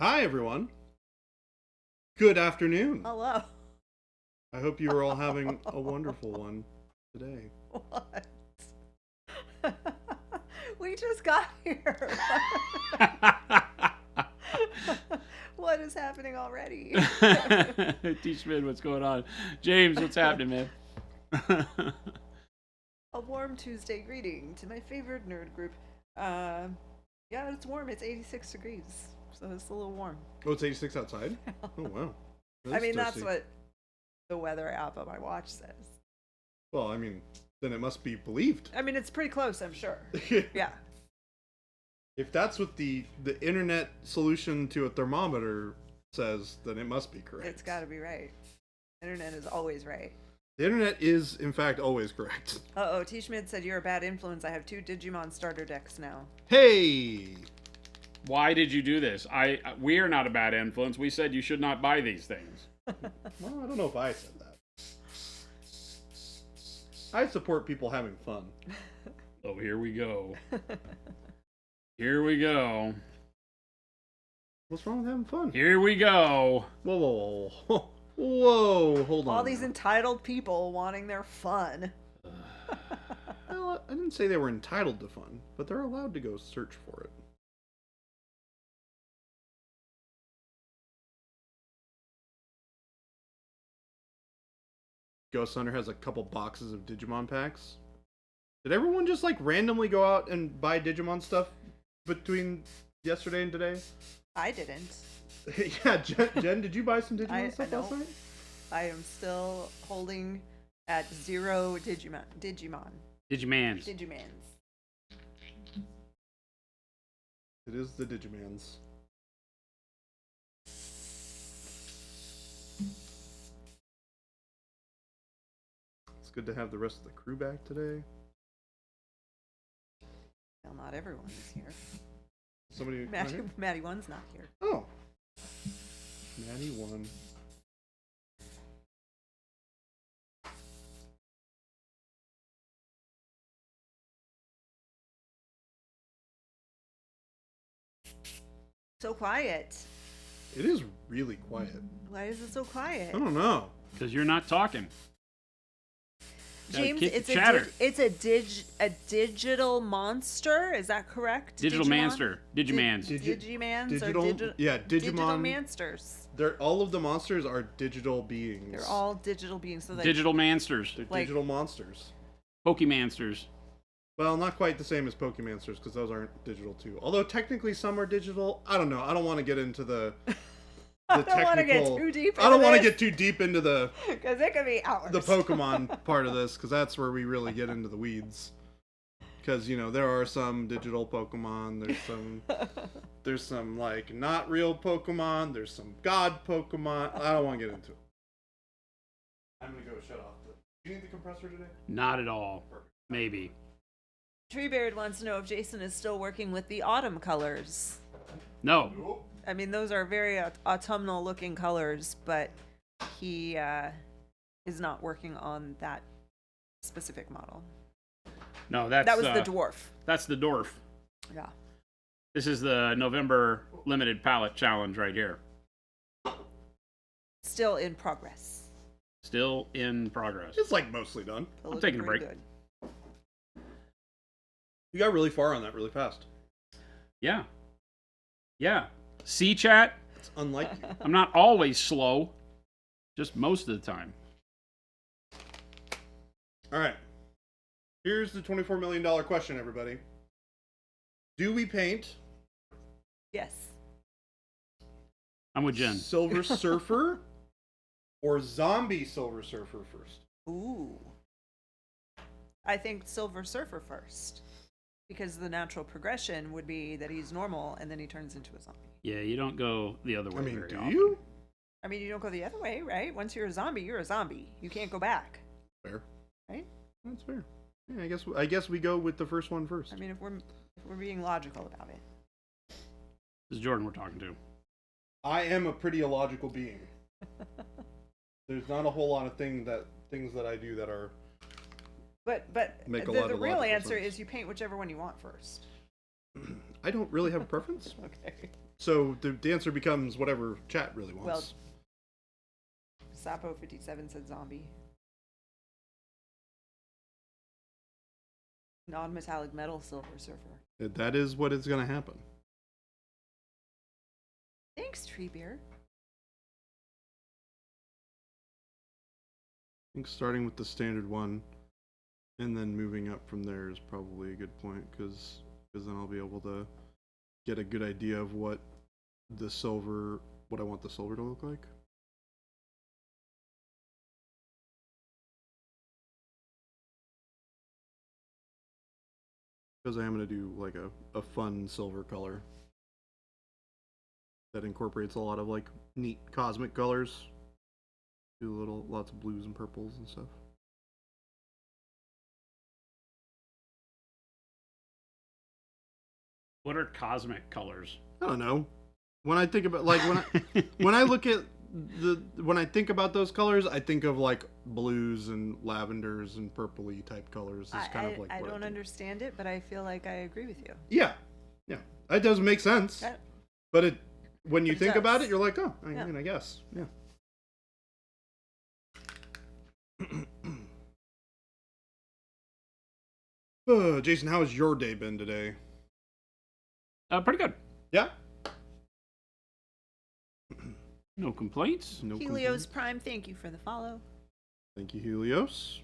Hi, everyone. Good afternoon. Hello. I hope you are all having a wonderful one today. What? We just got here. What is happening already? T. Schmidt, what's going on? James, what's happening, man? A warm Tuesday greeting to my favorite nerd group. Yeah, it's warm. It's 86 degrees, so it's a little warm. Oh, it's 86 outside? Oh, wow. I mean, that's what the weather app on my watch says. Well, I mean, then it must be believed. I mean, it's pretty close, I'm sure. Yeah. If that's what the internet solution to a thermometer says, then it must be correct. It's got to be right. Internet is always right. The internet is, in fact, always correct. Uh-oh, T. Schmidt said you're a bad influence. I have 2 Digimon starter decks now. Hey! Why did you do this? We are not a bad influence. We said you should not buy these things. Well, I don't know if I said that. I support people having fun. Oh, here we go. Here we go. What's wrong with having fun? Here we go. Whoa, whoa, whoa. Whoa, hold on. All these entitled people wanting their fun. Well, I didn't say they were entitled to fun, but they're allowed to go search for it. Ghost Hunter has a couple boxes of Digimon packs. Did everyone just like randomly go out and buy Digimon stuff between yesterday and today? I didn't. Yeah, Jen, did you buy some Digimon stuff last nope. night? I am still holding at 0 Digimons. Digimans. It is the Digimans. It's good to have the rest of the crew back today. Well, not everyone is here. Somebody. Maddie 1's not here. Oh. Maddie 1. So quiet. It is really quiet. Why is it so quiet? I don't know. Because you're not talking. James, Keep it's chatter. a digital monster. Is that correct? Digital Digimon? Manster. Digimans. Digimans digital, or yeah, digital Digimon. monsters. All of the monsters are digital beings. They're all digital beings. So Digital Mansters. They're like, digital monsters. Pokemonsters. Well, not quite the same as Pokemonsters because those aren't digital too. Although technically some are digital. I don't know. I don't want to get into the I don't want to get too deep. I don't want to get too deep into the because it could be hours. the Pokemon part of this because that's where we really get into the weeds. Because there are some digital Pokemon. There's some like not real Pokemon. There's some God Pokemon. I don't want to get into it. I'm gonna go shut off. Do you need the compressor today? Not at all. Perfect. Maybe. Treebeard wants to know if Jason is still working with the autumn colors. No. Nope. I mean, those are very autumnal looking colors, but he is not working on that specific model. No, that was the dwarf. That's the dwarf. Yeah. This is the November limited palette challenge right here. Still in progress. Still in progress. It's like mostly done. I'm taking a break. Good. You got really far on that really fast. Yeah. Yeah. See, chat? It's unlike you. I'm not always slow. Just most of the time. All right. Here's the $24 million question, everybody. Do we paint Yes. I'm with Jen. Silver Surfer or Zombie Silver Surfer first? Ooh. I think Silver Surfer first. Because the natural progression would be that he's normal and then he turns into a zombie. Yeah, you don't go the other way. I mean, very do often. you? I mean, you don't go the other way, right? Once you're a zombie, you're a zombie. You can't go back. Fair. Right? That's fair. Yeah, I guess we go with the first one first. I mean, if we're being logical about it. This is Jordan we're talking to. I am a pretty illogical being. There's not a whole lot of things that I do that are. But Make a the lot of real logical answer sense. is you paint whichever one you want first. I don't really have a preference. Okay. So the answer becomes whatever chat really wants. Well, Sapo57 said zombie. Non-metallic metal Silver Surfer. That is what is going to happen. Thanks, Treebeard. I think starting with the standard one and then moving up from there is probably a good point, because then I'll be able to get a good idea of what I want the silver to look like. Because I am going to do like a fun silver color that incorporates a lot of like neat cosmic colors. Do lots of blues and purples and stuff. What are cosmic colors? I don't know. When I think about when I look at when I think about those colors, I think of like blues and lavenders and purpley type colors. It's kind of like I what don't think. understand it, but I feel like I agree with you. Yeah, it does make sense. But when you think about it, you're like, oh, I mean, I guess, yeah. Jason, how has your day been today? Pretty good. Yeah. No complaints. No Helios complaints. Prime, thank you for the follow. Thank you, Helios.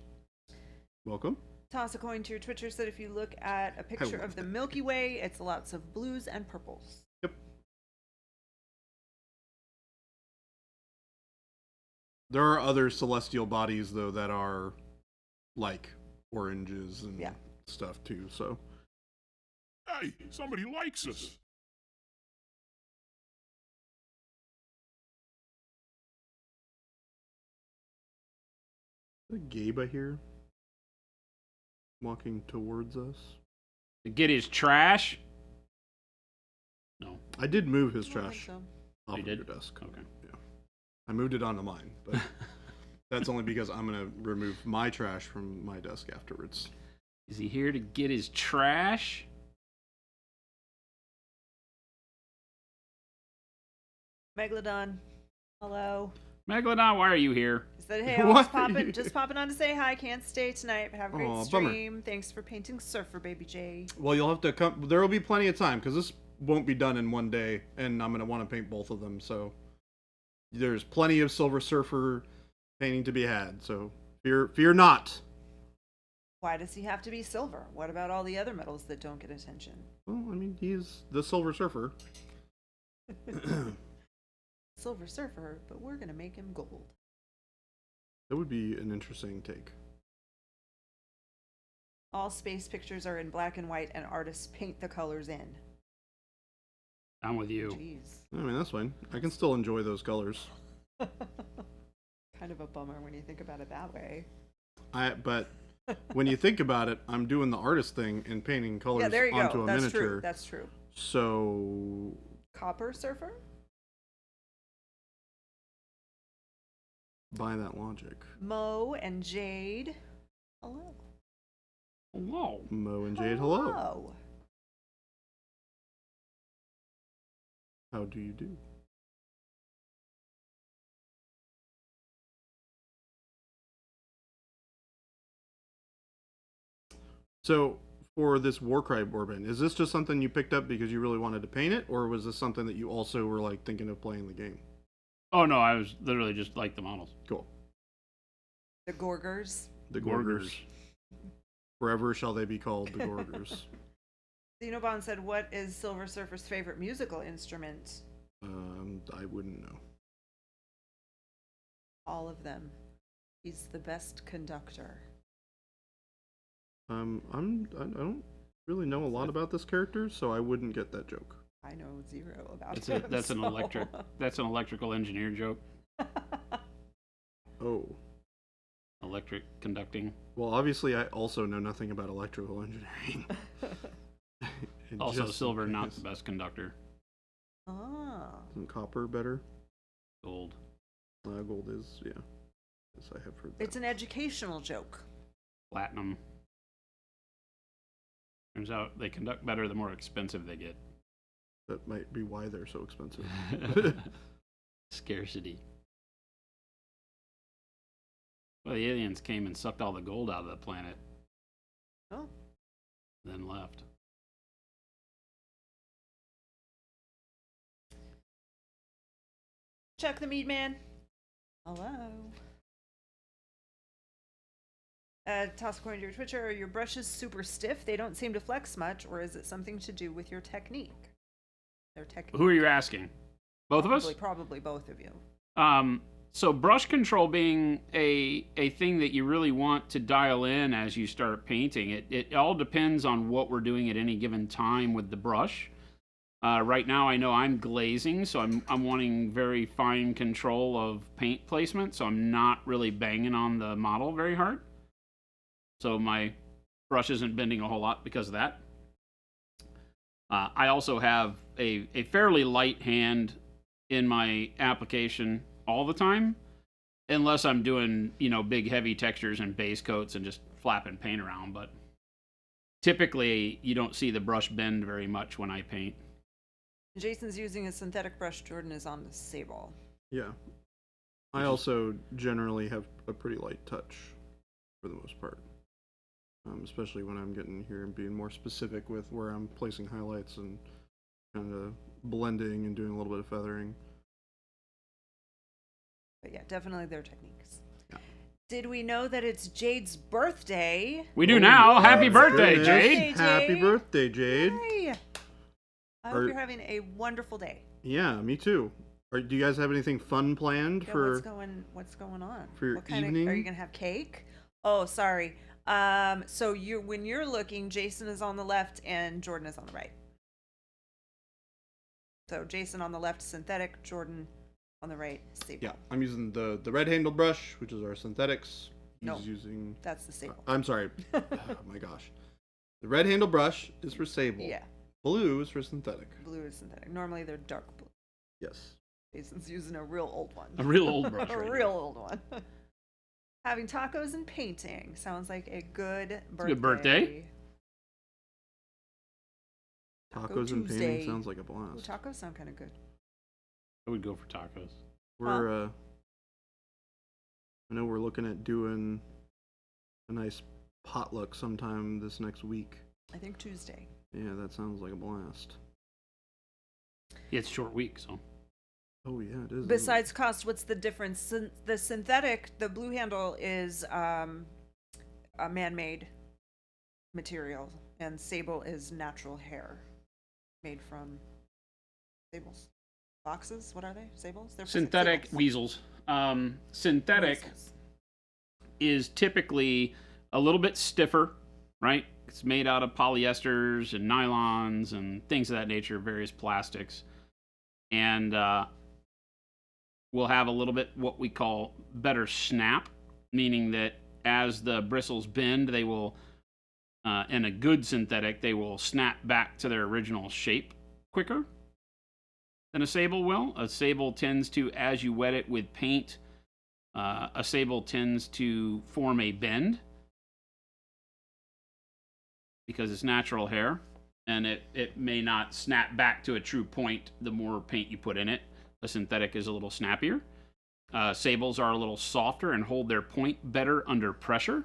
Welcome. Toss a coin to your Twitcher said if you look at a picture of the Milky Way, it's lots of blues and purples. Yep. There are other celestial bodies, though, that are like oranges and stuff, too, so. Hey, somebody likes us. Is that Gabe I hear walking towards us? To get his trash? No. I did move his I don't think trash so. off You of did? your desk. Okay. Yeah. I moved it onto mine, but that's only because I'm going to remove my trash from my desk afterwards. Is he here to get his trash? Megalodon, hello. Megalodon, why are you here? He said, hey, I was just popping on to say hi. Can't stay tonight, but have a great Aw, stream. bummer. Thanks for painting Surfer, Baby J. Well, you'll have to come. There will be plenty of time, because this won't be done in one day, and I'm going to want to paint both of them, so there's plenty of Silver Surfer painting to be had, so fear not. Why does he have to be silver? What about all the other metals that don't get attention? Well, I mean, he's the Silver Surfer. Silver Surfer, but we're gonna make him gold. That would be an interesting take. All space pictures are in black and white, and artists paint the colors in. I'm with you. Jeez. I mean, that's fine. I can still enjoy those colors. Kind of a bummer when you think about it that way. But when you think about it, I'm doing the artist thing and painting colors Yeah, there you onto go. a That's miniature. true. That's true. So Copper Surfer? by that logic, Mo and Jade. Hello. Hello. Mo and Jade, hello. How do you do? So, for this Warcry Bourbon, is this just something you picked up because you really wanted to paint it, or was this something that you also were like thinking of playing the game? Oh, no, I was literally just like the models. Cool. The Gorgers. The Gorgers. Forever shall they be called the Gorgers. Xenobon said, what is Silver Surfer's favorite musical instrument? I wouldn't know. All of them. He's the best conductor. I don't really know a lot about this character, so I wouldn't get that joke. I know zero about That's him. that's an so- That's an electrical engineer joke. Oh. Electric conducting. Well, obviously, I also know nothing about electrical engineering. And Also, just silver in not case- the best conductor. Ah. Isn't copper better? Gold. Gold is, yeah. Yes, I have heard that. It's an educational joke. Platinum. Turns out they conduct better the more expensive they get. That might be why they're so expensive. Scarcity. Well, the aliens came and sucked all the gold out of the planet. Oh. Then left. Chuck the Meat Man. Hello. Toss according to your Twitcher, are your brushes super stiff? They don't seem to flex much, or is it something to do with your technique? Their technique. Who are you asking? Both of us? Probably both of you. So brush control being a thing that you really want to dial in as you start painting. It all depends on what we're doing at any given time with the brush. Right now, I know I'm glazing, so I'm wanting very fine control of paint placement, so I'm not really banging on the model very hard. So my brush isn't bending a whole lot because of that. I also have a fairly light hand in my application all the time, unless I'm doing, big heavy textures and base coats and just flapping paint around. But typically, you don't see the brush bend very much when I paint. Jason's using a synthetic brush. Jordan is on the sable. Yeah. I also generally have a pretty light touch for the most part. Especially when I'm getting here and being more specific with where I'm placing highlights and kind of blending and doing a little bit of feathering. But yeah, definitely their techniques. Yeah. Did we know that it's Jade's birthday? We do now. Happy birthday, goodness. Jade. Happy birthday, Jade. Yay. I hope you're having a wonderful day. Yeah, me too. Do you guys have anything fun planned Yeah, for what's going on? for your What kind evening? are you gonna have cake? Oh, sorry. So when you're looking, Jason is on the left and Jordan is on the right. So Jason on the left, synthetic. Jordan on the right, sable. Yeah, I'm using the red handle brush, which is our synthetics. No. He's using. That's the sable. I'm sorry. Oh my gosh. The red handle brush is for sable. Yeah. Blue is for synthetic. Blue is synthetic. Normally they're dark blue. Yes. Jason's using a real old one. A real old brush. A right real old one. Having tacos and painting sounds like a good birthday. a good birthday. Taco Tacos and Tuesday. painting sounds like a blast. Ooh, tacos sound kind of good. I would go for tacos. We're I know we're looking at doing a nice potluck sometime this next week. I think Tuesday. Yeah, that sounds like a blast. Yeah, it's a short week, so. Oh yeah, it is. Besides cost, what's the difference? The synthetic, the blue handle is a man-made material, and sable is natural hair made from sables. Boxes? What are they? Sables? They're Synthetic sables. weasels. Synthetic Weasels. is typically a little bit stiffer, right? It's made out of polyesters and nylons and things of that nature, various plastics. And we'll have a little bit what we call better snap, meaning that as the bristles bend, they will, in a good synthetic, they will snap back to their original shape quicker than a sable will. A sable tends to, as you wet it with paint, a sable tends to form a bend because it's natural hair, and it may not snap back to a true point the more paint you put in it. A synthetic is a little snappier. Sables are a little softer and hold their point better under pressure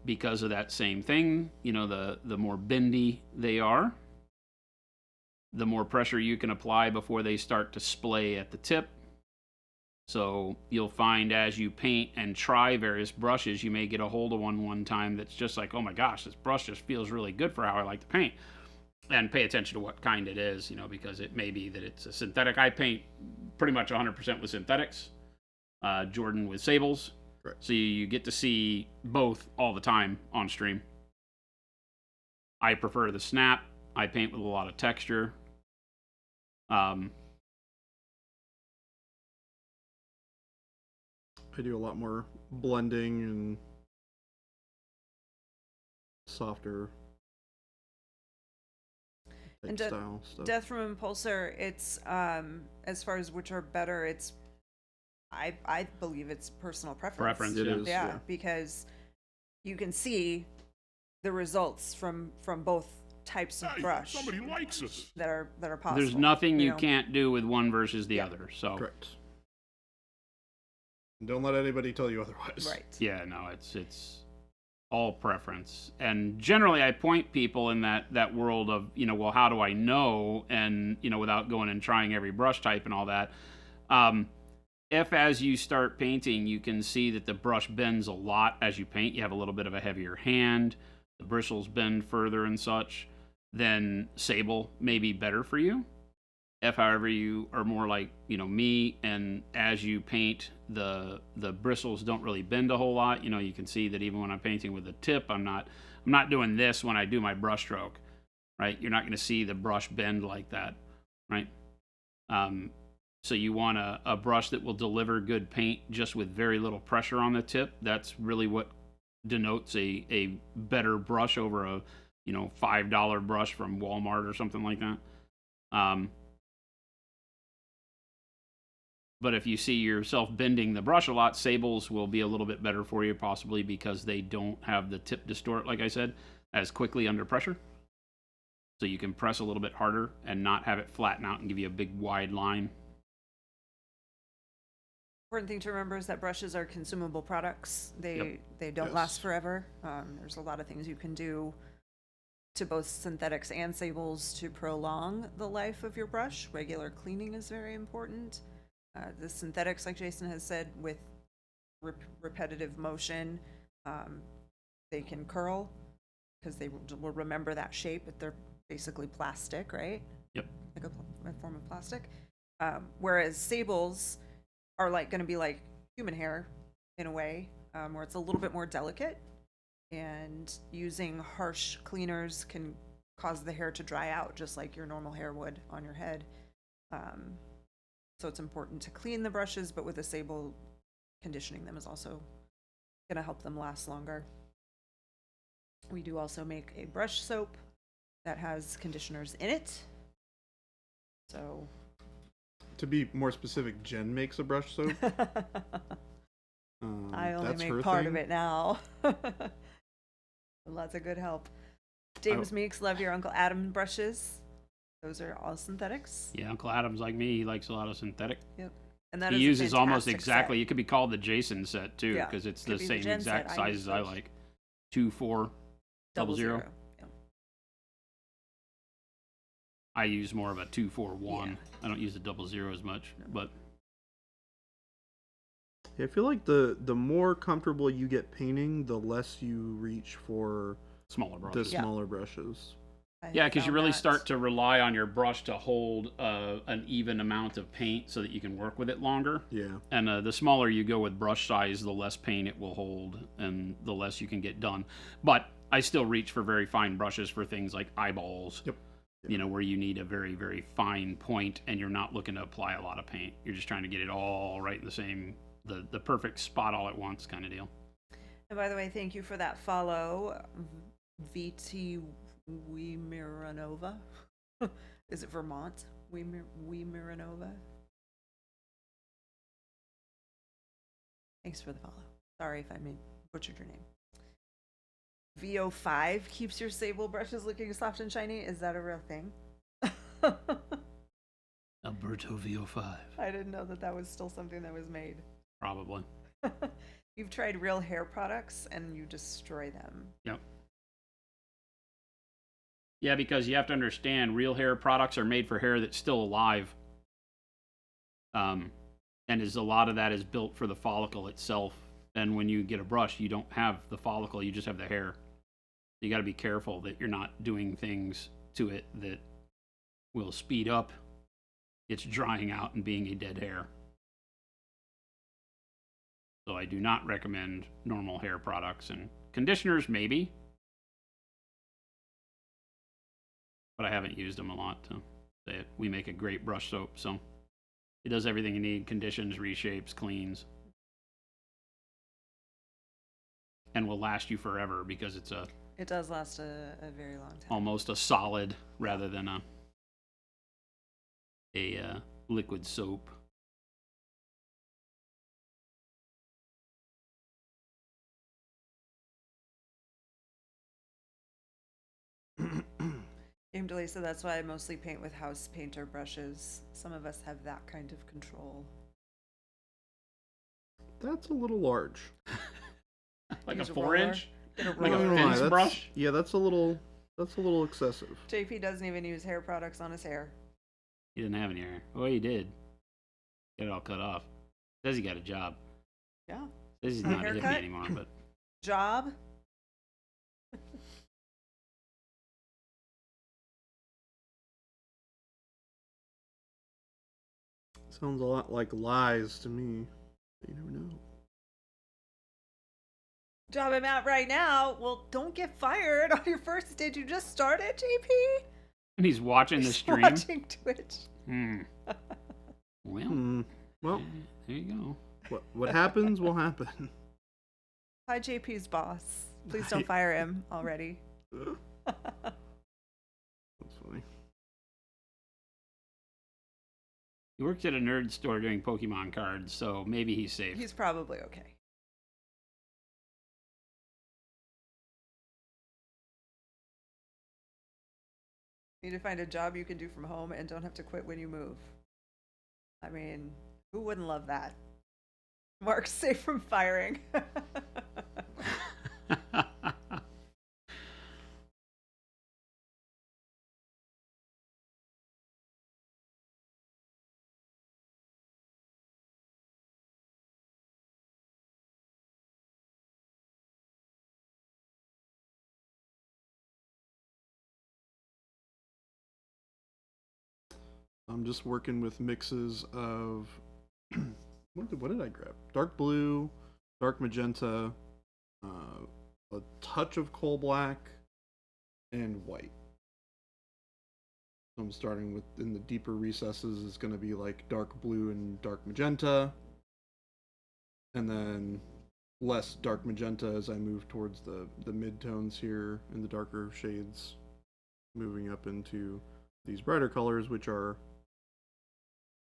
because of that same thing. The more bendy they are, the more pressure you can apply before they start to splay at the tip. So you'll find as you paint and try various brushes, you may get a hold of one time that's just like, oh my gosh, this brush just feels really good for how I like to paint. And pay attention to what kind it is, because it may be that it's a synthetic. I paint pretty much 100% with synthetics. Jordan with sables. Right. So you get to see both all the time on stream. I prefer the snap. I paint with a lot of texture. I do a lot more blending and softer And style stuff. Death from Impulsor, it's as far as which are better, it's I believe it's personal preference. It is, because you can see the results from both types of Hey, brush somebody likes us. that are possible. There's nothing you know? can't do with one versus the Yeah. other. So Correct. Don't let anybody tell you otherwise. Right. yeah, no, it's all preference. And generally I point people in that world of, well, how do I know? And, without going and trying every brush type and all that. If as you start painting, you can see that the brush bends a lot as you paint, you have a little bit of a heavier hand, the bristles bend further and such, then sable may be better for you. If, however, you are more like, me, and as you paint, the bristles don't really bend a whole lot. You can see that even when I'm painting with the tip, I'm not doing this when I do my brush stroke, right? You're not going to see the brush bend like that, right? So you want a brush that will deliver good paint just with very little pressure on the tip. That's really what denotes a better brush over a, $5 brush from Walmart or something like that. But if you see yourself bending the brush a lot, sables will be a little bit better for you, possibly because they don't have the tip distort, like I said, as quickly under pressure. So you can press a little bit harder and not have it flatten out and give you a big wide line. Important thing to remember is that brushes are consumable products. They don't Yes. last forever. There's a lot of things you can do to both synthetics and sables to prolong the life of your brush. Regular cleaning is very important. The synthetics, like Jason has said, with repetitive motion, they can curl because they will remember that shape, but they're basically plastic, right? Yep. Like a form of plastic. Whereas sables are going to be like human hair in a way, where it's a little bit more delicate, and using harsh cleaners can cause the hair to dry out just like your normal hair would on your head. So it's important to clean the brushes, but with a sable, conditioning them is also going to help them last longer. We do also make a brush soap that has conditioners in it. So To be more specific, Jen makes a brush soap. I only That's her make part thing. of it now. Lots of good help. James makes Love Your Uncle Adam brushes. Those are all synthetics. Yeah, Uncle Adam's like me. He likes a lot of synthetic. Yep. And that He is a uses almost fantastic exactly, set. it could be called the Jason set too, Yeah, because it's could the be the same Jen exact set. I use sizes I those. like. 2, 4, 00. Yeah. I use more of a 2, 4, 1. Yeah. I don't use the 00 as much, but Yeah, I feel like the more comfortable you get painting, the less you reach for smaller the brushes. Yeah. smaller brushes. I Yeah, have because you found really that. start to rely on your brush to hold an even amount of paint so that you can work with it longer. Yeah. And the smaller you go with brush size, the less paint it will hold and the less you can get done. But I still reach for very fine brushes for things like eyeballs. Yep. Where you need a very, very fine point and you're not looking to apply a lot of paint. You're just trying to get it all right in the same, the perfect spot all at once kind of deal. And by the way, thank you for that follow, VT Weemiranova. Is it Vermont? Weemiranova. Thanks for the follow. Sorry if I butchered your name. VO5 keeps your sable brushes looking soft and shiny. Is that a real thing? Alberto VO5. I didn't know that was still something that was made. Probably. You've tried real hair products and you destroy them. Yep. Yeah, because you have to understand, real hair products are made for hair that's still alive. And a lot of that is built for the follicle itself. And when you get a brush, you don't have the follicle, you just have the hair. You got to be careful that you're not doing things to it that will speed up its drying out and being a dead hair. So I do not recommend normal hair products, and conditioners maybe, but I haven't used them a lot to say it. We make a great brush soap, so it does everything you need: conditions, reshapes, cleans, and will last you forever because it's It does last a very long time. almost a solid rather than a liquid soap. Game delay, so that's why I mostly paint with house painter brushes. Some of us have that kind of control. That's a little large. Like Use a a 4-inch? Get a Like a roller. fence that's, brush? Yeah, that's a little excessive. JP doesn't even use hair products on his hair. He didn't have any hair. Oh, he did. Got it all cut off. Says he got a job. Yeah. Says he's A not a hippie haircut? anymore, but Job? Sounds a lot like lies to me. You never know. Job I'm at right now. Well, don't get fired on your first. Did you just start it, JP? and he's watching the He's stream. watching Twitch. Well, Well, there you go. what happens will happen. Hi, JP's boss. Please don't fire him already. That's funny. He worked at a nerd store doing Pokemon cards, so maybe he's safe. He's probably okay. Need to find a job you can do from home and don't have to quit when you move. I mean, who wouldn't love that? Mark's safe from firing. I'm just working with mixes of what did I grab? Dark blue, dark magenta, a touch of coal black, and white. I'm starting with in the deeper recesses is going to be like dark blue and dark magenta, and then less dark magenta as I move towards the mid-tones here and the darker shades, moving up into these brighter colors, which are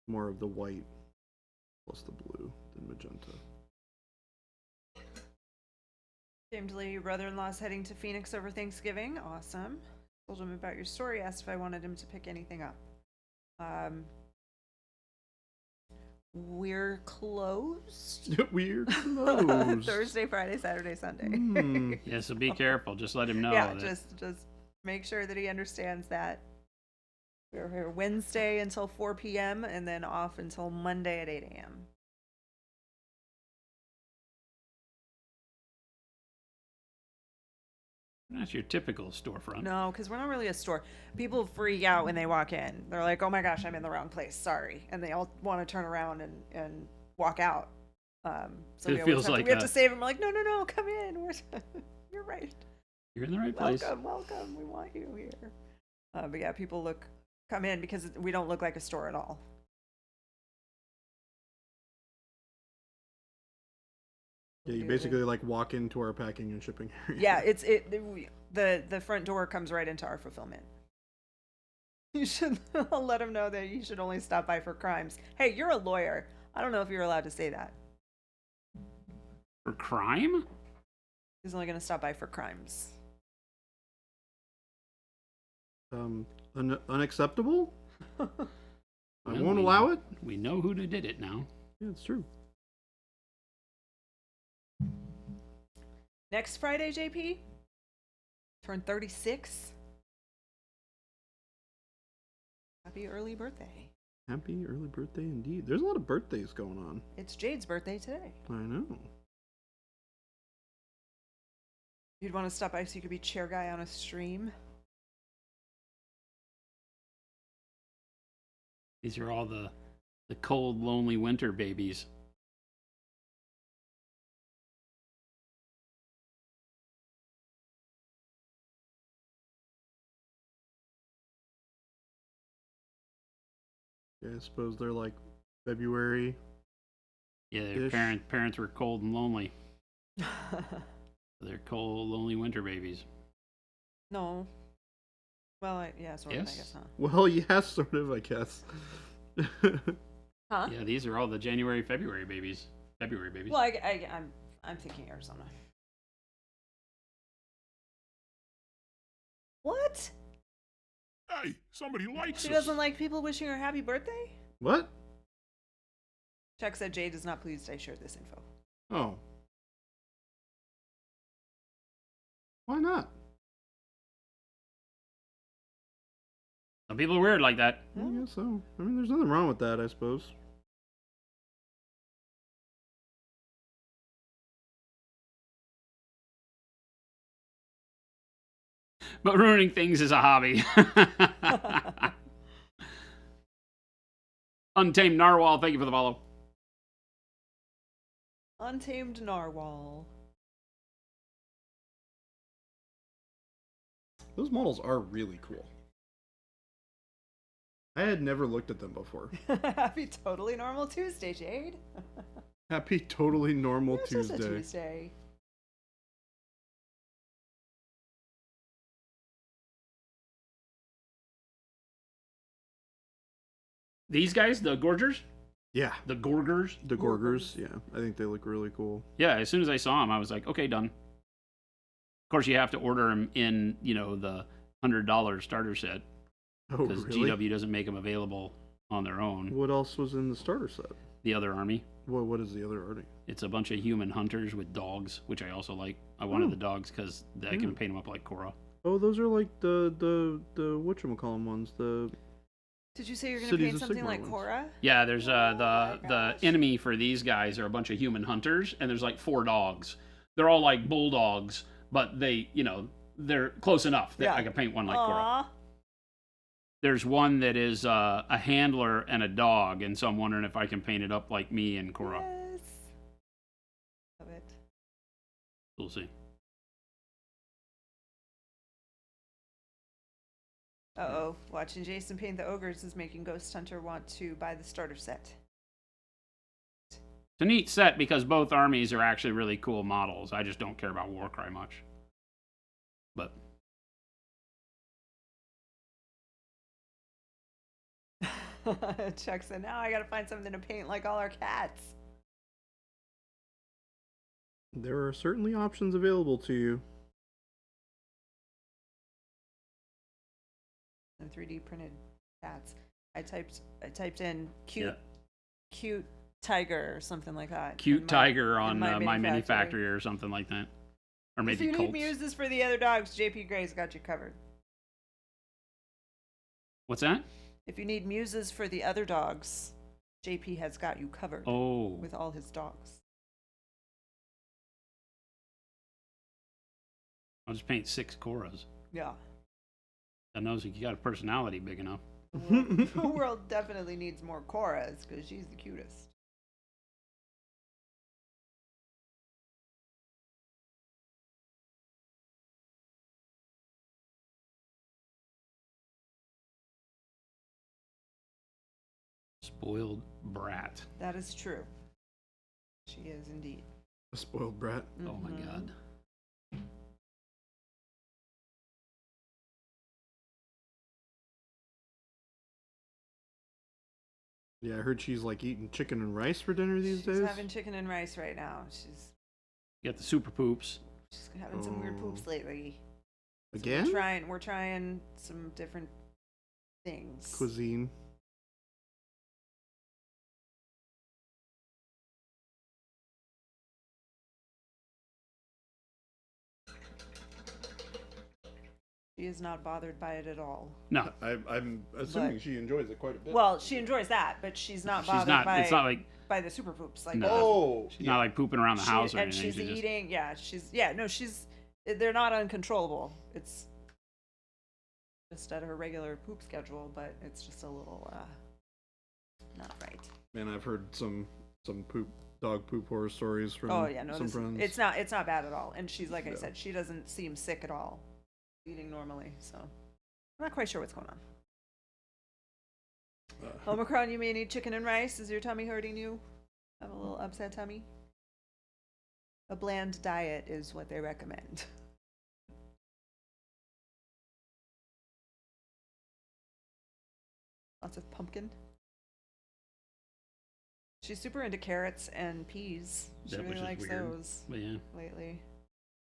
more of the white plus the blue than magenta. James Lee, your brother-in-law's heading to Phoenix over Thanksgiving. Awesome. Told him about your story, asked if I wanted him to pick anything up. We're closed. We're closed. Thursday, Friday, Saturday, Sunday. Yeah, so be careful. Just let him know. Yeah, that just make sure that he understands that we're here Wednesday until 4 p.m. and then off until Monday at 8 a.m. That's your typical storefront. No, because we're not really a store. People freak out when they walk in. They're like, "Oh my gosh, I'm in the wrong place. Sorry," and they all want to turn around and walk out. So It feels like we have to save them. We're like, no, come in. You're right. You're in the right place. Welcome. We want you here. But yeah, people come in because we don't look like a store at all. Yeah, you basically like walk into our packing and shipping area. Yeah, the front door comes right into our fulfillment. You should let them know that you should only stop by for crimes. Hey, you're a lawyer. I don't know if you're allowed to say that. For crime? He's only going to stop by for crimes. Unacceptable? I Well, won't allow it. We know who did it now. Yeah, it's true. Next Friday, JP, turn 36. Happy early birthday. Happy early birthday indeed. There's a lot of birthdays going on. It's Jade's birthday today. I know. You'd want to stop by so you could be chair guy on a stream. These are all the cold, lonely winter babies. Yeah, I suppose they're like February. Yeah, their parents were cold and lonely. They're cold, lonely winter babies. No. Well, yeah, sort of, I Yes. guess, huh? Well, yeah, sort of, I guess. Huh? Yeah, these are all the January, February babies. February babies. Well, I'm thinking Arizona. What? Hey, somebody likes She us. doesn't like people wishing her happy birthday? What? Chuck said Jade is not pleased I shared this info. Oh. Why not? Some people are weird like that. I guess so. I mean, there's nothing wrong with that, I suppose. But ruining things is a hobby. Untamed Narwhal, thank you for the follow. Untamed Narwhal. Those models are really cool. I had never looked at them before. Happy Totally Normal Tuesday, Jade. Happy Totally Normal It's just a Tuesday. Tuesday. These guys, the Gorgers? Yeah. The Gorgers? The Gorgers, yeah. I think they look really cool. Yeah, as soon as I saw them, I was like, okay, done. Of course, you have to order them in, the $100 starter set. Oh, Because really? GW doesn't make them available on their own. What else was in the starter set? The other army. What is the other army? It's a bunch of human hunters with dogs, which I also like. I wanted Oh. the dogs because I can paint them up like Korra. Oh, those are like the whatchamacallem ones. The Did you say you're going to Cities paint of something Sigmar like ones. Korra? Yeah, there's the gosh. enemy for these guys are a bunch of human hunters, and there's like 4 dogs. They're all like bulldogs, but they're close enough that Yeah. I can paint one like Korra. Aw. There's one that is a handler and a dog, and so I'm wondering if I can paint it up like me and Korra. Yes. Love it. We'll see. Uh-oh. Watching Jason paint the ogres is making Ghost Hunter want to buy the starter set. It's a neat set because both armies are actually really cool models. I just don't care about Warcry much. But Chuck said, now I gotta find something to paint like all our cats. there are certainly options available to you. And 3D printed cats. I typed in yeah, cute tiger or something like that. cute in tiger in on My Mini Factory or something like that. Or If maybe you need Colts. muses for the other dogs, JP Gray's got you covered. What's that? If you need muses for the other dogs, JP has got you covered Oh, with all his dogs. I'll just paint 6 Korras. Yeah. That knows you got a personality big enough. The world definitely needs more Korras because she's the cutest. Spoiled brat. That is true. She is indeed. A spoiled brat. Oh my Mhm. god. Yeah, I heard she's like eating chicken and rice for dinner these She's days. having chicken and rice right now. She's You got the super poops. having some weird poops Oh. lately. So Again? we're trying some different things. Cuisine. She is not bothered by it at all. No, I'm assuming But- she enjoys it quite a bit. Well, she enjoys that, but she's not she's bothered not. by It's not like by the super poops. Like No. Oh, she's not like pooping around the house or and anything. she's She just- eating. Yeah, she's. They're not uncontrollable. It's just at her regular poop schedule, but it's just a little not right. man, I've heard some dog poop horror stories from Oh yeah, no, some friends. it's not bad at all. And she's like I No. said, she doesn't seem sick at all, eating normally. So I'm not quite sure what's going on. Omicron, you may need chicken and rice. Is your tummy hurting you? Have a little upset tummy? A bland diet is what they recommend. Lots of pumpkin. She's super into carrots and peas. She That- which really is likes weird. those But yeah. lately.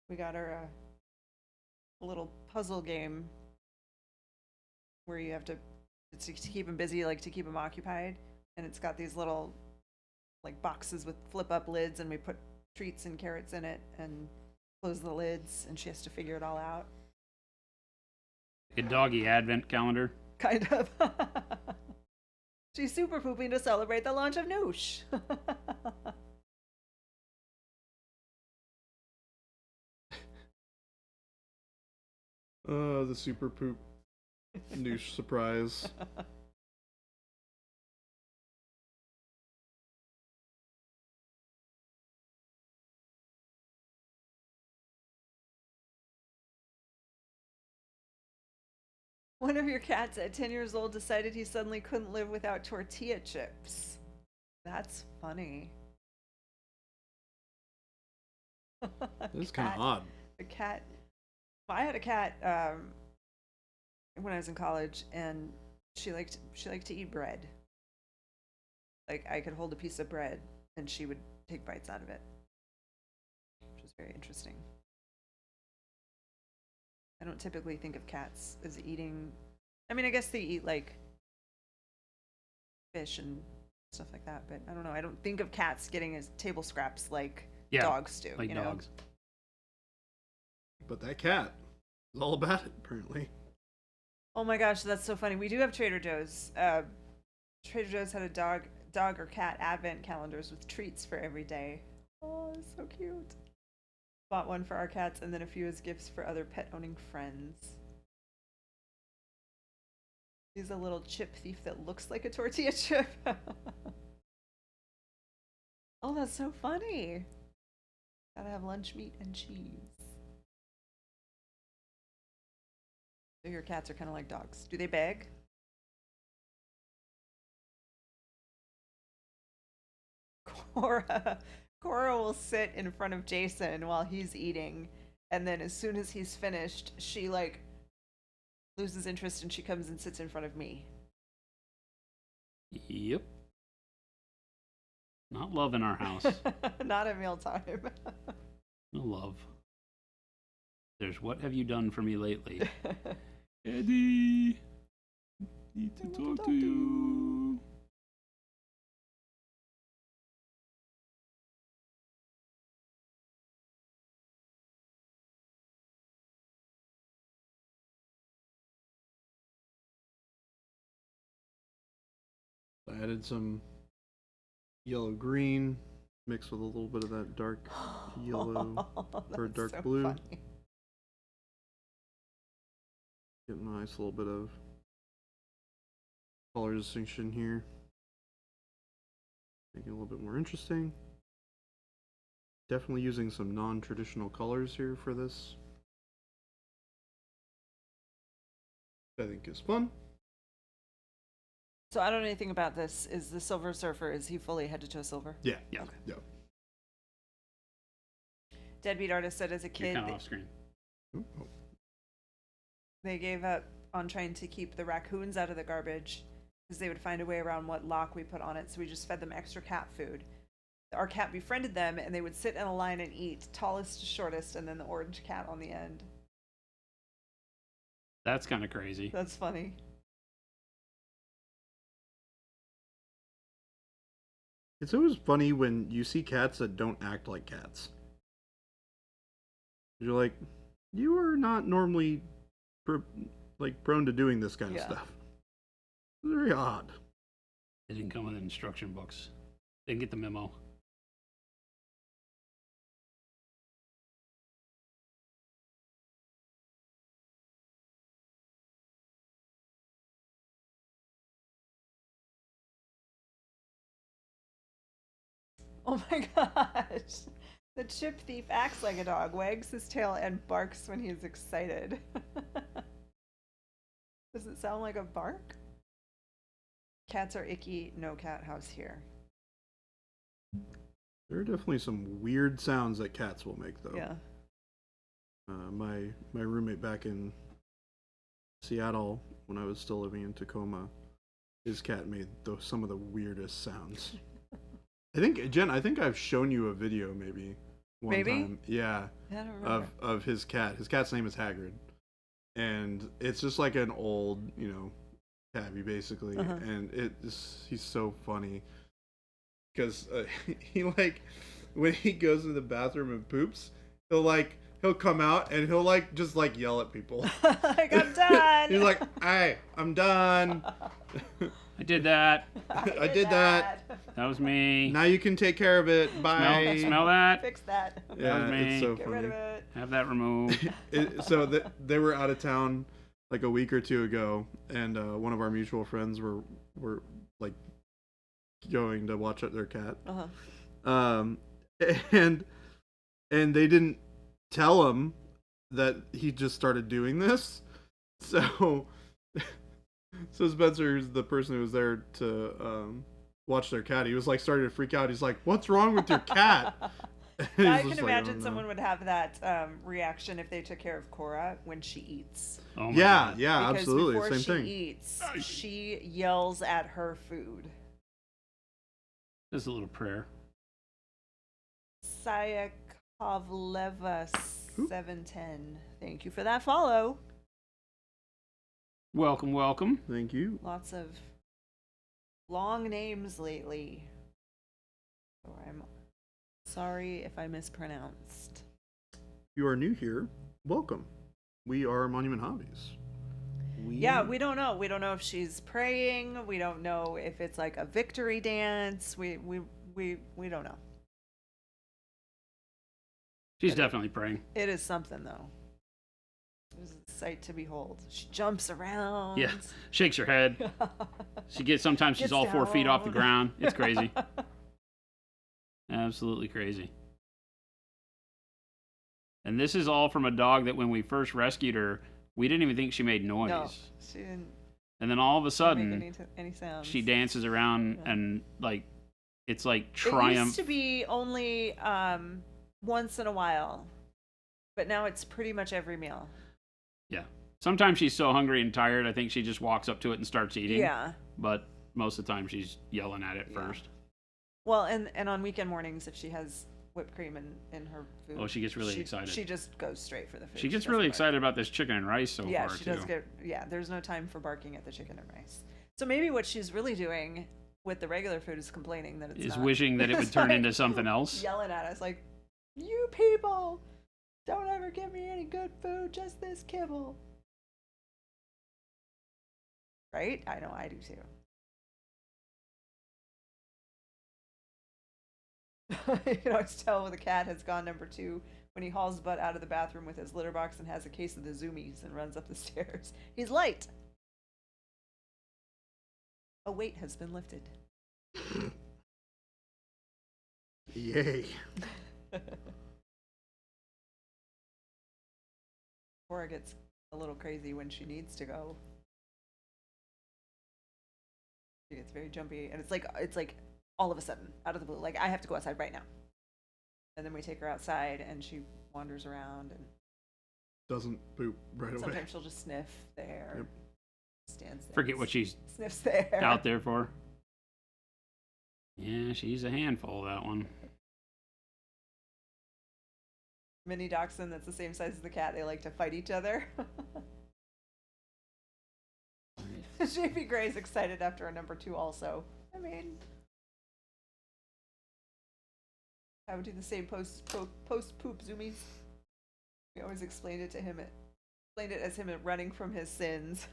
We got her a little puzzle game where you have to keep him busy, like to keep him occupied, and it's got these little like boxes with flip up lids, and we put treats and carrots in it and close the lids, and she has to figure it all out. A doggy advent calendar. Kind of. She's super pooping to celebrate the launch of Noosh. The super poop noosh surprise. One of your cats at 10 years old decided he suddenly couldn't live without tortilla chips. That's funny. It's kind of odd. A cat. I had a cat when I was in college, and she liked to eat bread. Like, I could hold a piece of bread, and she would take bites out of it, which was very interesting. I don't typically think of cats as eating. I mean, I guess they eat like fish and stuff like that, but I don't know. I don't think of cats getting as table scraps like dogs do. Like dogs. But that cat is all about it, apparently. Oh my gosh, that's so funny. We do have Trader Joe's. Trader Joe's had a dog or cat advent calendars with treats for every day. Oh, it's so cute. Bought one for our cats and then a few as gifts for other pet-owning friends. He's a little chip thief that looks like a tortilla chip. Oh, that's so funny. Gotta have lunch meat and cheese. So your cats are kind of like dogs. Do they beg? Cora will sit in front of Jason while he's eating, and then as soon as he's finished, she like loses interest and she comes and sits in front of me. Yep. Not love in our house. Not at mealtime. No love. There's what have you done for me lately? Eddie, need to talk to you. I added some yellow green mixed with a little bit of that dark yellow or dark so blue. Funny. Get a nice little bit of color distinction here. Make it a little bit more interesting. Definitely using some non-traditional colors here for this. I think is fun. So I don't know anything about this. Is the Silver Surfer, is he fully head to toe silver? Yeah. Yeah. Okay. Yeah. Deadbeat Artist said as a You're kid kind of off screen. Oh. they gave up on trying to keep the raccoons out of the garbage because they would find a way around what lock we put on it, so we just fed them extra cat food. Our cat befriended them, and they would sit in a line and eat, tallest to shortest, and then the orange cat on the end. That's kind of crazy. That's funny. It's always funny when you see cats that don't act like cats. You're like, you are not normally prone to doing this kind of stuff. It's very odd. They didn't come with instruction books. They didn't get the memo. Oh my gosh. The chip thief acts like a dog, wags his tail, and barks when he's excited. Does it sound like a bark? Cats are icky, no cat house here. There are definitely some weird sounds that cats will make, though. Yeah. My roommate back in Seattle, when I was still living in Tacoma, his cat made some of the weirdest sounds. I think I've shown you a video maybe one time. Yeah. I don't remember. Of his cat. His cat's name is Hagrid. and it's just like an old, tabby basically, Uh-huh. and he's so funny because he like when he goes into the bathroom and poops, he'll come out and he'll just yell at people. Like, I'm done. He's like, "Hey, I'm done. I did that. I did that. That was me. Now you can take care of it. Bye." Smell that? Fix that. Yeah, That was me. it's so Get funny. rid of it. Have that removed. So they were out of town like a week or two ago, and one of our mutual friends were like going to watch their cat. Uh-huh. And they didn't tell him that he just started doing this. So Spencer's the person who was there to watch their cat. He was like starting to freak out. He's like, "What's wrong with your cat?" And I he's can just imagine "Oh, no." someone would have that reaction if they took care of Cora when she eats. Oh my Yeah, God. yeah, Because absolutely, before same she thing. eats, she yells at her food. Just a little prayer. Sayakovleva 710. Thank you for that follow. Welcome, welcome. Thank you. Lots of long names lately. So I'm sorry if I mispronounced. If you are new here, welcome. We are Monument Hobbies. Yeah, we don't know. We don't know if she's praying. We don't know if it's like a victory dance. We don't know. She's definitely praying. It is something though. It is a sight to behold. She jumps around. Yeah. Shakes her head. Sometimes she's Gets all 4 feet off the down. ground. It's crazy. Absolutely crazy. And this is all from a dog that when we first rescued her, we didn't even think she made noise. No, she didn't And then all of a make sudden, any sounds. she dances around Yeah. and it's like It triumph. used to be only once in a while, but now it's pretty much every meal. Yeah. Sometimes she's so hungry and tired, I think she just walks up to it and starts eating. Yeah. But most of the time she's yelling at it Yeah. first. Well, and on weekend mornings, if she has whipped cream in her food, Oh, she gets really excited. She just goes straight for the food. She gets doesn't really bark. excited about this chicken and rice so Yeah, far, she too. does get. Yeah, there's no time for barking at the chicken and rice. So maybe what she's really doing with the regular food is complaining that it's Is not. wishing that it would It's turn like into something else. Yelling at us like, "You people don't ever give me any good food, just this kibble." Right? I know I do too. You can always tell when the cat has gone number 2 when he hauls butt out of the bathroom with his litter box and has a case of the zoomies and runs up the stairs. He's light. A weight has been lifted. Yay. Cora gets a little crazy when she needs to go. She gets very jumpy, and it's like all of a sudden, out of the blue, like I have to go outside right now. And then we take her outside, and she wanders around, and Doesn't poop right away. sometimes she'll just sniff the air. Yep. Stands there. Forget what she's sniffs the air. out there for. Yeah, she's a handful, that one. Mini dachshund that's the same size as the cat. They like to fight each other. JP Gray's excited after a number 2 also. I mean, I would do the same post poop zoomies. We always explained it to him. Explained it as him running from his sins.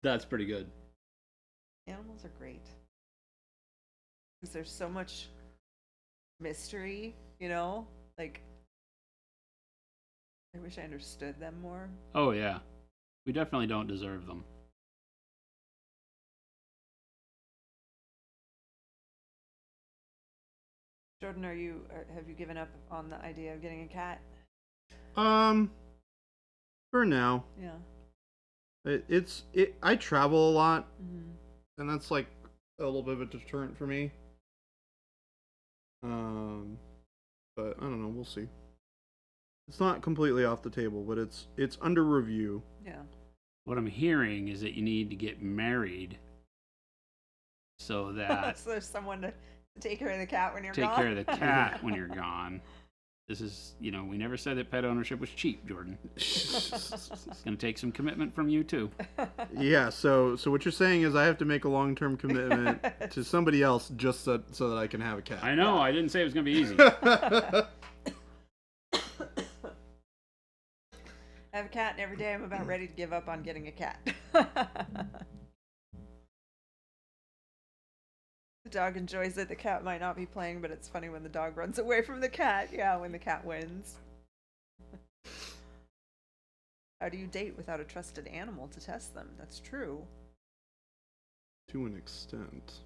That's pretty good. Animals are great because there's so much mystery, you know? Like, I wish I understood them more. Oh, yeah. We definitely don't deserve them. Jordan, have you given up on the idea of getting a cat? For now. Yeah. I travel a lot, Mm-hmm. and that's like a little bit of a deterrent for me. But I don't know, we'll see. It's not completely off the table, but it's under review. Yeah. What I'm hearing is that you need to get married so that So there's someone to take care of the cat when you're take gone. care of the cat when you're gone. This is, we never said that pet ownership was cheap, Jordan. It's going to take some commitment from you, too. Yeah, so what you're saying is I have to make a long-term commitment to somebody else just so that I can have a cat. I know, I didn't say it was going to be easy. I have a cat, and every day I'm about ready to give up on getting a cat. The dog enjoys it. The cat might not be playing, but it's funny when the dog runs away from the cat. Yeah, when the cat wins. How do you date without a trusted animal to test them? That's true. To an extent.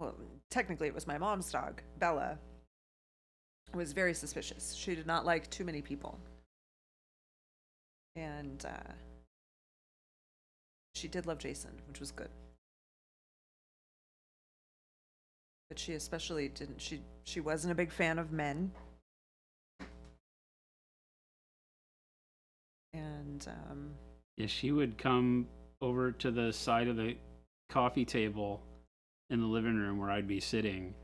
Well, technically it was my mom's dog, Bella, was very suspicious. She did not like too many people. And she did love Jason, which was good. But she especially didn't, she wasn't a big fan of men. And Yeah, she would come over to the side of the coffee table in the living room where I'd be sitting,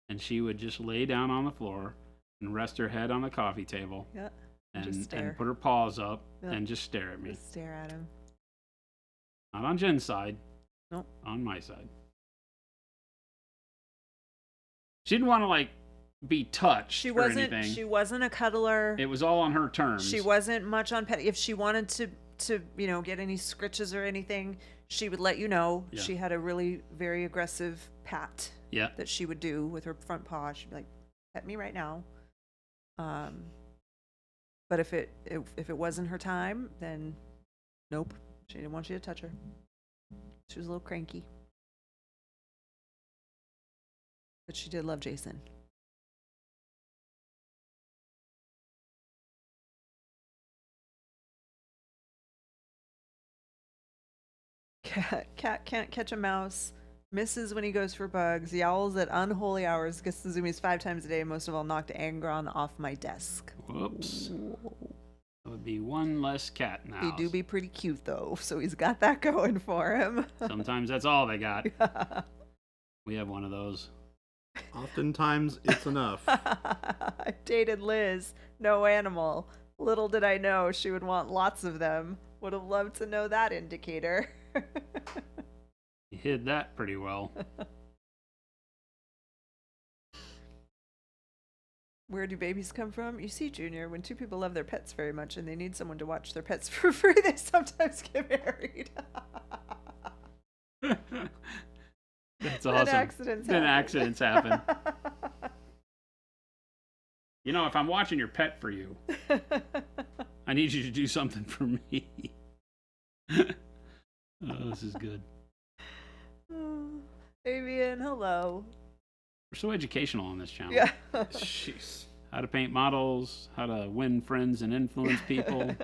and she would just lay down on the floor and rest her head on the coffee table. Yeah. And put her paws up Yeah. and just stare at me. Just stare at him. Not on Jen's side. Nope. On my side. She didn't want to be touched She or anything. She wasn't a cuddler. It was all on her terms. She wasn't much on pet. If she wanted to get any scritches or anything, she would let you know. Yeah. She had a really very aggressive pat Yeah. that she would do with her front paw. She'd be like, "Pet me right now." But if it wasn't her time, then nope. She didn't want you to touch her. She was a little cranky. But she did love Jason. Cat can't catch a mouse, misses when he goes for bugs, yowls at unholy hours, gets the zoomies 5 times a day, most of all knocked Angron off my desk. Whoops. That would be one less cat in the He house. do be pretty cute though, so he's got that going for him. Sometimes that's all they got. We have one of those. Oftentimes, it's enough. I dated Liz, no animal. Little did I know she would want lots of them. Would have loved to know that indicator. You hid that pretty well. Where do babies come from? You see, Junior, when 2 people love their pets very much and they need someone to watch their pets for free, they sometimes get married. That's Then awesome. accidents Then happen. accidents happen. If I'm watching your pet for you, I need you to do something for me. Oh, this is good. Avian, hello. We're so educational on this channel. Yeah. Jeez. How to paint models, how to win friends and influence people,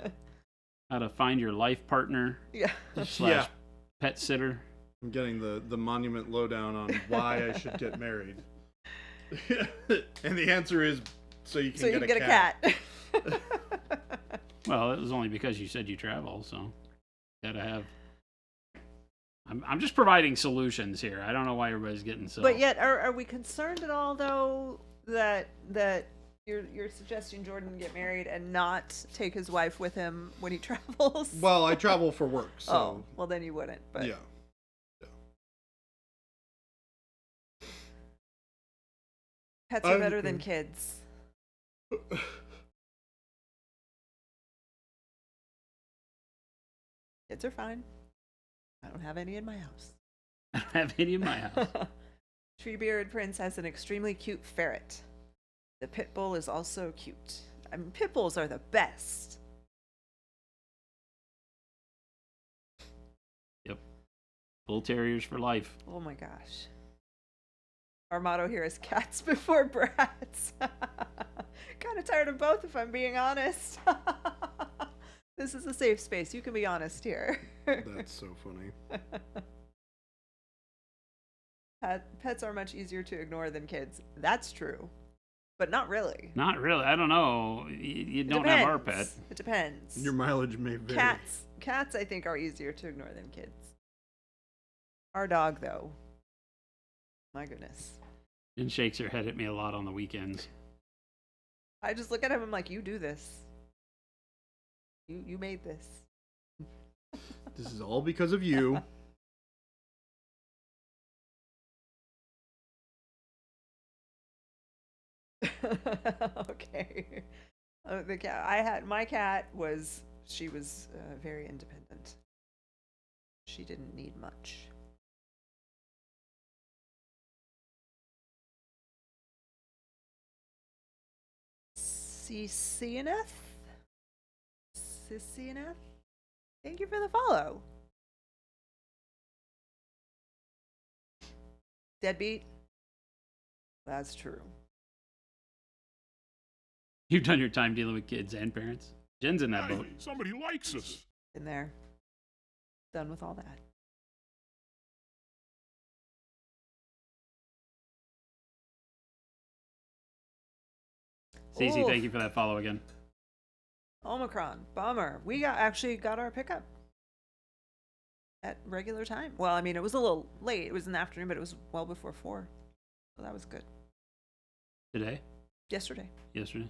how to find your life partner Yeah. / Yeah. pet sitter. I'm getting the monument lowdown on why I should get married. And the answer is so you can So you get, can get a cat. Well, it was only because you said you travel, so gotta have. I'm just providing solutions here. I don't know why everybody's getting so. But yet, are we concerned at all though that you're suggesting Jordan get married and not take his wife with him when he travels? Well, I travel for work, so Oh, well then you wouldn't. But yeah. pets are better than kids. Kids are fine. I don't have any in my house. I don't have any in my house. Treebeard Prince has an extremely cute ferret. The pit bull is also cute. I mean, pit bulls are the best. Yep. Bull terriers for life. Oh my gosh. Our motto here is cats before brats. Kind of tired of both, if I'm being honest. This is a safe space. You can be honest here. That's so funny. Pets are much easier to ignore than kids. That's true. but not really. Not really. I don't know. You don't have our pet. It depends. Your mileage may vary. Cats, I think, are easier to ignore than kids. Our dog, though, my goodness. Jen shakes her head at me a lot on the weekends. I just look at him. I'm like, you do this. You made this. This is all because of you. Okay. The cat. My cat was. She was very independent. She didn't need much. CCNF? Thank you for the follow. Deadbeat? That's true. You've done your time dealing with kids and parents. Jen's in that Hey, boat. somebody likes us. In there. Done with all that. Cece, Oof. thank you for that follow again. Omicron. Bummer. We actually got our pickup at regular time. Well, I mean, it was a little late. It was in the afternoon, but it was well before 4. So that was good. Today? Yesterday. Yesterday?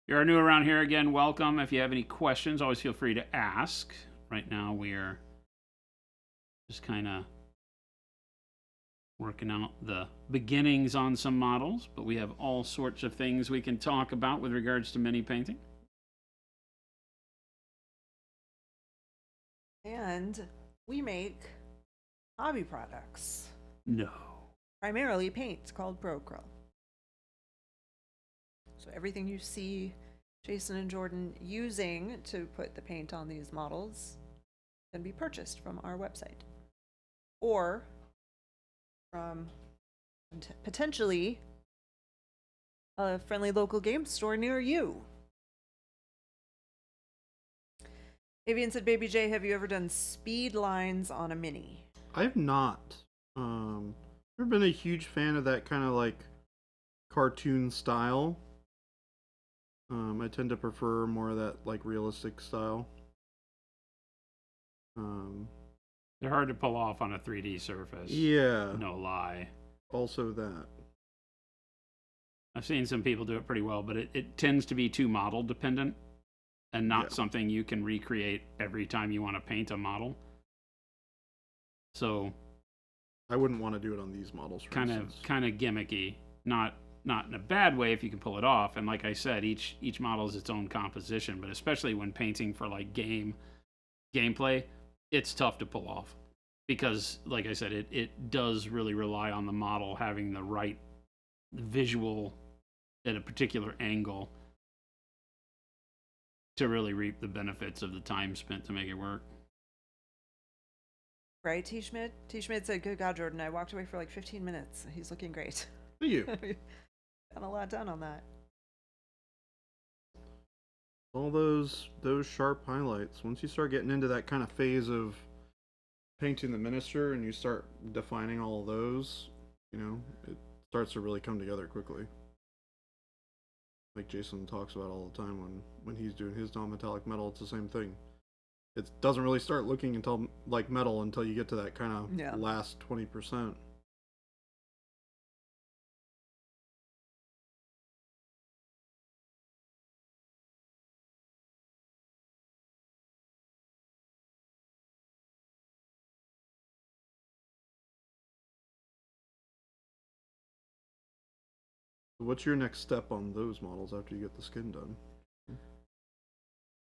If you're new around here again, welcome. If you have any questions, always feel free to ask. Right now, we're just kind of working out the beginnings on some models, but we have all sorts of things we can talk about with regards to mini painting. And we make hobby products. No. Primarily paints called Pro Acryl. So everything you see Jason and Jordan using to put the paint on these models can be purchased from our website. Or from potentially a friendly local game store near you. Avian said, Baby J, have you ever done speed lines on a mini? I have not. Never been a huge fan of that kind of like cartoon style. I tend to prefer more of that like realistic style. They're hard to pull off on a 3D surface. Yeah. No lie. Also that. I've seen some people do it pretty well, but it tends to be too model dependent and not something you can recreate every time you want to paint a model. So I wouldn't want to do it on these models, for instance. kind of gimmicky, not in a bad way if you can pull it off. And like I said, each model is its own composition, but especially when painting for like gameplay, it's tough to pull off because, like I said, it does really rely on the model having the right visual at a particular angle to really reap the benefits of the time spent to make it work. Right, T. Schmidt? T. Schmidt said, good God, Jordan, I walked away for like 15 minutes. He's looking great. Thank you. Got a lot done on that. All those sharp highlights. Once you start getting into that kind of phase of painting the miniature and you start defining all of those, you know, it starts to really come together quickly. Like Jason talks about all the time when he's doing his non-metallic metal, it's the same thing. It doesn't really start looking until like metal until you get to that kind of last 20%. What's your next step on those models after you get the skin done?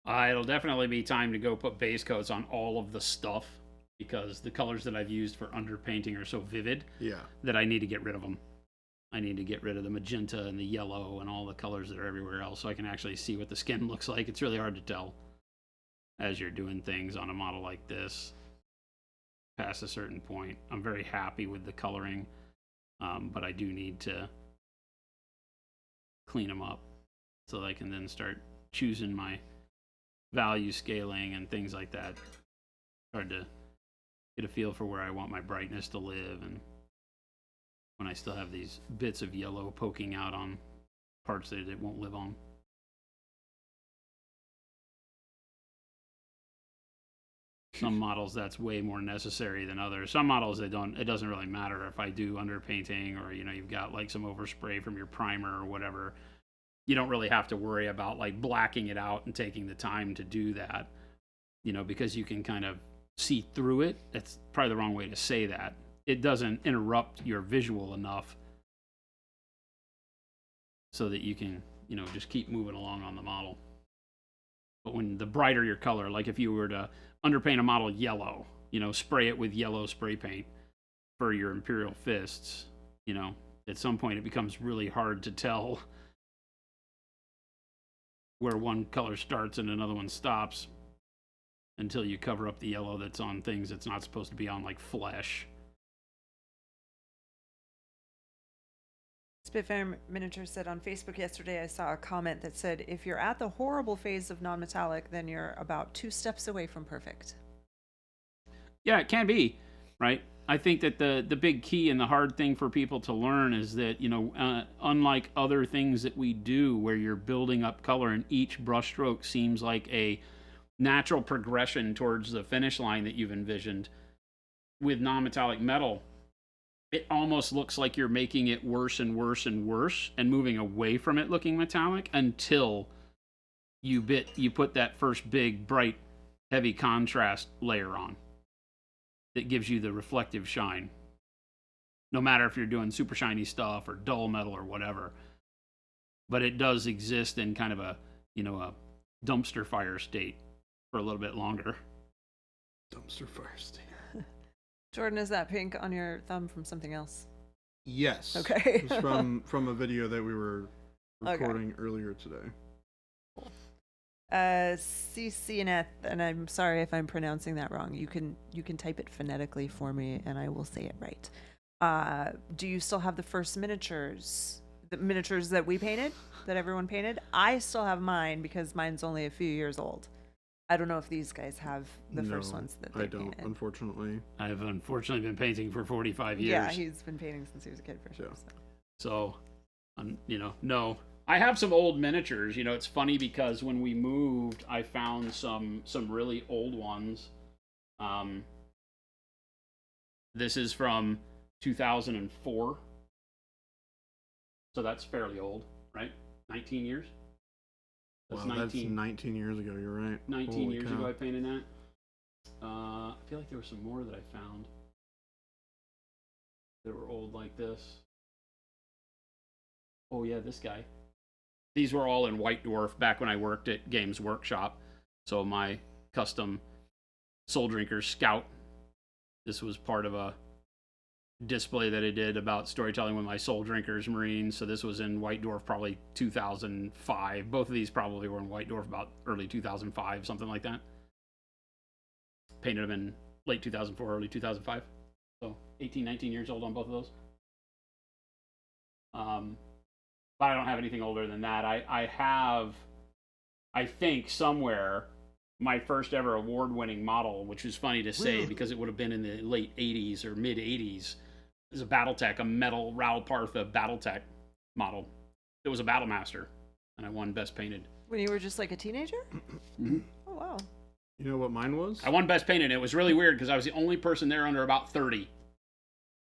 It'll definitely be time to go put base coats on all of the stuff because the colors that I've used for underpainting are so vivid that I need to get rid of them. I need to get rid of the magenta and the yellow and all the colors that are everywhere else so I can actually see what the skin looks like. It's really hard to tell as you're doing things on a model like this past a certain point. I'm very happy with the coloring, but I do need to clean them up so that I can then start choosing my value scaling and things like that. Hard to get a feel for where I want my brightness to live, and when I still have these bits of yellow poking out on parts that it won't live on. Some models that's way more necessary than others. Some models it doesn't really matter if I do underpainting, or you've got like some overspray from your primer or whatever. You don't really have to worry about like blacking it out and taking the time to do that, because you can kind of see through it. That's probably the wrong way to say that. It doesn't interrupt your visual enough so that you can, just keep moving along on the model. But when the brighter your color, like if you were to underpaint a model yellow, spray it with yellow spray paint for your Imperial Fists, at some point it becomes really hard to tell where one color starts and another one stops until you cover up the yellow that's on things that's not supposed to be on, like flesh. Spitfire Miniature said on Facebook yesterday, I saw a comment that said, if you're at the horrible phase of non-metallic, then you're about 2 steps away from perfect. Yeah, it can be, right? I think that the big key and the hard thing for people to learn is that, unlike other things that we do where you're building up color and each brushstroke seems like a natural progression towards the finish line that you've envisioned, with non-metallic metal, it almost looks like you're making it worse and worse and worse and moving away from it looking metallic until you put that first big, bright, heavy contrast layer on that gives you the reflective shine. No matter if you're doing super shiny stuff or dull metal or whatever. But it does exist in kind of a dumpster fire state for a little bit longer. Dumpster fire state. Jordan, is that pink on your thumb from something else? Yes. Okay. It was from a video that we were recording earlier today. CCNF, and I'm sorry if I'm pronouncing that wrong. You can type it phonetically for me, and I will say it right. Do you still have the first miniatures? The miniatures that we painted, that everyone painted? I still have mine because mine's only a few years old. I don't know if these guys have the first ones that they painted. I don't, unfortunately. I've unfortunately been painting for 45 years. Yeah, he's been painting since he was a kid for sure. So no. I have some old miniatures. It's funny because when we moved, I found some really old ones. This is from 2004. So that's fairly old, right? 19 years? That's 19 years ago, you're right. 19 Holy years cow. ago I painted that. I feel like there were some more that I found that were old like this. Oh yeah, this guy. These were all in White Dwarf back when I worked at Games Workshop. So my custom Soul Drinker Scout. This was part of a display that I did about storytelling with my Soul Drinkers Marines. So this was in White Dwarf probably 2005. Both of these probably were in White Dwarf about early 2005, something like that. Painted them in late 2004, early 2005. So 18, 19 years old on both of those. But I don't have anything older than that. I have, I think somewhere, my first ever award-winning model, which is funny to say because it would have been in the late 80s or mid 80s, is a Battletech, a metal Raoul Partha Battletech model. It was a Battlemaster, and I won Best Painted. When you were just like a teenager? Mm-hmm. Oh, wow. You know what mine was? I won Best Painted, and it was really weird because I was the only person there under about 30.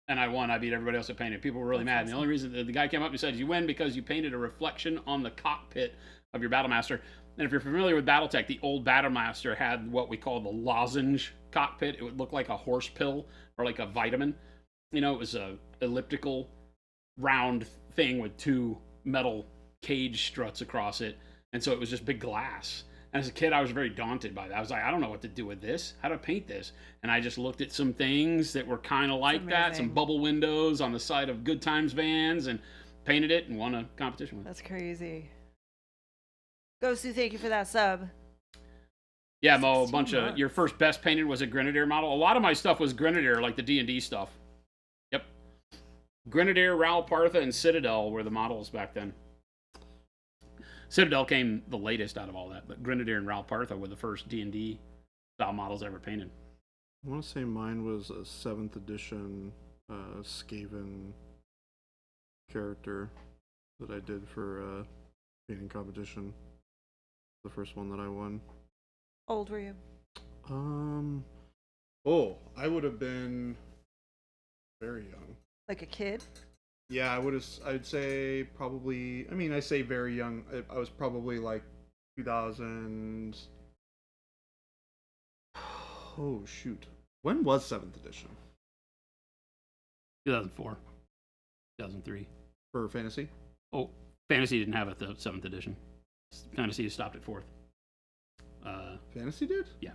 And I won. I beat everybody else that painted. People were really mad. And the only reason the guy came up and said, you win because you painted a reflection on the cockpit of your Battlemaster. And if you're familiar with Battletech, the old Battlemaster had what we call the lozenge cockpit. It would look like a horse pill or like a vitamin. It was a elliptical round thing with 2 metal cage struts across it. And so it was just big glass. As a kid, I was very daunted by that. I was like, I don't know what to do with this. How to paint this? And I just looked at some things that were kind of like that, some amazing. bubble windows on the side of Good Times vans, and painted it and won a competition with it. That's crazy. Gosu, thank you for that sub. Yeah, Mo, a 16 bunch of months. your first best painted was a Grenadier model. A lot of my stuff was Grenadier, like the D&D stuff. Yep, Grenadier, Ral Partha, and Citadel were the models back then. Citadel came the latest out of all that, but Grenadier and Ral Partha were the first D&D style models ever painted. I want to say mine was a 7th edition Skaven character that I did for painting competition. The first one that I won. How old were you? I would have been very young. Like a kid? Yeah, I'd say probably, I mean, I say very young. I was probably like 2000. Oh, shoot. When was 7th edition? 2004, 2003. For Fantasy? Oh, Fantasy didn't have it the 7th edition. Fantasy stopped at 4th. Fantasy did? Yeah.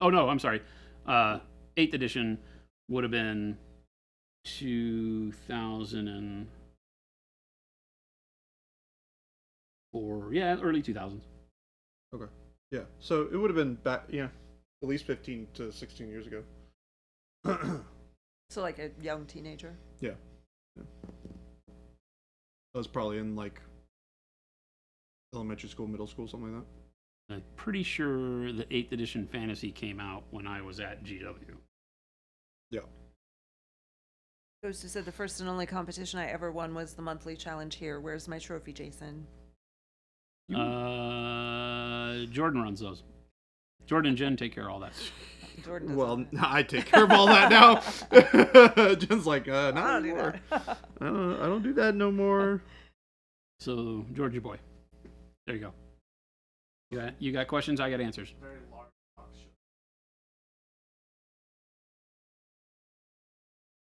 Oh no, I'm sorry. 8th edition would have been 2004. Yeah, early 2000s. Okay. Yeah. So it would have been back, yeah, at least 15 to 16 years ago. So like a young teenager? Yeah. I was probably in like elementary school, middle school, something like that. I'm pretty sure the 8th edition Fantasy came out when I was at GW. Yeah. Gosu said the first and only competition I ever won was the monthly challenge here. Where's my trophy, Jason? Jordan runs those. Jordan and Jen take care of all that. Jordan doesn't. Well, I take care of all that now. Jen's like, not I don't do anymore. that. I don't do that no more. So, George, your boy. There you go. You got questions? I got answers.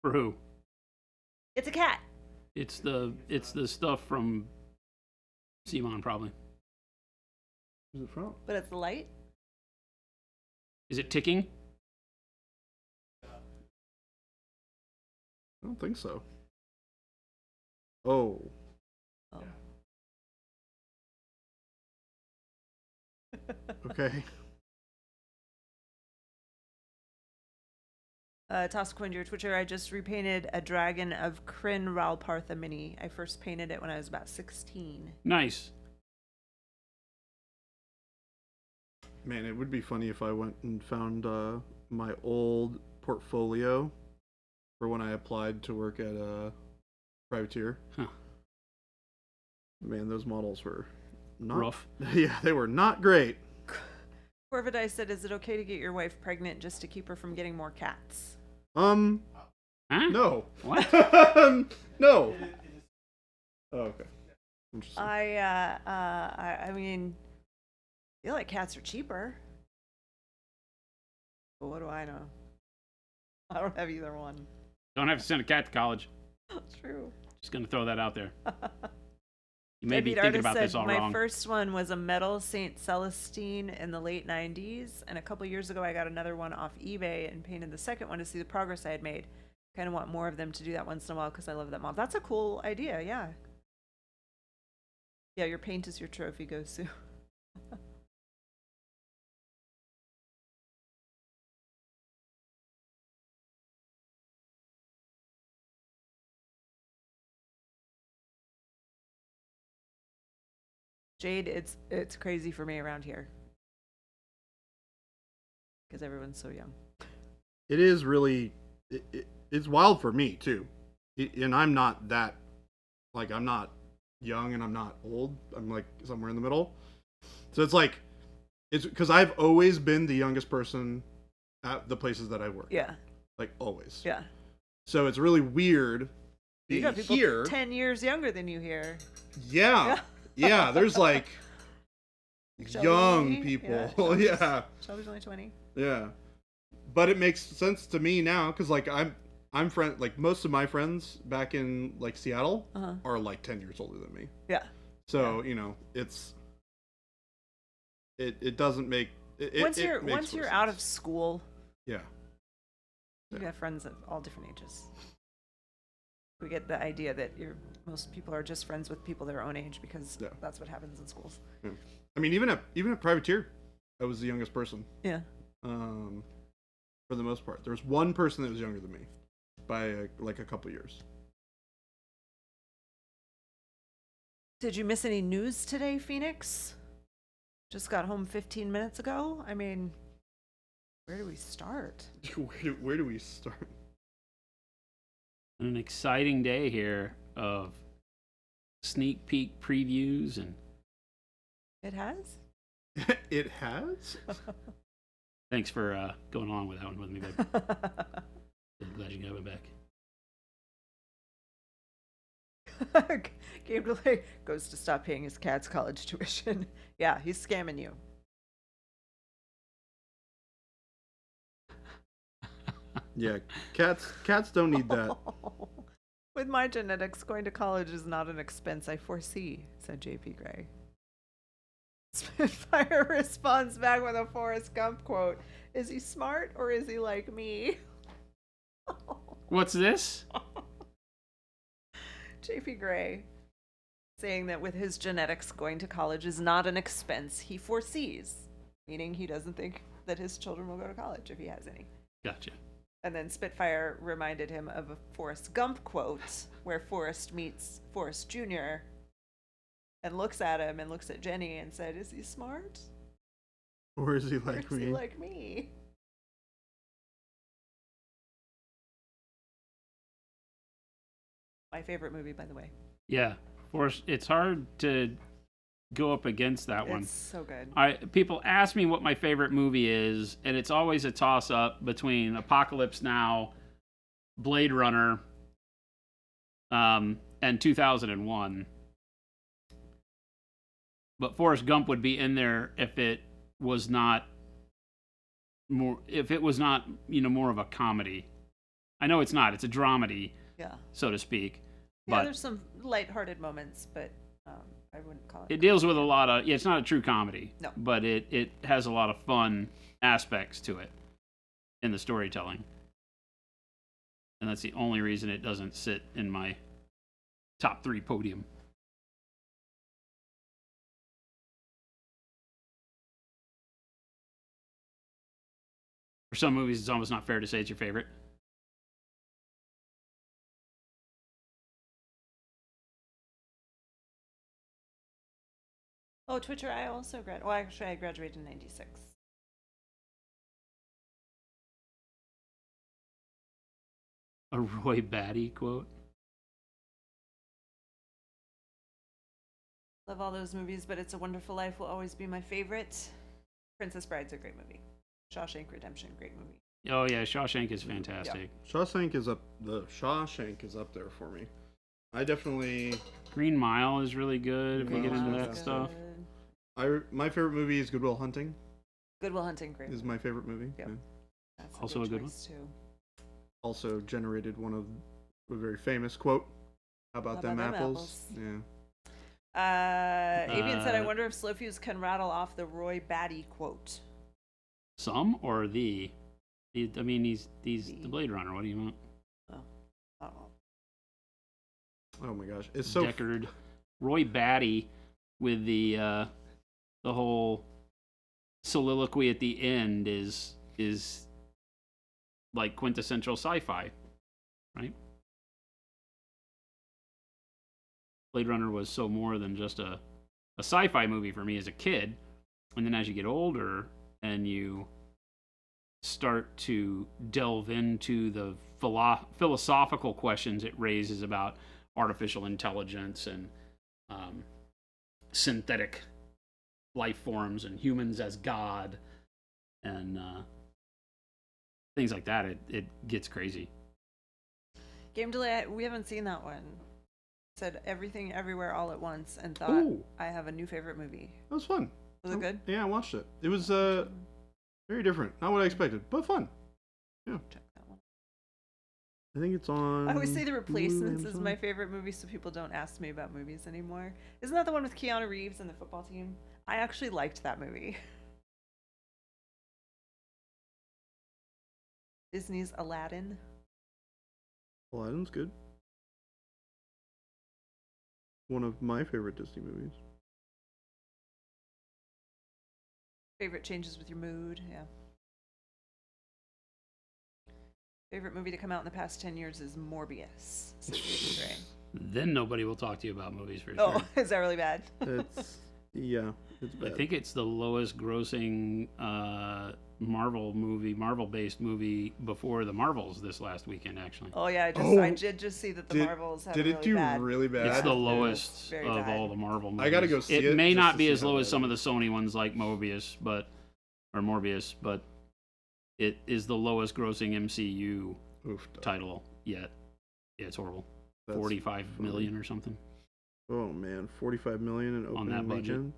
For who? It's a cat. It's the stuff from Simon, probably. Where's it from? But it's the light? Is it ticking? I don't think so. Oh. Oh. Okay. Toss a coin to your Twitcher. I just repainted a dragon of Kryn Ralpartha mini. I first painted it when I was about 16. Nice. Man, it would be funny if I went and found my old portfolio for when I applied to work at a privateer. Huh. Man, those models were not Rough. Yeah, they were not great. Corvidice said, is it okay to get your wife pregnant just to keep her from getting more cats? Huh? No. What? No. Oh, okay. Interesting. I mean, I feel like cats are cheaper. But what do I know? I don't have either one. Don't have to send a cat to college. True. Just gonna throw that out there. You may be Deadbeat thinking Artist about this said, all my wrong. first one was a metal Saint Celestine in the late 90s, and a couple years ago I got another one off eBay and painted the second one to see the progress I had made. Kind of want more of them to do that once in a while because I love that model. That's a cool idea, yeah. Yeah, your paint is your trophy, Gosu. Jade, it's crazy for me around here because everyone's so young. It is really, it's wild for me too. And I'm not that, like, I'm not young and I'm not old. I'm like somewhere in the middle. So it's like, it's because I've always been the youngest person at the places that I work. Yeah, Like always. yeah. So it's really weird You being got people here. 10 years younger than you here. Yeah. Yeah, there's like Shelby, young people. yeah, Yeah, Shelby's- Shelby's only 20. yeah. But it makes sense to me now because like I'm friend like most of my friends back in like Seattle Uh-huh. are like 10 years older than me. Yeah. So you know it's it doesn't make it, Once it you're makes once more you're out of sense. school, Yeah. you got friends of all different ages. We get the idea that most people are just friends with people their own age because Yeah. that's what happens in schools. Yeah. I mean, even at Privateer, I was the youngest person. Yeah. For the most part, there was one person that was younger than me by like a couple years. Did you miss any news today, Phoenix? Just got home 15 minutes ago. I mean, where do we start? Where do we start? An exciting day here of sneak peek previews and It has? It has. thanks for going along with that one with me, babe. I'm glad you got me back. Game delay goes to stop paying his cat's college tuition. Yeah, he's scamming you. Yeah, cats don't need that. With my genetics, going to college is not an expense I foresee, said JP Gray. Spitfire responds back with a Forrest Gump quote. Is he smart or is he like me? What's this? JP Gray saying that with his genetics, going to college is not an expense he foresees, meaning he doesn't think that his children will go to college if he has any. Gotcha. And then Spitfire reminded him of a Forrest Gump quote where Forrest meets Forrest Jr. and looks at him and looks at Jenny and said, is he smart? Or is he Or like is he me? like me? My favorite movie, by the way. Yeah, Forrest. It's hard to go up against that one. It's so good. People ask me what my favorite movie is, and it's always a toss up between Apocalypse Now, Blade Runner, and 2001. But Forrest Gump would be in there if it was not more more of a comedy. I know it's not. It's a dramedy, Yeah. so to speak. Yeah, But there's some lighthearted moments, but I wouldn't call it. it deals with a lot of it's not a true comedy. No. But it has a lot of fun aspects to it in the storytelling. And that's the only reason it doesn't sit in my top 3 podium. For some movies, it's almost not fair to say it's your favorite. Oh, Twitcher, I also graduated. Well, actually, I graduated in 96. A Roy Batty quote. Love all those movies, but It's a Wonderful Life will always be my favorite. Princess Bride's a great movie. Shawshank Redemption, great movie. Oh yeah, Shawshank is fantastic. Shawshank is up there for me. I definitely Green Mile is really good if you get into Mile's that good. stuff. my favorite movie is Good Will Hunting. Good Will Hunting, great. Is my favorite movie. Yep. Yeah. That's Also a good choice, too. Also generated one of a very famous quote. How about them apples? Yeah. Avian said, I wonder if Slowfuse can rattle off the Roy Batty quote. Some or the? I mean, he's the Blade Runner. What do you want? Oh. Oh my gosh, it's so Deckard, Roy Batty, with the whole soliloquy at the end is like quintessential sci-fi, right? Blade Runner was so more than just a sci-fi movie for me as a kid, and then as you get older and you start to delve into the philosophical questions it raises about artificial intelligence and synthetic life forms and humans as God and things like that, it gets crazy. Game Delay, we haven't seen that one. Said Everything Everywhere All at Once and thought, Ooh. I have a new favorite movie. That was fun. Was it good? Yeah, I watched it. It was very different. Not what I expected, but fun. Yeah. Check that one. I think it's on. I always say The Replacements Hulu, is Amazon. my favorite movie, so people don't ask me about movies anymore. Isn't that the one with Keanu Reeves and the football team? I actually liked that movie. Disney's Aladdin. Aladdin's good. One of my favorite Disney movies. Favorite changes with your mood, yeah. Favorite movie to come out in the past 10 years is Morbius. Says David Gray. Then nobody will talk to you about movies for Oh, sure. is that really bad? It's yeah, it's I bad. think it's the lowest grossing Marvel-based movie before the Marvels this last weekend, actually. Oh yeah, Oh, I did just see that the Marvels have Did it it really do bad. really bad? It's the Yeah. lowest Very of bad. all the Marvel movies. I gotta go see it may just not to be see as how low as bad some it of the is. Sony ones like Morbius, but it is the lowest grossing MCU Oof, title yet. Yeah, it's horrible. that's 45 funny. million or something Oh man, 45 million in opening that budget. weekend.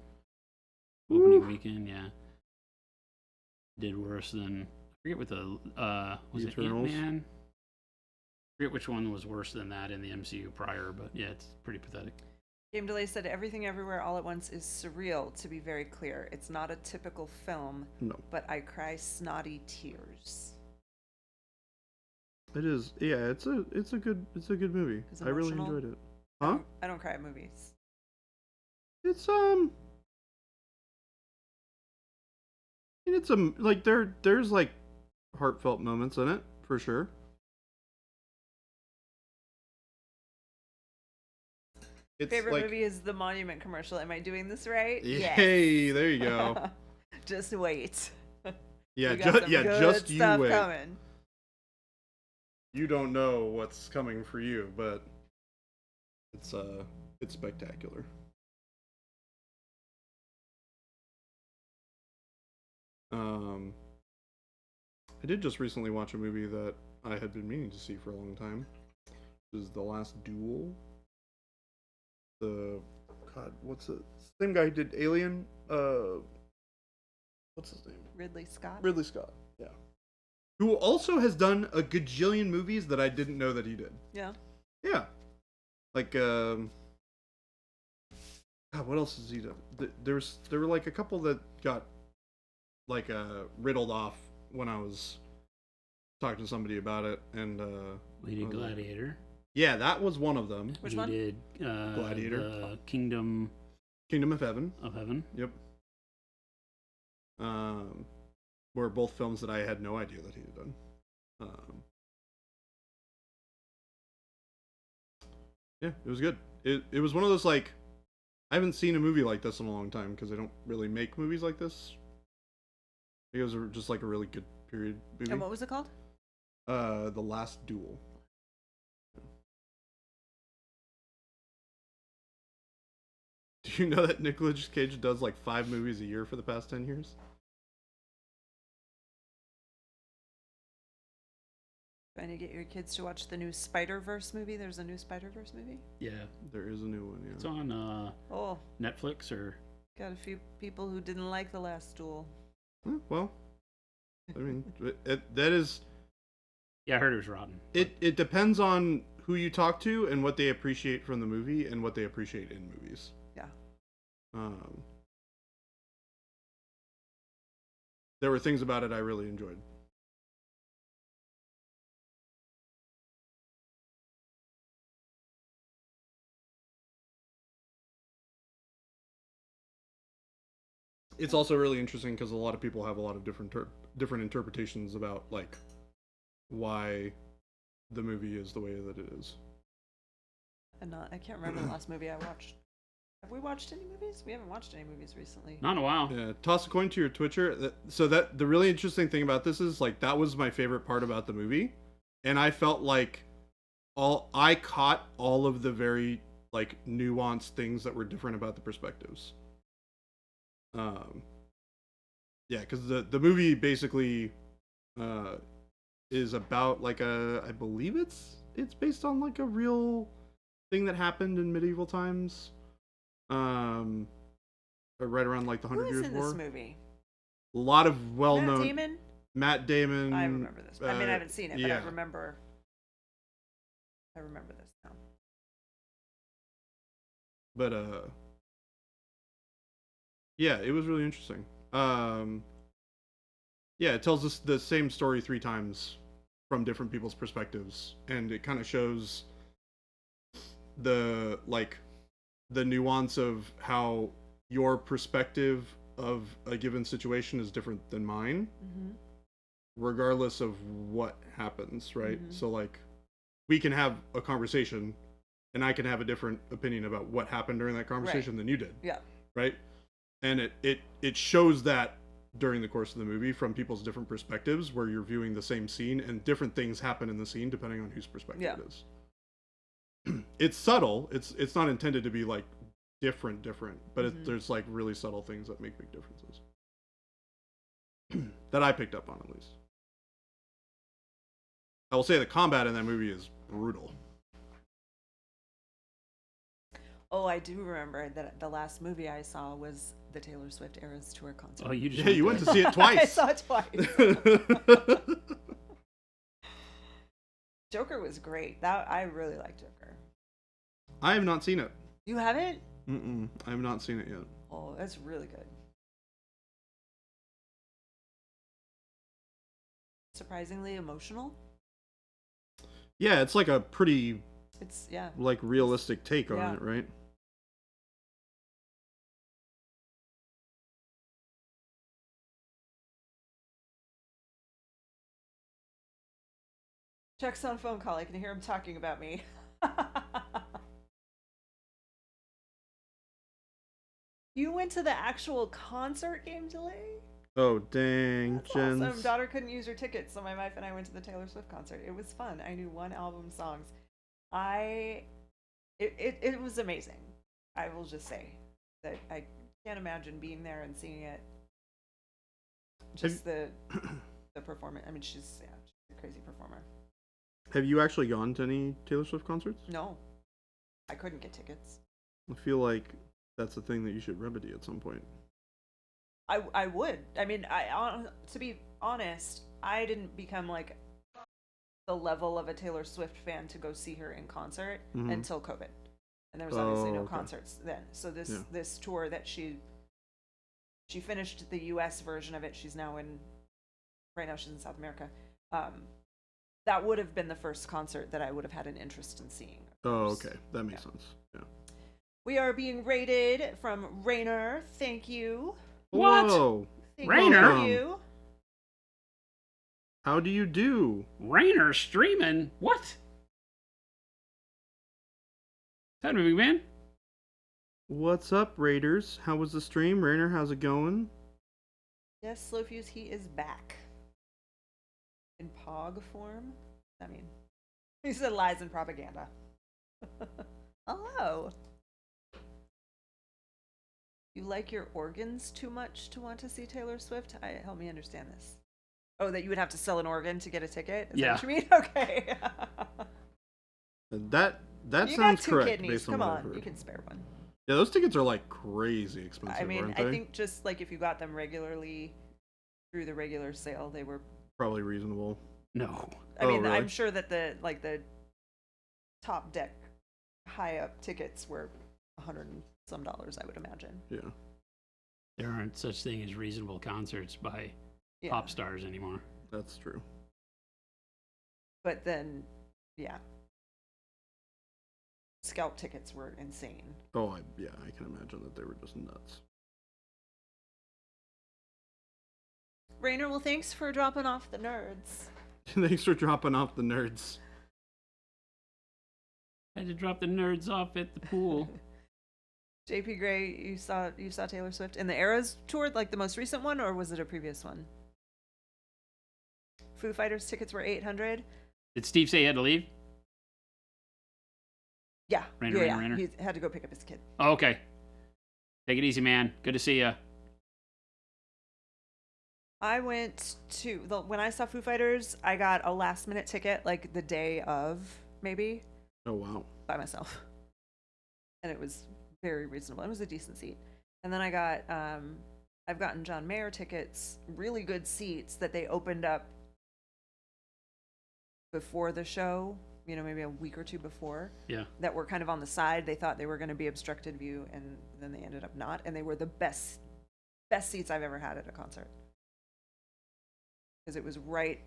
opening Woo. weekend. Yeah, did worse than I forget what the was The it Eternals? Ant-Man? I forget which one was worse than that in the MCU prior, but yeah, it's pretty pathetic. Game Delay said Everything Everywhere All at Once is surreal, to be very clear. It's not a typical film, No, but I cry snotty tears. it is. Yeah, it's a good movie. Is it I really emotional? enjoyed it. Huh? I don't cry at movies. It's it's like there's like heartfelt moments in it for sure. It's Favorite like, movie is the Monument commercial. Am I doing this right? Yay, there you go. Just wait. Yeah, We got some good just you stuff wait. coming. You don't know what's coming for you, but it's spectacular. I did just recently watch a movie that I had been meaning to see for a long time. This is The Last Duel. What's it? Same guy who did Alien. What's his name? Ridley Scott. Ridley Scott. Yeah. Who also has done a gajillion movies that I didn't know that he did. Yeah. Yeah. Like God, what else has he done? There were like a couple that got like riddled off when I was talking to somebody about it, and We did Gladiator. yeah, that was one of them. Which we one? did Gladiator. The Kingdom Kingdom of Heaven. of Heaven. Yep. Were both films that I had no idea that he had done. Yeah, it was good. It was one of those, like, I haven't seen a movie like this in a long time because they don't really make movies like this. It was just like a really good period movie. And what was it called? The Last Duel. Do you know that Nicolas Cage does like 5 movies a year for the past 10 years? Trying to get your kids to watch the new Spider-Verse movie. There's a new Spider-Verse movie. Yeah, There is a new one, it's yeah. on Oh, Netflix or got a few people who didn't like The Last Duel. Well, I mean, that is... yeah, I heard it was rotten. It depends on who you talk to and what they appreciate from the movie and what they appreciate in movies. Yeah. There were things about it I really enjoyed. It's also really interesting because a lot of people have a lot of different interpretations about like why the movie is the way that it is. And I can't remember the last movie I watched. Have we watched any movies? We haven't watched any movies recently. Not in a while. Yeah, toss a coin to your Twitcher. So that the really interesting thing about this is like that was my favorite part about the movie, and I felt like I caught all of the very like nuanced things that were different about the perspectives. Yeah, because the movie basically is about like I believe it's based on like a real thing that happened in medieval times. Right around like the Who 100 is Years in War. this movie? A lot of well-known. Matt Damon? Matt Damon. I remember this. I mean, I haven't seen it, but yeah. I remember this now. But Yeah, it was really interesting. Yeah, it tells us the same story 3 times from different people's perspectives, and it kind of shows the the nuance of how your perspective of a given situation is different than mine, regardless of what happens, right? So like, we can have a conversation, and I can have a different opinion about what happened during that conversation than you did. Yeah. Right? And it shows that during the course of the movie from people's different perspectives, where you're viewing the same scene and different things happen in the scene depending on whose perspective it is. It's subtle. It's not intended to be like different, but there's like really subtle things that make big differences that I picked up on, at least. I will say the combat in that movie is brutal. Oh, I do remember that the last movie I saw was the Taylor Swift Eras Tour concert. Oh, you just Yeah, you went to see it twice. I saw it twice. Joker was great. I really liked Joker. I have not seen it. You haven't? I have not seen it yet. Oh, that's really good. Surprisingly emotional. Yeah, it's like a pretty It's like realistic take on it, right? Chuck's on a phone call. I can hear him talking about me. You went to the actual concert, Game Delay? Oh, dang, That's Jens. awesome. Daughter couldn't use her tickets, so my wife and I went to the Taylor Swift concert. It was fun. I knew one album songs. It was amazing. I will just say that I can't imagine being there and seeing it. Just the performance. I mean, she's a crazy performer. Have you actually gone to any Taylor Swift concerts? No, I couldn't get tickets. I feel like that's a thing that you should remedy at some point. I would. I mean, to be honest, I didn't become like the level of a Taylor Swift fan to go see her in concert until COVID, and there was obviously no concerts then. So this tour that she finished the U.S. version of it. She's now right now she's in South America. That would have been the first concert that I would have had an interest in seeing. Oh, okay, that makes sense. Yeah. We are being rated from Rainer. Thank you. What? Whoa. Rainer? Thank you. How do you do? Rainer streaming? What? Is that a big man? What's up, Raiders? How was the stream? Rainer, how's it going? Yes, Slowfuse, he is back. In POG form? I mean, he said lies and propaganda. Hello. You like your organs too much to want to see Taylor Swift? Help me understand this. Oh, that you would have to sell an organ to get a ticket? Is that what you mean? Okay. That you sounds got 2 correct. kidneys. Based on Come what I've on, heard. you can spare one. Yeah, those tickets are like crazy expensive. I mean, aren't I they? think just like if you got them regularly through the regular sale, they were probably reasonable. No. I mean, really? I'm sure that the top deck high up tickets were $100 and some, I would imagine. Yeah. There aren't such thing as reasonable concerts by pop stars anymore. That's true. But then, scalp tickets were insane. Oh, I can imagine that they were just nuts. Rainer, well, thanks for dropping off the nerds. Thanks for dropping off the nerds. I had to drop the nerds off at the pool. JP Gray, you saw Taylor Swift in the Eras tour, like the most recent one, or was it a previous one? Foo Fighters tickets were $800. Did Steve say he had to leave? Yeah, Rainer. He had to go pick up his kid. Oh, okay. Take it easy, man. Good to see ya. I went to when I saw Foo Fighters, I got a last minute ticket like the day of, maybe. Oh, wow. By myself. And it was very reasonable. It was a decent seat. And then I got I've gotten John Mayer tickets, really good seats that they opened up before the show, maybe a week or two before. Yeah. That were kind of on the side. They thought they were going to be obstructed view, and then they ended up not, and they were the best best seats I've ever had at a concert. Because it was right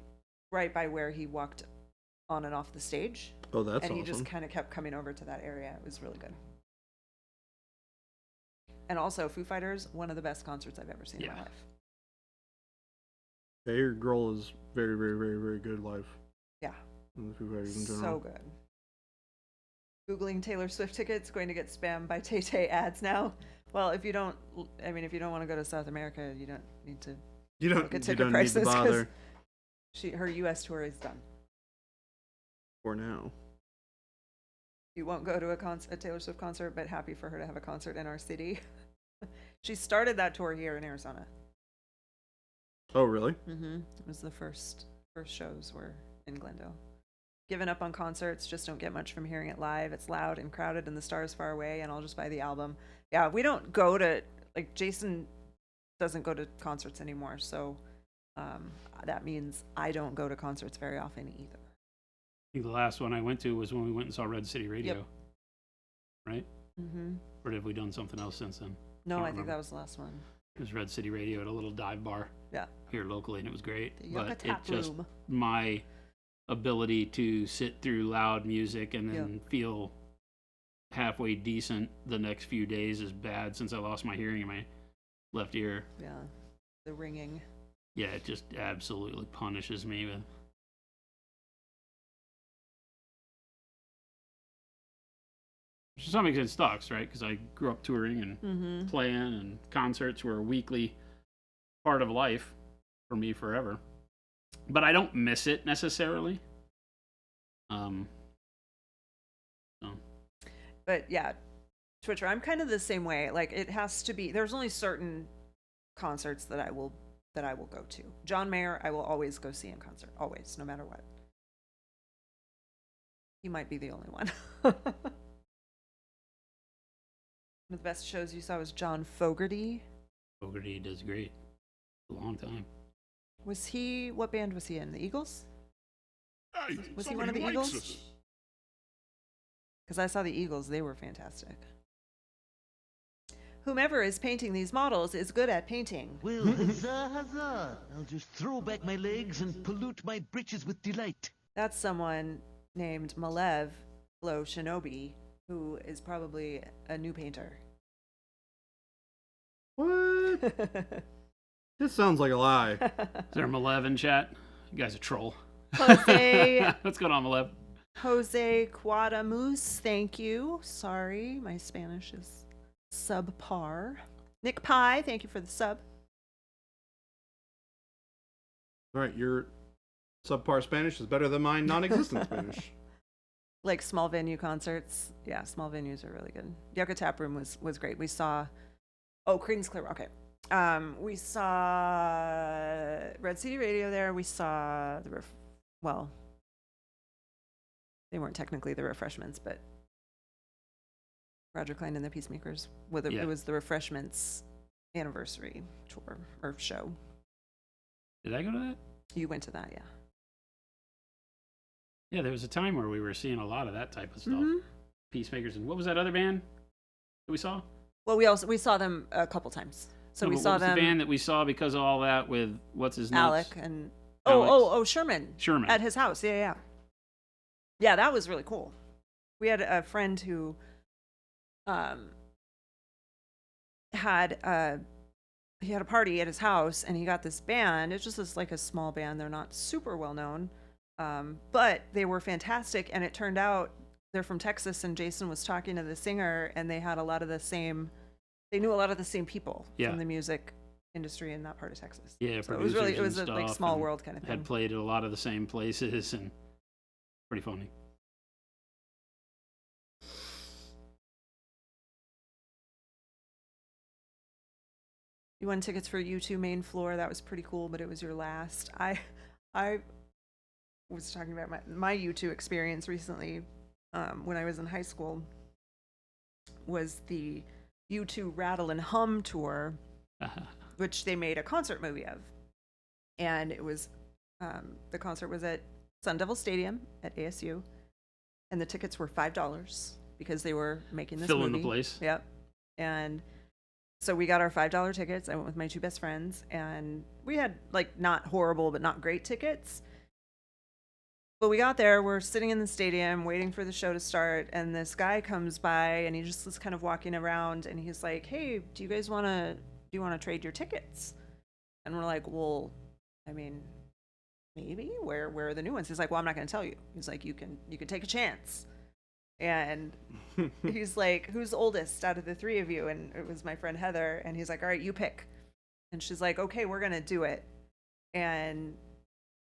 by where he walked on and off the stage. Oh, that's and he awesome. just kind of kept coming over to that area. It was really good. And also, Foo Fighters, one of the best concerts I've ever seen in my life. Yeah, your girl is very, very, very, very good live. Yeah. And the Foo Fighters in general. So good. Googling Taylor Swift tickets, going to get spammed by Tay-Tay ads now. Well, if you don't want to go to South America, you don't need to look at ticket prices. Need to bother. Her U.S. tour is done. For now. You won't go to a Taylor Swift concert, but happy for her to have a concert in our city. She started that tour here in Arizona. Oh, really? Mm-hmm. It was the first shows were in Glendale. Given up on concerts, just don't get much from hearing it live. It's loud and crowded and the stars far away, and I'll just buy the album. Yeah, we don't go to, like, Jason doesn't go to concerts anymore, so that means I don't go to concerts very often either. I think the last one I went to was when we went and saw Red City Radio. Yep. Right? Mm-hmm. Or have we done something else since then? No, Can't I think remember. that was the last one. It was Red City Radio at a little dive bar. Yeah. Here locally, and it was great. The But Yucca Tap it just Room. my ability to sit through loud music and then feel halfway decent the next few days is bad since I lost my hearing in my left ear. Yeah. The ringing. Yeah, it just absolutely punishes me with. Which to some extent sucks, right? Because I grew up touring and playing, and concerts were a weekly part of life for me forever. But I don't miss it necessarily. But yeah, Twitcher, I'm kind of the same way. Like, it has to be, there's only certain concerts that I will go to. John Mayer, I will always go see in concert, always, no matter what. He might be the only one. One of the best shows you saw was John Fogerty. Fogerty does great. A long time. What band was he in? The Eagles? Hey, Was he one of somebody the likes Eagles? us. Because I saw the Eagles, they were fantastic. Whomever is painting these models is good at painting. Well, huzzah, huzzah. I'll just throw back my legs and pollute my breeches with delight. That's someone named Malev Lo Shinobi, who is probably a new painter. What? This sounds like a lie. Is there a Malev in chat? You guys a troll. Jose What's going on, Malev? Quadamus, thank you. Sorry, my Spanish is subpar. Nick Pye, thank you for the sub. All right, your subpar Spanish is better than my non-existent Spanish. Like small venue concerts. Yeah, small venues are really good. Yucca Tap Room was great. We saw, Creedence Clearwater. Okay. We saw Red City Radio there. We saw they weren't technically the Refreshments, but Roger Klein and the Peacemakers. It was the Refreshments anniversary tour or show. Did I go to that? You went to that, yeah. Yeah, there was a time where we were seeing a lot of that type of stuff. Mm-hmm. Peacemakers, and what was that other band that we saw? Well, we saw them a couple times. So No, we but saw what was them. the band that we saw because of all that with what's his name? Alec and Alex. Sherman Sherman. at his house. Yeah. Yeah, that was really cool. We had a friend who had a party at his house, and he got this band. It's just like a small band. They're not super well known, but they were fantastic. And it turned out they're from Texas, and Jason was talking to the singer, and they had a lot of the same. They knew a lot of the same people from the music industry in that part of Texas. Yeah, so it was a like small world kind of thing. Had played at a lot of the same places, and pretty funny. You won tickets for U2 main floor. That was pretty cool, but it was your last. I was talking about my U2 experience recently when I was in high school. Was the U2 Rattle and Hum tour, which they made a concert movie of. And it was, the concert was at Sun Devil Stadium at ASU, and the tickets were $5 because they were making this Filling movie. the place. Yep. And So we got our $5 tickets. I went with my two best friends, and we had like not horrible but not great tickets. But we got there, we're sitting in the stadium waiting for the show to start, and this guy comes by and he just was kind of walking around and he's like, "Hey, do you want to trade your tickets?" And we're like, "Well, I mean, maybe. Where are the new ones?" He's like, "Well, I'm not going to tell you." He's like, you can take a chance." And he's like, "Who's oldest out of the three of you?" And it was my friend Heather. And he's like, "All right, you pick." And she's like, "Okay, we're going to do it." And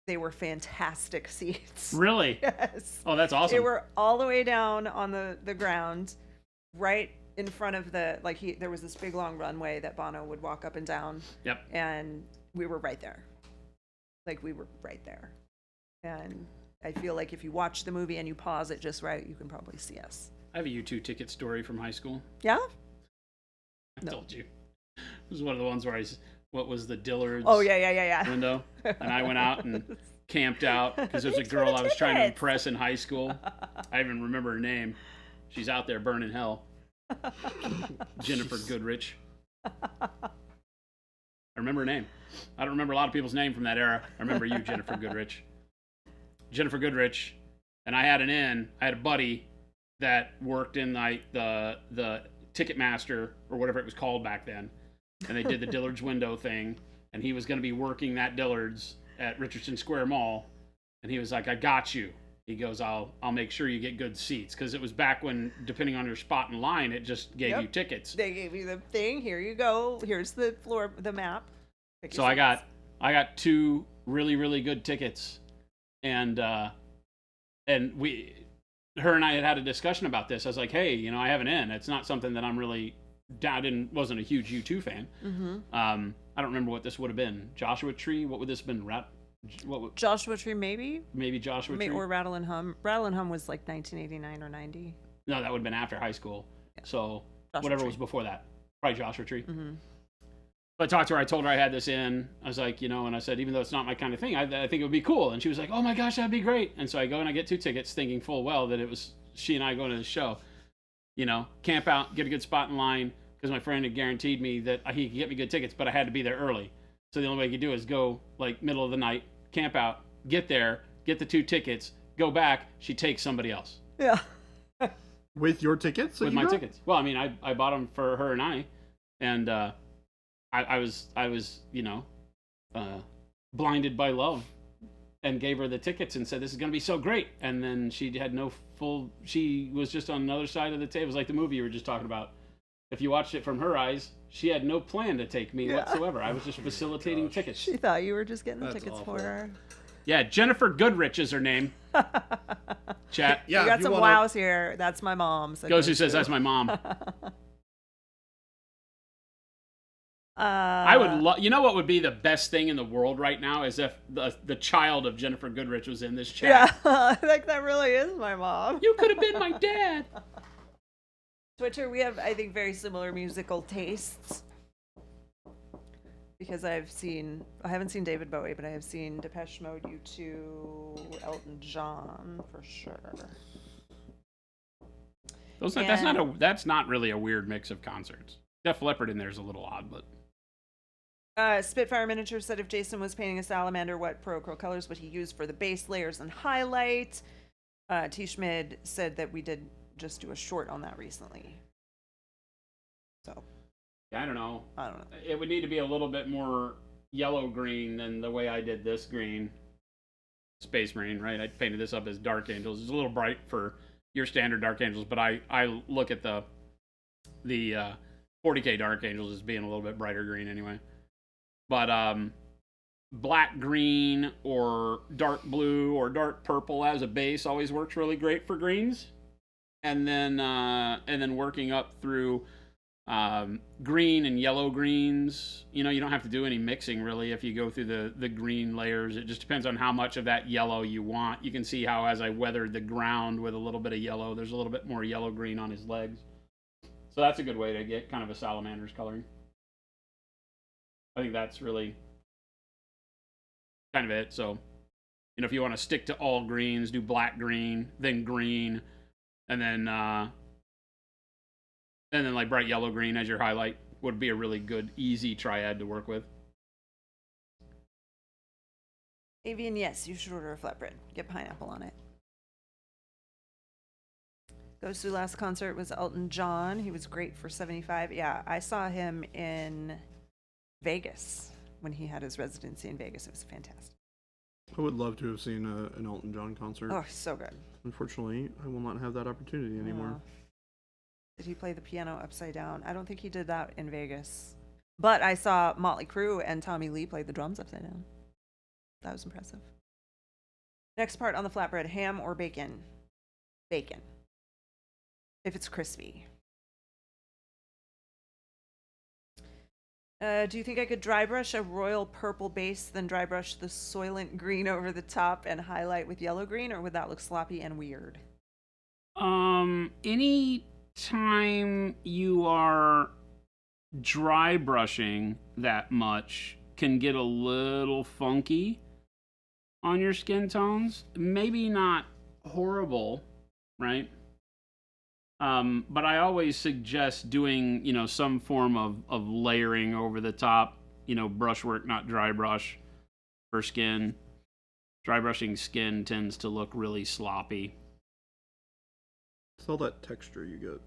they were fantastic seats. Really? Yes. Oh, that's awesome. They were all the way down on the ground, right in front of there was this big long runway that Bono would walk up and down. Yep. And we were right there. Like, we were right there. And I feel like if you watch the movie and you pause it just right, you can probably see us. I have a U2 ticket story from high school. Yeah? I told you. It was one of the ones where what was the Dillard's window? And I went out and camped out because there's a girl I was trying to impress in high school. I even remember her name. She's out there burning hell. Jennifer Goodrich. I remember her name. I don't remember a lot of people's name from that era. I remember you, Jennifer Goodrich. Jennifer Goodrich, and I had a buddy that worked in like the Ticketmaster or whatever it was called back then, and they did the Dillard's window thing, and he was going to be working that Dillard's at Richardson Square Mall, and he was like, "I got you." He goes, I'll make sure you get good seats," because it was back when, depending on your spot in line, it just gave you tickets. They gave you the thing. Here you go. Here's the map. So I got 2 really, really good tickets, and her and I had a discussion about this. I was like, "Hey, I have an in. It's not something that I'm really down. Wasn't a huge U2 fan. Mm-hmm. I don't remember what this would have been. Joshua Tree. What would this have been? Joshua Tree, maybe. Maybe Joshua Tree. Or Rattle and Hum. Rattle and Hum was like 1989 or 90. No, that would have been after high school. Yeah. So Joshua whatever Tree was before that, probably Joshua Tree. Mm-hmm. But I talked to her. I told her I had this in. I was like, and I said, even though it's not my kind of thing, I think it would be cool. And she was like, "Oh my gosh, that'd be great." And so I go and I get 2 tickets, thinking full well that it was she and I going to the show. Camp out, get a good spot in line, because my friend had guaranteed me that he could get me good tickets, but I had to be there early. So the only way I could do is go like middle of the night, camp out, get there, get the 2 tickets, go back. She takes somebody else. Yeah. With your tickets? With my tickets. Well, I mean, I bought them for her and I, and I was blinded by love, and gave her the tickets and said, "This is going to be so great." And then she was just on another side of the table. It was like the movie you were just talking about. If you watched it from her eyes, she had no plan to take me whatsoever. I was just facilitating tickets. She thought you were just getting the That's tickets awful. for her. Yeah, Jennifer Goodrich is her name. Chat. Yeah, we got if you some wanna- wows here. That's my mom. So Goes who says that's my mom. I would love. You know what would be the best thing in the world right now is if the child of Jennifer Goodrich was in this chat. Yeah, like that really is my mom. You could have been my dad. Twitter, we have, I think, very similar musical tastes. Because I haven't seen David Bowie, but I have seen Depeche Mode, U2, Elton John, for sure. That's not really a weird mix of concerts. Def Leppard in there is a little odd, but. Spitfire Miniature said if Jason was painting a salamander, what Pro Acryl colors would he use for the base layers and highlight? T. Schmid said that we did just do a short on that recently. So. I don't know. I It would need to be a little bit more yellow green than the way I did this green. Space Marine, right? I painted this up as Dark Angels. It's a little bright for your standard Dark Angels, but I look at the 40K Dark Angels as being a little bit brighter green anyway. But black green or dark blue or dark purple as a base always works really great for greens. And then working up through green and yellow greens. You don't have to do any mixing really if you go through the green layers. It just depends on how much of that yellow you want. You can see how as I weathered the ground with a little bit of yellow, there's a little bit more yellow green on his legs. So that's a good way to get kind of a salamander's coloring. I think that's really kind of it. So, if you want to stick to all greens, do black green, then green, and then like bright yellow green as your highlight would be a really good, easy triad to work with. Avian, yes, you should order a flatbread. Get pineapple on it. Goes to last concert was Elton John. He was great for 75. Yeah, I saw him in Vegas when he had his residency in Vegas. It was fantastic. I would love to have seen an Elton John concert. Oh, so good. Unfortunately, I will not have that opportunity anymore. Did he play the piano upside down? I don't think he did that in Vegas. But I saw Motley Crue and Tommy Lee play the drums upside down. That was impressive. Next part on the flatbread, ham or bacon? Bacon. If it's crispy. Do you think I could dry brush a royal purple base, then dry brush the Soylent Green over the top and highlight with yellow green, or would that look sloppy and weird? Any time you are dry brushing that much can get a little funky on your skin tones. Maybe not horrible, right? But I always suggest doing, some form of layering over the top, brushwork, not dry brush for skin. Dry brushing skin tends to look really sloppy. It's all that texture you get.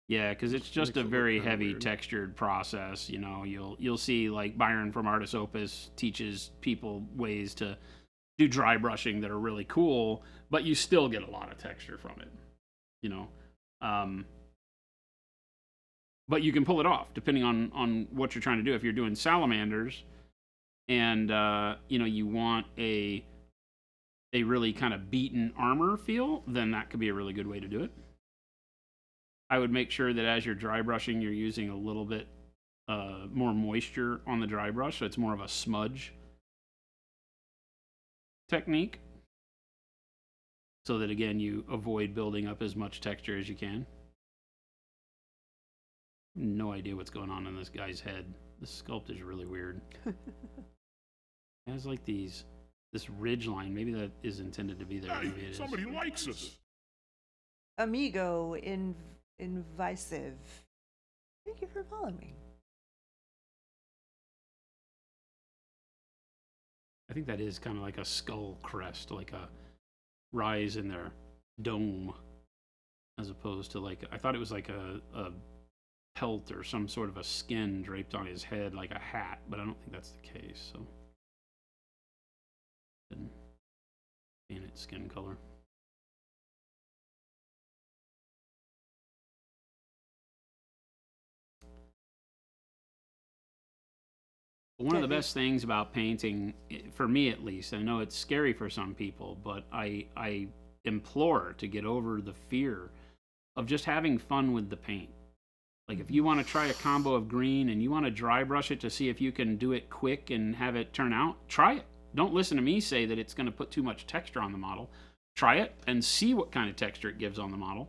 Yeah, because it's just a very heavy textured process. You'll see like Byron from Artis Opus teaches people ways to do dry brushing that are really cool, but you still get a lot of texture from it. But you can pull it off depending on what you're trying to do. If you're doing salamanders and you want a really kind of beaten armor feel, then that could be a really good way to do it. I would make sure that as you're dry brushing, you're using a little bit more moisture on the dry brush, so it's more of a smudge technique, so that again you avoid building up as much texture as you can. No idea what's going on in this guy's head. The sculpt is really weird. It has like this ridge line. Maybe that is intended to be there. Maybe it Somebody is. likes us. Amigo invasive. Thank you for following. I think that is kind of like a skull crest, like a rise in their dome, as opposed to like, I thought it was like a pelt or some sort of a skin draped on his head like a hat, but I don't think that's the case. So, paint it skin color. One of the best things about painting, for me at least, I know it's scary for some people, but I implore to get over the fear of just having fun with the paint. Like if you want to try a combo of green and you want to dry brush it to see if you can do it quick and have it turn out, try it. Don't listen to me say that it's going to put too much texture on the model. Try it and see what kind of texture it gives on the model.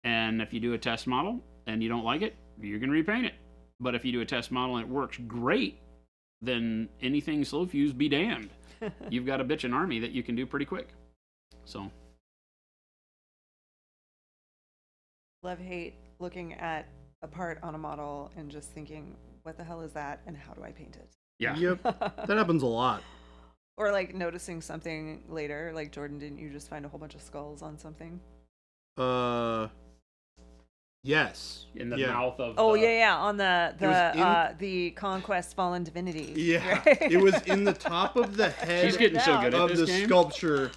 And if you do a test model and you don't like it, you're going to repaint it. But if you do a test model and it works great, then anything slow fuse be damned. You've got a bitchin' army that you can do pretty quick. So. Love hate looking at a part on a model and just thinking, what the hell is that and how do I paint it? Yeah. Yep. That happens a lot. Or like noticing something later, like Jordan, didn't you just find a whole bunch of skulls on something? Yes. In the mouth of On the Conquest Fallen Divinity. Yeah. Right? It was in the top of the head She's getting so good at of this the game. sculpture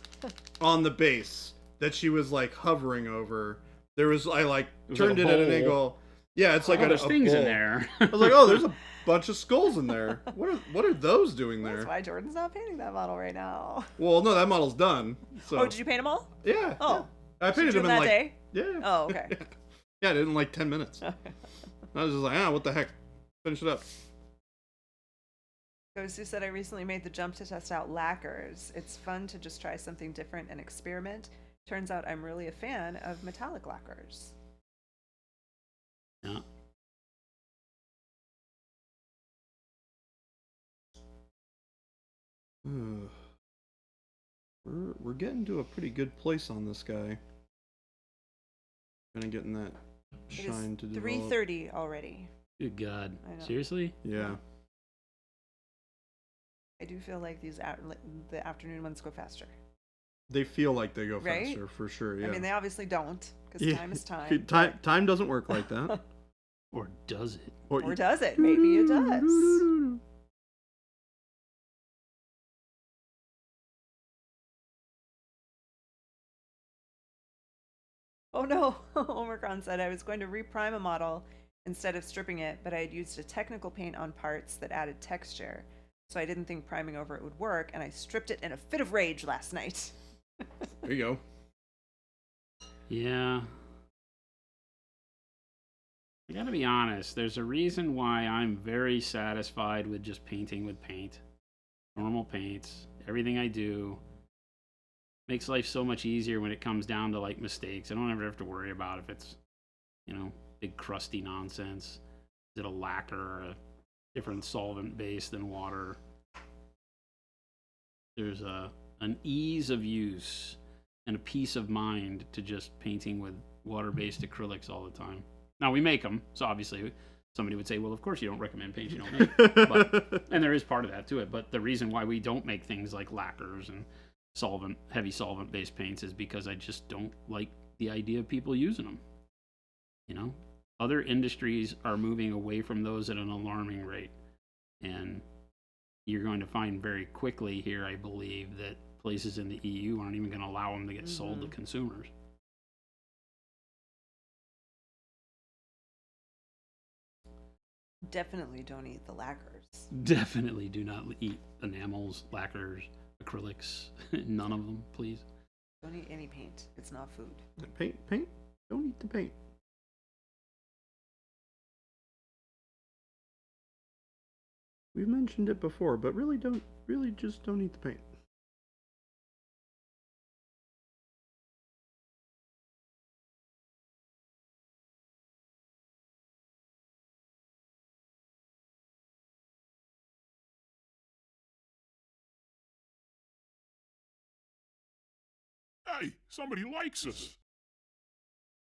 on the base that she was like hovering over. There was I like turned it at an angle. Yeah, it's like there's things in bowl. there. I was like, oh, there's a bunch of skulls in there. What are those doing there? That's why Jordan's not painting that model right now. Well, no, that model's done. So. Oh, did you paint them all? Yeah. Oh. Yeah. I painted them in that like day? Yeah. Oh, okay. Yeah, I did it in like 10 minutes. I was just like, what the heck? Finish it up. Gozu said, I recently made the jump to test out lacquers. It's fun to just try something different and experiment. Turns out I'm really a fan of metallic lacquers. Yeah. We're getting to a pretty good place on this guy. Kind of getting that shine to develop. 3:30 already. Good God. I know. Seriously? Yeah. I do feel like the afternoon ones go faster. They feel like they go Right? faster for sure. Yeah. I mean, they obviously don't, because Yeah. time is time. Time doesn't work like that. Or does it? Or does it? Maybe it does. Oh no, Omicron said I was going to reprime a model instead of stripping it, but I had used a technical paint on parts that added texture. So I didn't think priming over it would work, and I stripped it in a fit of rage last night. There you go. Yeah. I gotta be honest, there's a reason why I'm very satisfied with just painting with paint. Normal paints, everything I do. Makes life so much easier when it comes down to like mistakes. I don't ever have to worry about if it's, big crusty nonsense. Is it a lacquer or a different solvent base than water? There's an ease of use and a peace of mind to just painting with water-based acrylics all the time. Now we make them, so obviously somebody would say, well, of course you don't recommend paints you don't make. And there is part of that to it, but the reason why we don't make things like lacquers and heavy solvent-based paints is because I just don't like the idea of people using them. Other industries are moving away from those at an alarming rate, and you're going to find very quickly here, I believe, that places in the EU aren't even going to allow them to get sold to consumers. Definitely don't eat the lacquers. Definitely do not eat enamels, lacquers, acrylics. None of them, please. Don't eat any paint. It's not food. Paint. Don't eat the paint. We've mentioned it before, but really just don't eat the paint. Hey, somebody likes us.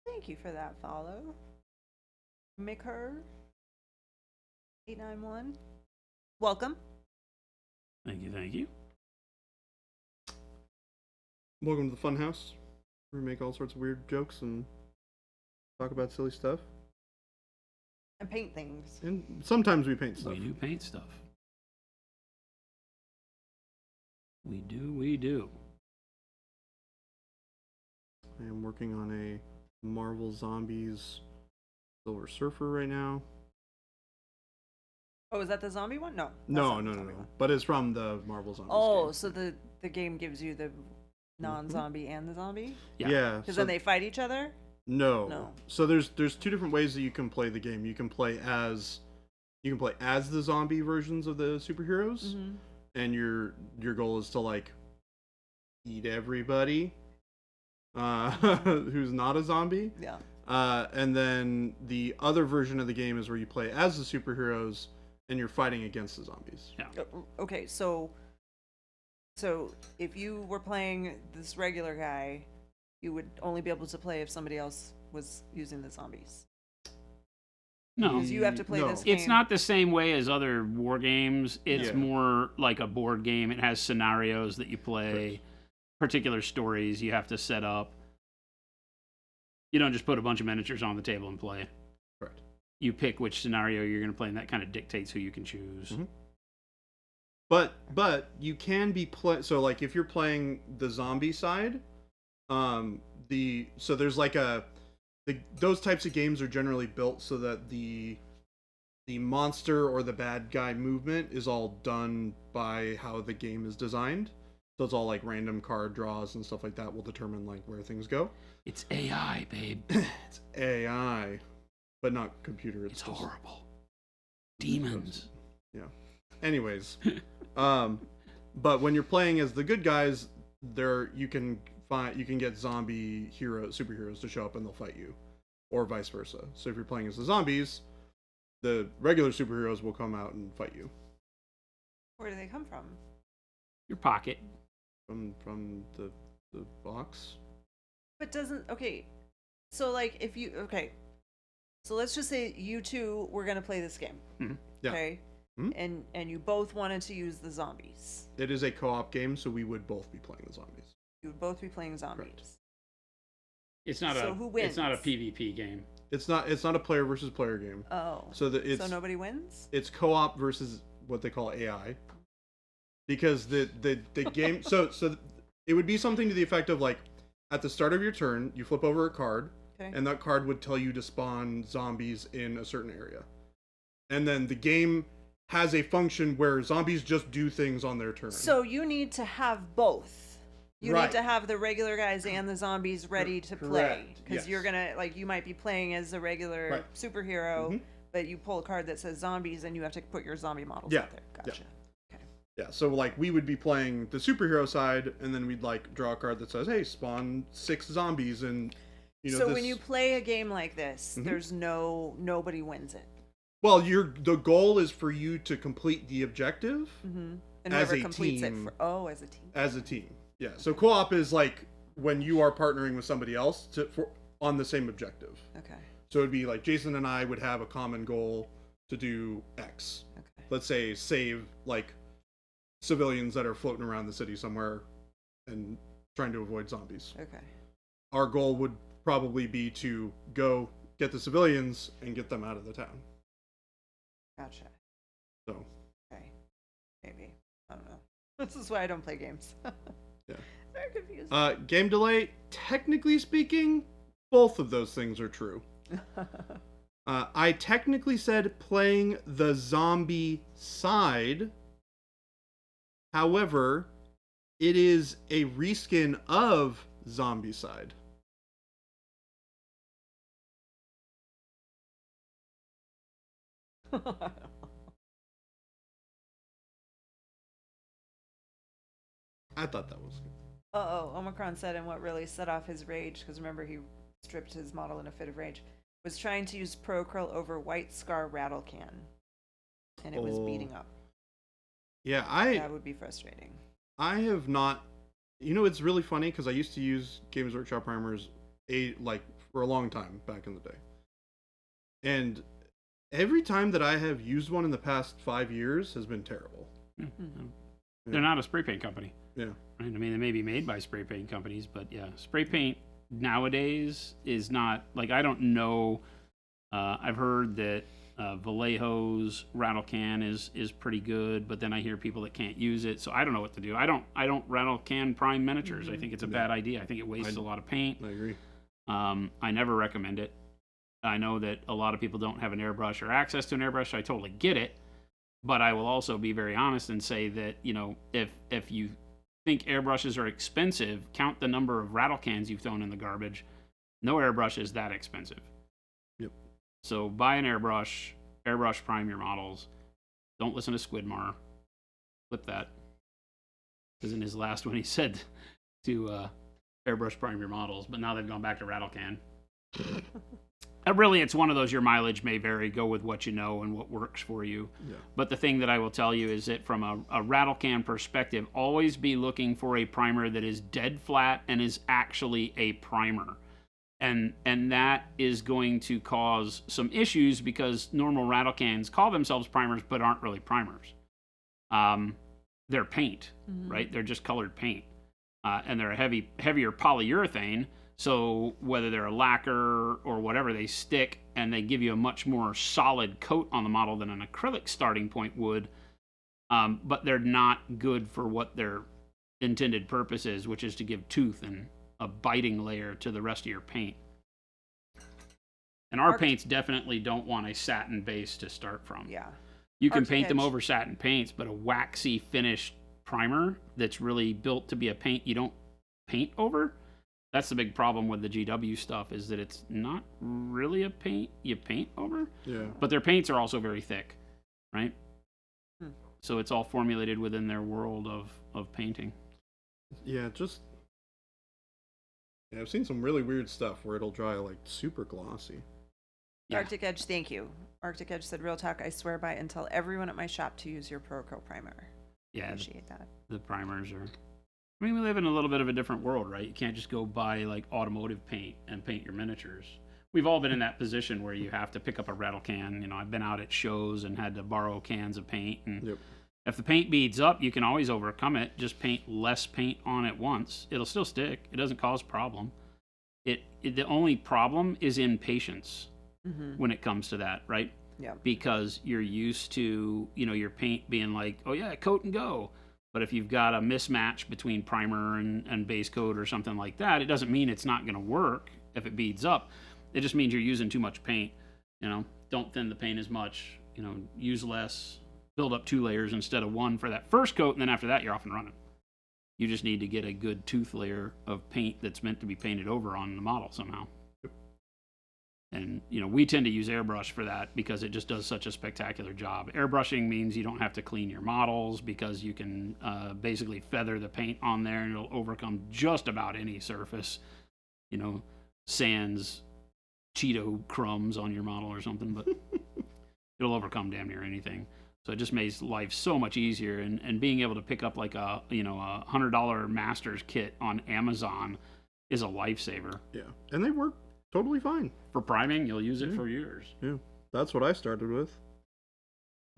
Thank you for that follow. Micker 891. Welcome. Thank you. Welcome to the Funhouse, where we make all sorts of weird jokes and talk about silly stuff. And paint things. And sometimes we paint stuff. We do paint stuff. We do. I am working on a Marvel Zombies Silver Surfer right now. Oh, is that the zombie one? No. No. But it's from the Marvel Zombies Oh, game. so the game gives you the non-zombie and the zombie? Yeah. Because then they fight each other? No. So there's two different ways that you can play the game. You can play as the zombie versions of the superheroes, and your goal is to like eat everybody who's not a zombie. Yeah. And then the other version of the game is where you play as the superheroes and you're fighting against the zombies. Yeah. Okay, so if you were playing this regular guy, you would only be able to play if somebody else was using the zombies. No. Because you have to play No. this game. It's not the same way as other war games. It's Yeah. more like a board game. It has scenarios that you play, particular stories you have to set up. You don't just put a bunch of miniatures on the table and play. Correct. You pick which scenario you're going to play, and that kind of dictates who you can choose. Mhm. But you can be so like if you're playing the zombie side, so there's like those types of games are generally built so that the monster or the bad guy movement is all done by how the game is designed. So it's all like random card draws and stuff like that will determine like where things go. It's AI, babe. It's AI, but not computer. It's just horrible. Demons. Yeah. Anyways, but when you're playing as the good guys, you can get zombie superheroes to show up and they'll fight you, or vice versa. So if you're playing as the zombies, the regular superheroes will come out and fight you. Where do they come from? Your pocket. From the box. But doesn't, okay, so like if you, okay, So let's just say you two were gonna play this game. Yeah. Okay. Mhm. And you both wanted to use the zombies. It is a co-op game, so we would both be playing the zombies. You would both be playing zombies. It's not So a who wins? it's not a PvP game. It's not a player versus player game. Oh. So it's nobody wins? it's co-op versus what they call AI. Because the game so it would be something to the effect of like at the start of your turn, you flip over a card, Okay. and that card would tell you to spawn zombies in a certain area. And then the game has a function where zombies just do things on their turn. So you need to have both. You Right. need to have the regular guys and the zombies ready to play. Correct, Because you're yes. gonna, like, you might be playing as a regular Right. superhero, Mhm. but you pull a card that says zombies and you have to put your zombie models Yeah, out there. yeah. Gotcha. Yeah, so like we would be playing the superhero side, and then we'd like draw a card that says, "Hey, spawn 6 zombies," and So this... when you play a game like this, Mhm. there's nobody wins it. Well, the goal is for you to complete the objective And As whoever a completes team. it as a team. as a team. Yeah, so co-op is like when you are partnering with somebody else on the same objective. Okay. So it'd be like Jason and I would have a common goal to do X. Okay. Let's say save like civilians that are floating around the city somewhere and trying to avoid zombies. Okay. Our goal would probably be to go get the civilians and get them out of the town. Gotcha. So, Okay. Maybe. I don't know. This is why I don't play games. yeah. Very confusing. Game delay, technically speaking, both of those things are true. I technically said playing the zombie side. However, it is a reskin of zombie side. I thought that was good. Uh-oh, Omicron said, and what really set off his rage, because remember he stripped his model in a fit of rage, was trying to use Pro Acryl over White Scar Rattle Can. And it was beating up. Yeah, That would be frustrating. I have not. You know, it's really funny because I used to use Games Workshop primers for a long time back in the day, and every time that I have used one in the past 5 years has been terrible. They're not a spray paint company. Yeah. Right? I mean, they may be made by spray paint companies, but yeah, spray paint nowadays is not like, I don't know. I've heard that Vallejo's rattle can is pretty good, but then I hear people that can't use it, so I don't know what to do. I don't rattle can prime miniatures. I think it's a bad idea. I think it wastes a lot of paint. I agree. I never recommend it. I know that a lot of people don't have an airbrush or access to an airbrush, so I totally get it. But I will also be very honest and say that, you know, if you think airbrushes are expensive, count the number of rattle cans you've thrown in the garbage. No airbrush is that expensive. Yep. So buy an airbrush prime your models. Don't listen to Squidmar. Flip that. Because in his last one he said to airbrush prime your models, but now they've gone back to rattle can. Really, it's one of those, your mileage may vary. Go with what you know and what works for you. Yeah. But the thing that I will tell you is that from a rattle can perspective, always be looking for a primer that is dead flat and is actually a primer. And that is going to cause some issues because normal rattle cans call themselves primers but aren't really primers. They're paint, right? They're just colored paint. And they're a heavier polyurethane. So whether they're a lacquer or whatever, they stick and they give you a much more solid coat on the model than an acrylic starting point would. But they're not good for what their intended purpose is, which is to give tooth and a biting layer to the rest of your paint. And our paints definitely don't want a satin base to start from. Yeah. You can Arctic paint them Edge. over satin paints, but a waxy finished primer that's really built to be a paint you don't paint over. That's the big problem with the GW stuff, is that it's not really a paint you paint over. Yeah. But their paints are also very thick, right? So it's all formulated within their world of painting. Yeah, I've seen some really weird stuff where it'll dry like super glossy. Yeah. Arctic Edge, thank you. Arctic Edge said, real talk, I swear by and tell everyone at my shop to use your Pro Acryl primer. Yeah, Appreciate that. the primers are... I mean, we live in a little bit of a different world, right? You can't just go buy like automotive paint and paint your miniatures. We've all been in that position where you have to pick up a rattle can. You know, I've been out at shows and had to borrow cans of paint. And Yep. if the paint beads up, you can always overcome it. Just paint less paint on it once. It'll still stick. It doesn't cause problem. The only problem is impatience when it comes to that, right? Yeah. Because you're used to, you know, your paint being like, oh yeah, coat and go. But if you've got a mismatch between primer and base coat or something like that, it doesn't mean it's not going to work if it beads up. It just means you're using too much paint. You know, don't thin the paint as much. You know, use less. Build up 2 layers instead of 1 for that first coat, and then after that, you're off and running. You just need to get a good tooth layer of paint that's meant to be painted over on the model somehow. And, you know, we tend to use airbrush for that because it just does such a spectacular job. Airbrushing means you don't have to clean your models because you can basically feather the paint on there and it'll overcome just about any surface. You know, sans Cheeto crumbs on your model or something, but it'll overcome damn near anything. So it just makes life so much easier. And being able to pick up like a $100 master's kit on Amazon is a lifesaver. Yeah, and they work totally fine. For priming, you'll use it for years. Yeah, that's what I started with.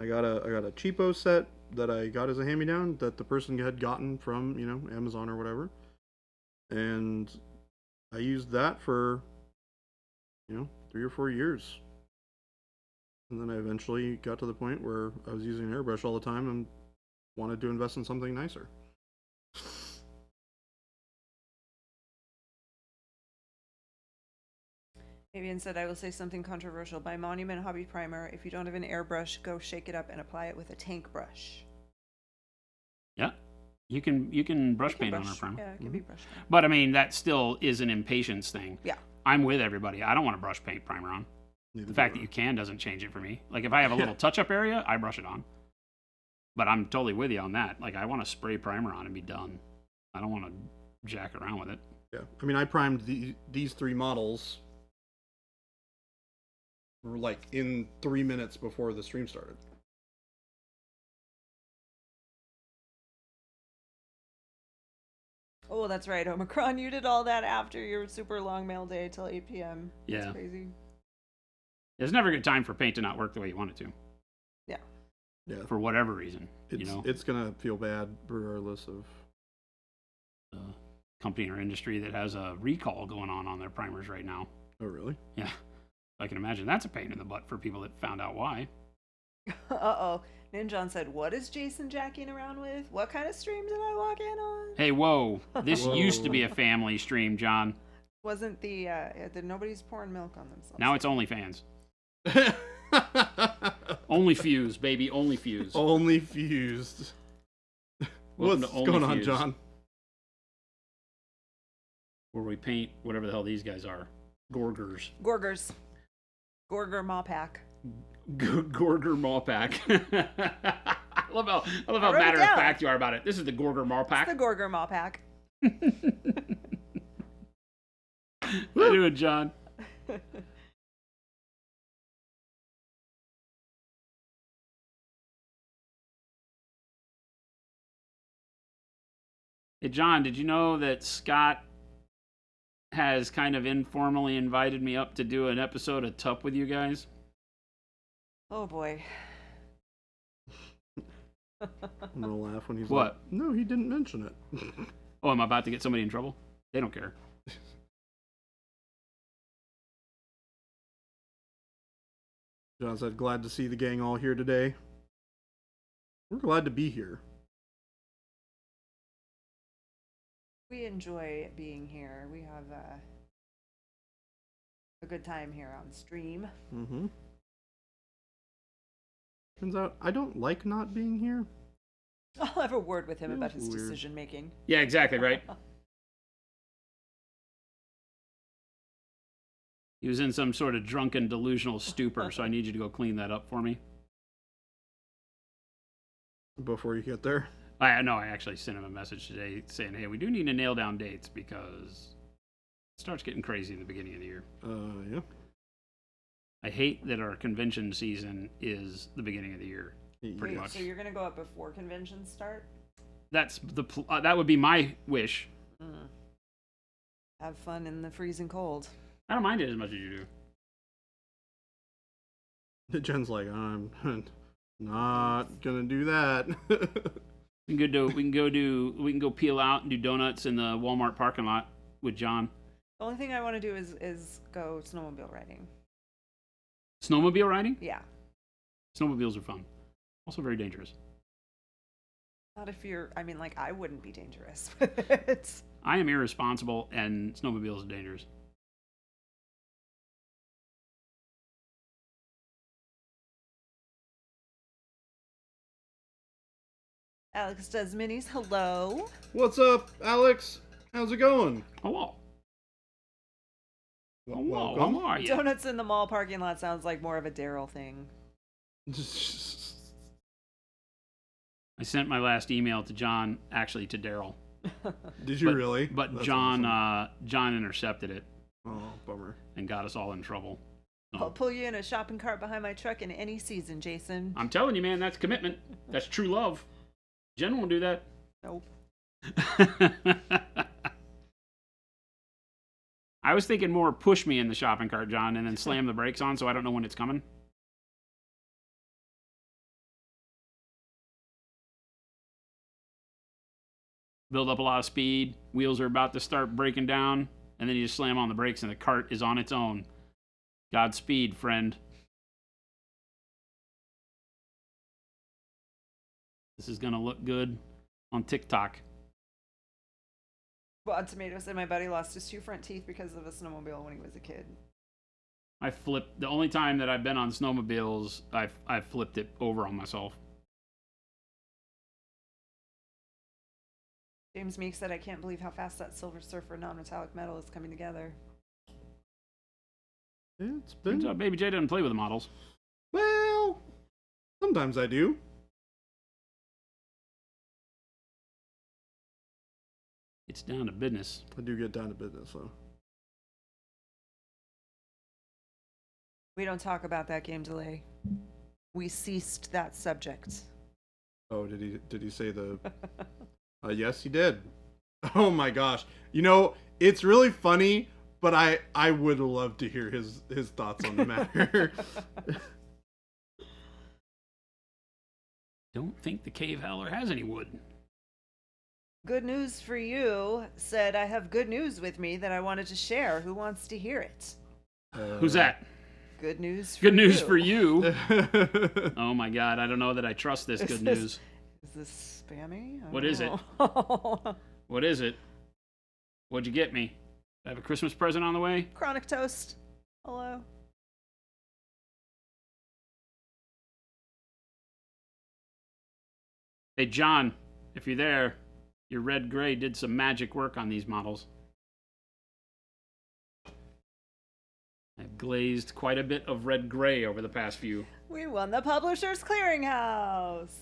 I got a cheapo set that I got as a hand-me-down that the person had gotten from, you know, Amazon or whatever. And I used that for, you know, 3 or 4 years. And then I eventually got to the point where I was using an airbrush all the time and wanted to invest in something nicer. Fabian said, I will say something controversial. Buy Monument Hobby Primer. If you don't have an airbrush, go shake it up and apply it with a tank brush. Yeah. You can brush paint on our primer. Yeah, it can be brush paint. But I mean, that still is an impatience thing. Yeah. I'm with everybody. I don't want to brush paint primer on. Neither The fact do that you can doesn't change it for me. Like if I have a little touch-up area, I brush it on. But I'm totally with you on that. Like I want to spray primer on and be done. I don't want to jack around with it. Yeah, I mean, I primed these 3 models like in 3 minutes before the stream started. Oh, that's right, Omicron. You did all that after your super long mail day till 8 p.m. Yeah. That's crazy. There's never a good time for paint to not work the way you want it to. Yeah. Yeah, For whatever reason. it's gonna feel bad regardless of The company or industry that has a recall going on their primers right now. Oh, really? Yeah. I can imagine that's a pain in the butt for people that found out why. Uh-oh. Ninjon said, what is Jason jacking around with? What kind of stream did I walk in on? Hey, whoa. This Whoa. used to be a family stream, John. Wasn't the nobody's pouring milk on themselves. Now it's OnlyFans. Only Fuse, baby. Only Fuse. Only fused. Welcome What's to Only going on, Fuse, John? Where we paint whatever the hell these guys are. Gorgers. Gorgers. Gorger Mawpack. Gorger Mawpack. I love how wrote it matter of down. fact you are about it. This is the Gorger It's Mawpack. the Gorger Mawpack. How you doing, John? Hey, John, did you know that Scott has kind of informally invited me up to do an episode of Tup with you guys? Oh boy. I'm gonna laugh when he's What? like, no, he didn't mention it. Oh, I'm about to get somebody in trouble? They don't care. John said, glad to see the gang all here today. We're glad to be here. We enjoy being here. We have a good time here on stream. Mm-hmm. Turns out I don't like not being here. I'll have a word with him Feels about his weird. decision making. Yeah, exactly, right? He was in some sort of drunken, delusional stupor, so I need you to go clean that up for me. Before you get there. I actually sent him a message today saying, hey, we do need to nail down dates because it starts getting crazy in the beginning of the year. Yeah. I hate that our convention season is the beginning of the year. Pretty Wait, much. so you're gonna go up before conventions start? That's that would be my wish. Have fun in the freezing cold. I don't mind it as much as you do. Jen's like, I'm not gonna do that. We can go peel out and do donuts in the Walmart parking lot with John. The only thing I want to do is go snowmobile riding. Snowmobile riding? Yeah. Snowmobiles are fun. Also very dangerous. Not if you're, I mean, like, I wouldn't be dangerous with it. I am irresponsible, and snowmobiles are dangerous. Alex does minis. Hello. What's up, Alex? How's it going? Hello. Hello. Welcome. How are you? Donuts in the mall parking lot sounds like more of a Daryl thing. I sent my last email to John, actually to Daryl. Did you really? But That's John, awesome. John intercepted it Oh, bummer. and got us all in trouble. So, I'll pull you in a shopping cart behind my truck in any season, Jason. I'm telling you, man, that's commitment. That's true love. Jen won't do that. Nope. I was thinking more push me in the shopping cart, John, and then slam the brakes on so I don't know when it's coming. Build up a lot of speed. Wheels are about to start breaking down, and then you just slam on the brakes and the cart is on its own. Godspeed, friend. This is gonna look good on TikTok. Well, Tomato said my buddy lost his 2 front teeth because of a snowmobile when he was a kid. I flipped. The only time that I've been on snowmobiles, I've flipped it over on myself. James Meek said, I can't believe how fast that Silver Surfer non-metallic metal is coming together. Yeah, it's Turns been. out Baby J doesn't play with the models. Well, sometimes I do. It's down to business. I do get down to business, though. We don't talk about that game delay. We ceased that subject. Oh, did he say the? Yes, he did. Oh my gosh! You know, it's really funny, but I would love to hear his thoughts on the matter. Don't think the cave howler has any wood. Good news for you said, I have good news with me that I wanted to share. Who wants to hear it? Who's that? Good news for Good news you. for you. Oh my god, I don't know that I trust this good news. Is this spammy? I What don't is it? know. What is it? What'd you get me? I have a Christmas present on the way? Chronic Toast. Hello. Hey John, if you're there, your red gray did some magic work on these models. I've glazed quite a bit of red gray over the past few. We won the Publishers Clearinghouse.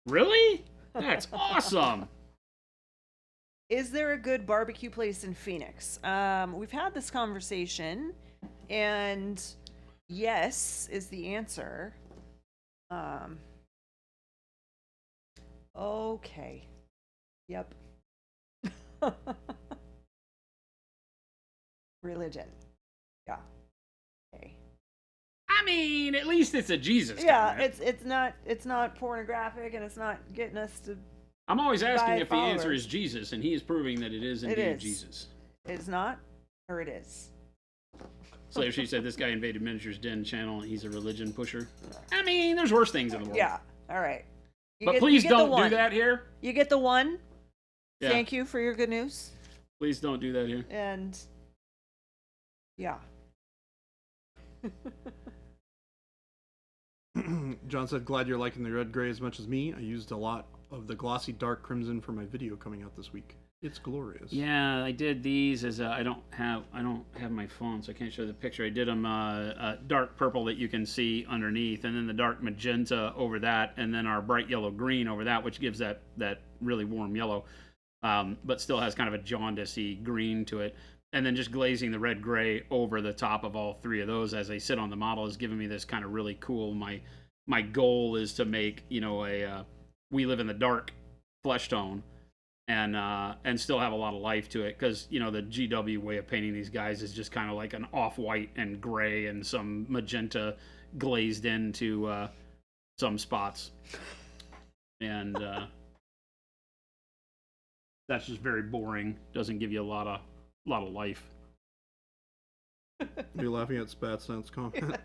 Really? That's awesome. Is there a good barbecue place in Phoenix? We've had this conversation, and yes is the answer. Okay. Yep. Religion. Yeah. Okay. I mean, at least it's a Jesus. Yeah, guy, right? it's not pornographic, and it's not getting us to. I'm always asking by if the answer followers. is Jesus, and he is proving that it is indeed is. Jesus. It's not, or it is. So she said this guy invaded Miniatures Den channel, and he's a religion pusher. I mean, there's worse things in the world. Yeah. All right. But please you get the don't do one. that here. You get the one. Yeah. Thank you for your good news. Please don't do that here. And yeah. John said, glad you're liking the red gray as much as me. I used a lot of the glossy dark crimson for my video coming out this week. It's glorious. Yeah, I did these as I don't have my phone, so I can't show the picture. I did them dark purple that you can see underneath, and then the dark magenta over that, and then our bright yellow green over that, which gives that really warm yellow, but still has kind of a jaundicey green to it. And then just glazing the red gray over the top of all three of those as they sit on the model is giving me this kind of really cool. My goal is to make a We Live in the Dark flesh tone. And still have a lot of life to it, because the GW way of painting these guys is just kind of like an off-white and gray and some magenta glazed into some spots, and that's just very boring. Doesn't give you a lot of life. You're laughing at Spatsnet's comment. Yes.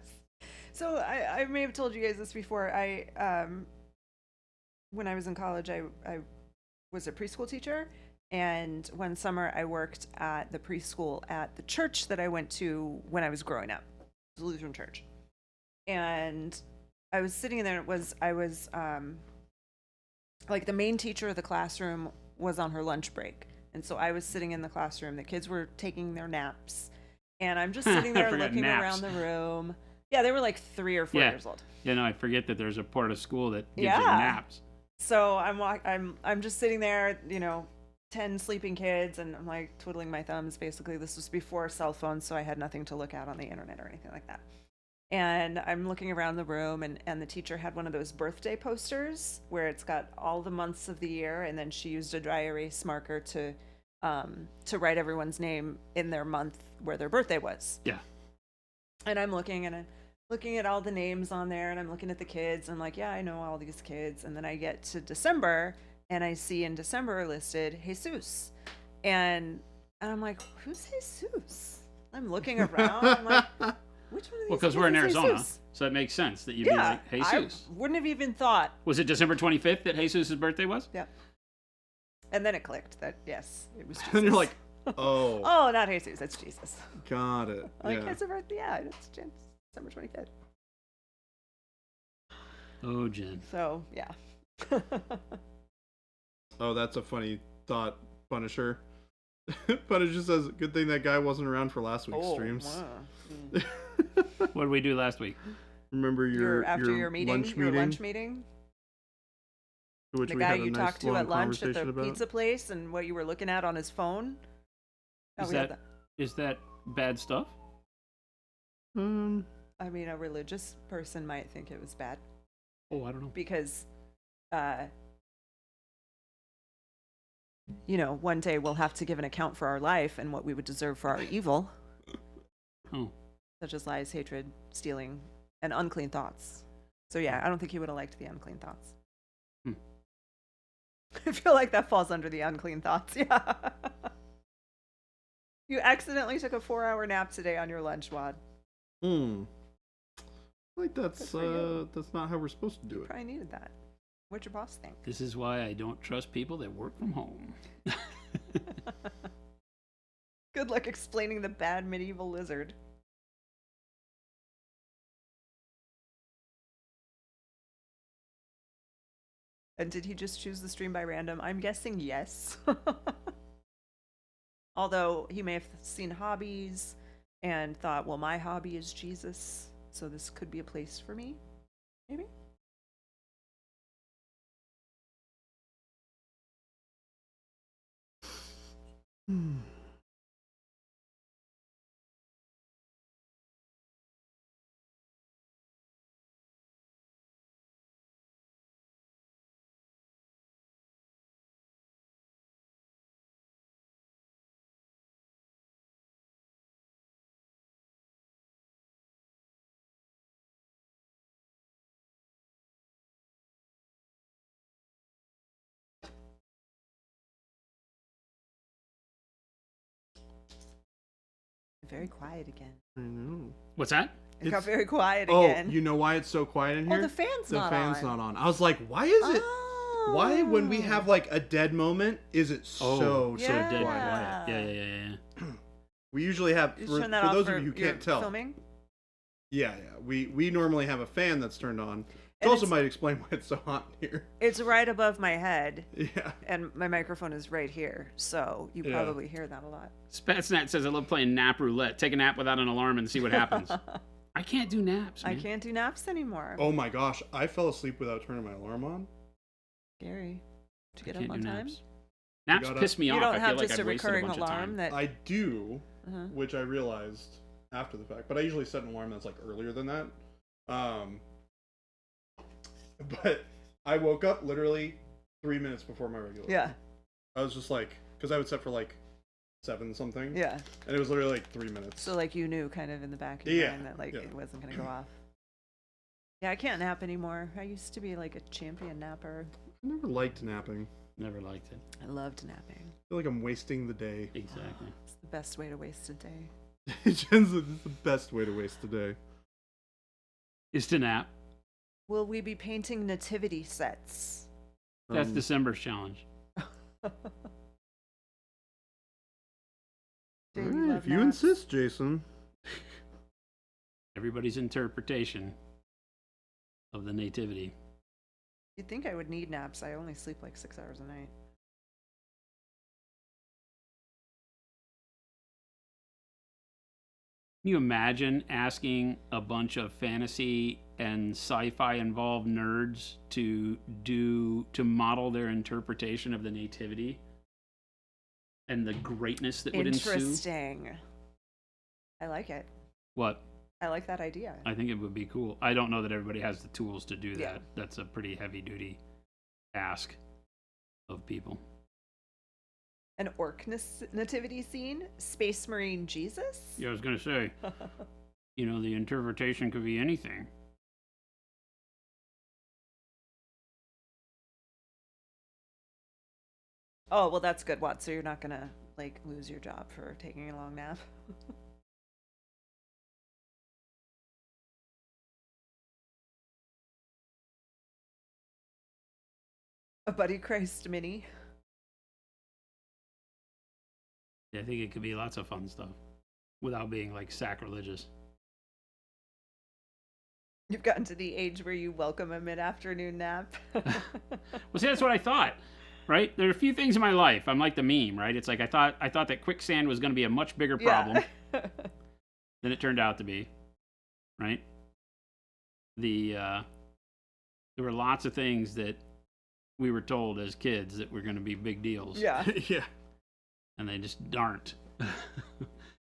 So I may have told you guys this before. When I was in college, I was a preschool teacher, and one summer I worked at the preschool at the church that I went to when I was growing up, the Lutheran church. And I was sitting in there. I was like the main teacher of the classroom was on her lunch break, and so I was sitting in the classroom. The kids were taking their naps, and I'm just sitting there looking naps. around the room. Yeah, they were like 3 or 4 years old. You know, I forget that there's a part of school that gives Yeah. you naps. So I'm just sitting there, 10 sleeping kids, and I'm like twiddling my thumbs. Basically, this was before cell phones, so I had nothing to look at on the internet or anything like that. And I'm looking around the room, and the teacher had one of those birthday posters where it's got all the months of the year, and then she used a dry erase marker to write everyone's name in their month where their birthday was. Yeah. And I'm looking at all the names on there, and I'm looking at the kids. I'm like, yeah, I know all these kids. And then I get to December, and I see in December listed Jesus. And I'm like, who's Jesus? I'm looking around. I'm like, which one of these Well, because kids we're in is Arizona, Jesus? so it makes sense that you'd be like, Jesus. I wouldn't have even thought. Was it December 25th that Jesus' birthday was? Yeah. And then it clicked that, yes, it was Jesus. And you're like, oh. Oh, not Jesus, it's Jesus. Got it. Like, Yeah. it's a birthday, yeah, it's December 25th. Oh, Jen. So, yeah. Oh, that's a funny thought, Punisher. Punisher says, good thing that guy wasn't around for last week's streams. Wow. What did we do last week? Remember your meeting, lunch your meeting? lunch meeting? Which The we guy had a you nice talked to long at lunch at the conversation about. pizza place and what you were looking at on his phone? Oh, Is we had that, is that bad stuff? I mean, a religious person might think it was bad Oh, I don't know. because, one day we'll have to give an account for our life and what we would deserve for our evil, Oh. such as lies, hatred, stealing, and unclean thoughts. So yeah, I don't think he would have liked the unclean thoughts. I feel like that falls under the unclean thoughts. Yeah. You accidentally took a 4-hour nap today on your lunch, Wad. Like that's not how we're supposed to do it. Probably needed that. What'd your boss think? This is why I don't trust people that work from home. Good luck explaining the bad medieval lizard. And did he just choose the stream by random? I'm guessing yes. Although he may have seen Hobbies and thought, well, my hobby is Jesus, so this could be a place for me. Maybe? Very quiet again. I know. What's that? It got It's- very quiet Oh, again. you know why it's so quiet in here? Oh, the fan's The not fan's on. not on. I was like, why is it? Why, when we have like a dead moment, is it so Yeah. Dead quiet? quiet. Yeah. We usually have, You for turn that off those for of you who your can't tell. filming? Yeah. We normally have a fan that's turned on. It And also it's- might explain why it's so hot in here. It's right above my head, Yeah. and my microphone is right here, so you Yeah. probably hear that a lot. Spatsnat says, I love playing nap roulette. Take a nap without an alarm and see what happens. I can't do naps, man. I can't do naps anymore. Oh my gosh, I fell asleep without turning my alarm on. Scary. To I get can't up on do time? naps. Naps got piss me You off. don't I have feel like just I've a wasted a recurring bunch of alarm time. that... I do, Uh-huh. which I realized after the fact, but I usually set an alarm that's like earlier than that. But I woke up literally 3 minutes before my regular. Yeah, alarm. I was just like, because I would set for like 7 something. yeah. And it was literally like 3 minutes. So, like, you knew kind of in the back of your Yeah, mind that, like, yeah. it wasn't going to go off. Yeah, I can't nap anymore. I used to be like a champion napper. I never liked napping. Never liked it. I loved napping. I feel like I'm wasting the day. Exactly. It's the best way to waste a day. Jen's it's the best way to waste the day. Is to nap. Will we be painting nativity sets? That's December's challenge. Do you Alright, love if you naps? insist, Jason. Everybody's interpretation of the nativity. You'd think I would need naps. I only sleep like 6 hours a night. Can you imagine asking a bunch of fantasy and sci-fi involved nerds to model their interpretation of the nativity and the greatness that would ensue? Interesting. I like it. What? I like that idea. I think it would be cool. I don't know that everybody has the tools to do that. Yeah. That's a pretty heavy duty ask of people. An orc nativity scene? Space Marine Jesus? Yeah, I was going to say, you know, the interpretation could be anything. Oh, well, that's good, Wat. So you're not gonna like lose your job for taking a long nap. A Buddy Christ mini. Yeah, I think it could be lots of fun stuff without being like sacrilegious. You've gotten to the age where you welcome a mid-afternoon nap. Well, see, that's what I thought, right? There are a few things in my life. I'm like the meme, right? It's like I thought that quicksand was going to be a much bigger problem than it turned out to be, right? There were lots of things that we were told as kids that were going to be big deals. Yeah. Yeah. And they just aren't.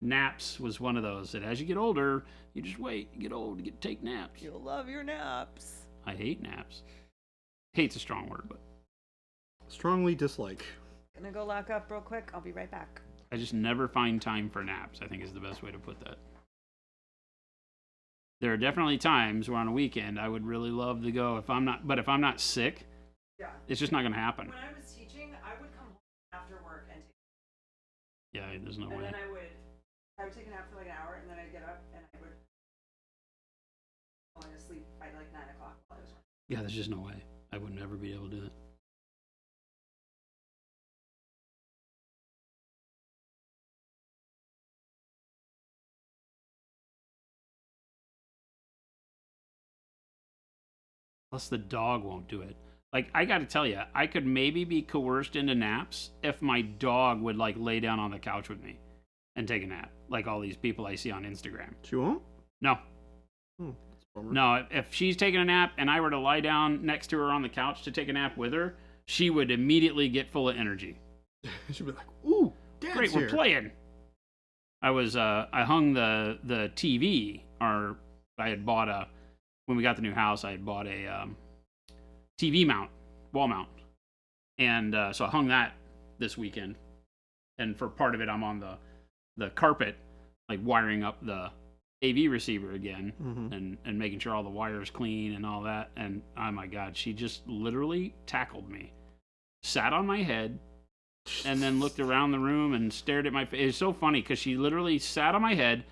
Naps was one of those that as you get older, you just wait. You get old, you get to take naps. You'll love your naps. I hate naps. Hate's a strong word, but Strongly dislike. Gonna go lock up real quick. I'll be right back. I just never find time for naps, I think is the best way to put that. There are definitely times where on a weekend I would really love to go if I'm not sick, Yeah. it's just not going to happen. When I was teaching, I would come home after work and Yeah, there's no way. then I would take a nap for like an hour, and then I'd get up and I would go to sleep by like 9 o'clock while I was working. Yeah, there's just no way. I would never be able to do that. Plus, the dog won't do it. Like, I got to tell you, I could maybe be coerced into naps if my dog would, like, lay down on the couch with me and take a nap, like all these people I see on Instagram. She won't? No. That's a bummer. No, if she's taking a nap and I were to lie down next to her on the couch to take a nap with her, she would immediately get full of energy. She'd be like, ooh, Dad's Great, here. we're playing. I hung the TV, or I had bought when we got the new house, I had bought a TV mount, wall mount. And so I hung that this weekend. And for part of it, I'm on the carpet, like wiring up the AV receiver again and making sure all the wires clean and all that. And oh my God, she just literally tackled me, sat on my head, and then looked around the room and stared at my face. It was so funny because she literally sat on my head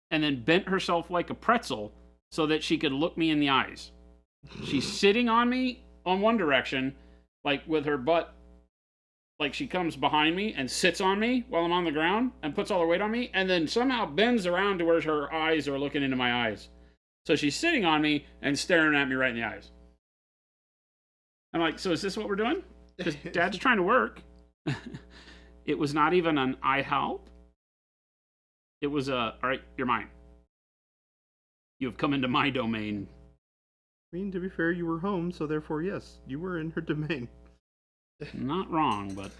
and then bent herself like a pretzel so that she could look me in the eyes. She's sitting on me on one direction, like with her butt, like she comes behind me and sits on me while I'm on the ground and puts all her weight on me, and then somehow bends around to where her eyes are looking into my eyes. So she's sitting on me and staring at me right in the eyes. I'm like, so is this what we're doing? Because Dad's trying to work. It was not even an I help. It was all right, you're mine. You have come into my domain. I mean, to be fair, you were home, so therefore, yes, you were in her domain. Not wrong, but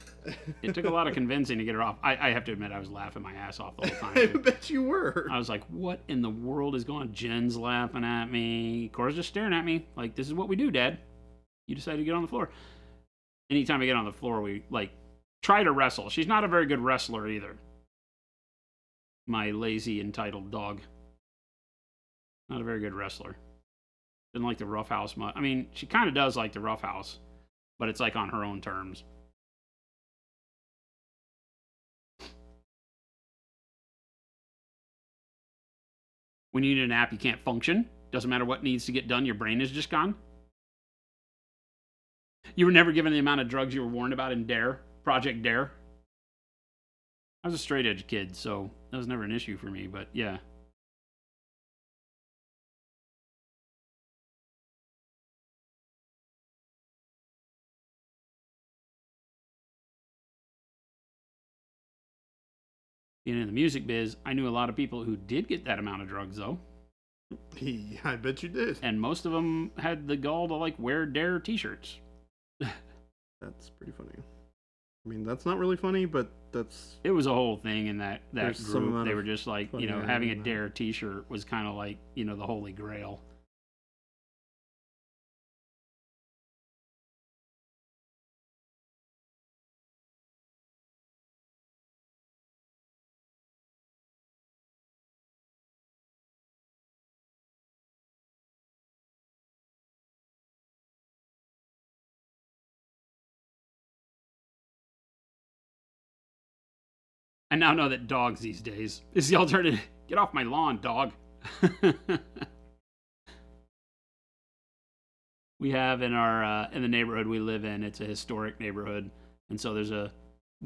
it took a lot of convincing to get her off. I have to admit, I was laughing my ass off the whole time. I Too. bet you were. I was like, what in the world is going on? Jen's laughing at me. Cora's just staring at me. Like, this is what we do, Dad. You decided to get on the floor. Anytime I get on the floor, we, like, try to wrestle. She's not a very good wrestler either. My lazy, entitled dog. Not a very good wrestler. Didn't like the rough house much. I mean, she kind of does like the rough house, but it's like on her own terms. When you need a nap, you can't function. Doesn't matter what needs to get done, your brain is just gone. You were never given the amount of drugs you were warned about in Dare, Project Dare. I was a straight edge kid, so that was never an issue for me, but yeah. Being in the music biz, I knew a lot of people who did get that amount of drugs, though. I bet you did. And most of them had the gall to, like, wear Dare t-shirts. That's pretty funny. I mean, that's not really funny, but that's... It was a whole thing in that There's some group. amount They of were just like, funny having a in that. Dare t-shirt was kind of like, the holy grail. I now know that dogs these days is the alternative. Get off my lawn, dog. We have in the neighborhood we live in, it's a historic neighborhood, and so there's a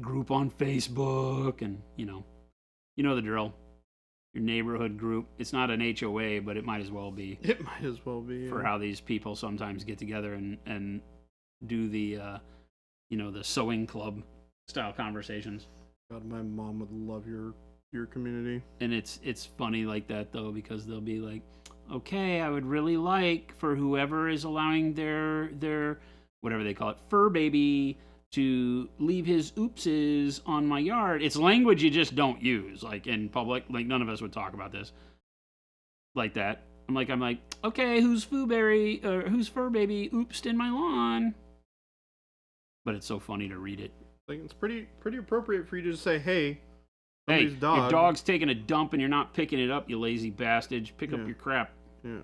group on Facebook, and you know the drill. Your neighborhood group. It's not an HOA, but it might as well be. It might as well be. For how these people sometimes get together and do the the sewing club style conversations. God, my mom would love your community. And it's funny like that though, because they'll be like, okay, I would really like for whoever is allowing their whatever they call it, fur baby, to leave his oopses on my yard. It's language you just don't use, like in public. Like none of us would talk about this like that. I'm like, okay, whose fur baby oopsed in my lawn? But it's so funny to read it. Like, it's pretty appropriate for you to just say, hey, Hey, somebody's dog. your dog's taking a dump and you're not picking it up, you lazy bastard. Pick up Yeah. your crap. Yeah.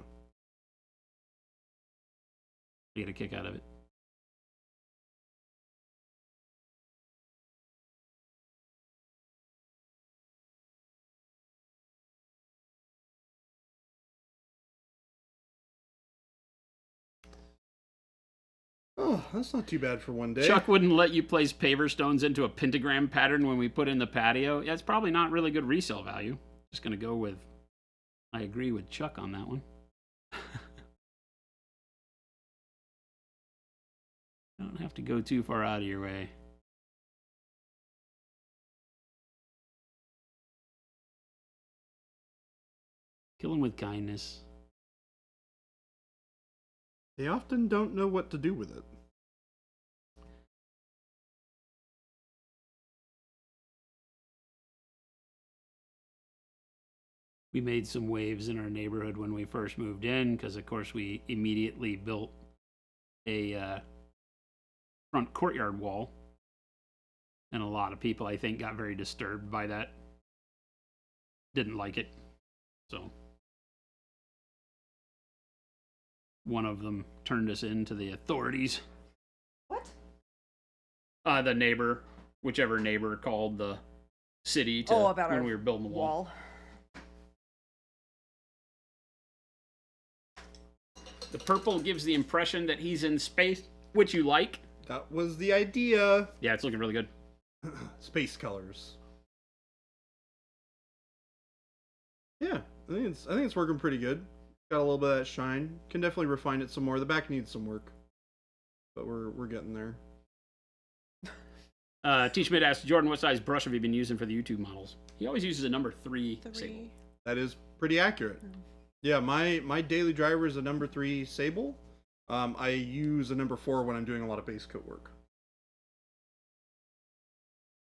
You get a kick out of it. Oh, that's not too bad for one day. Chuck wouldn't let you place paver stones into a pentagram pattern when we put in the patio. Yeah, it's probably not really good resale value. Just going to go with, I agree with Chuck on that one. Don't have to go too far out of your way. Kill him with kindness. They often don't know what to do with it. We made some waves in our neighborhood when we first moved in because, of course, we immediately built a front courtyard wall. And a lot of people, I think, got very disturbed by that. Didn't like it. So one of them turned us in to the authorities. What? The neighbor, whichever neighbor called the city to About when our we were building the wall. The purple gives the impression that he's in space, which you like. That was the idea. Yeah, it's looking really good. Space colors. Yeah, I think it's working pretty good. Got a little bit of that shine. Can definitely refine it some more. The back needs some work, but we're getting there. T. Schmidt asked Jordan, what size brush have you been using for the YouTube models? He always uses a number 3 sable. That is pretty accurate. Yeah, my daily driver is a number 3 sable. I use a number 4 when I'm doing a lot of base coat work.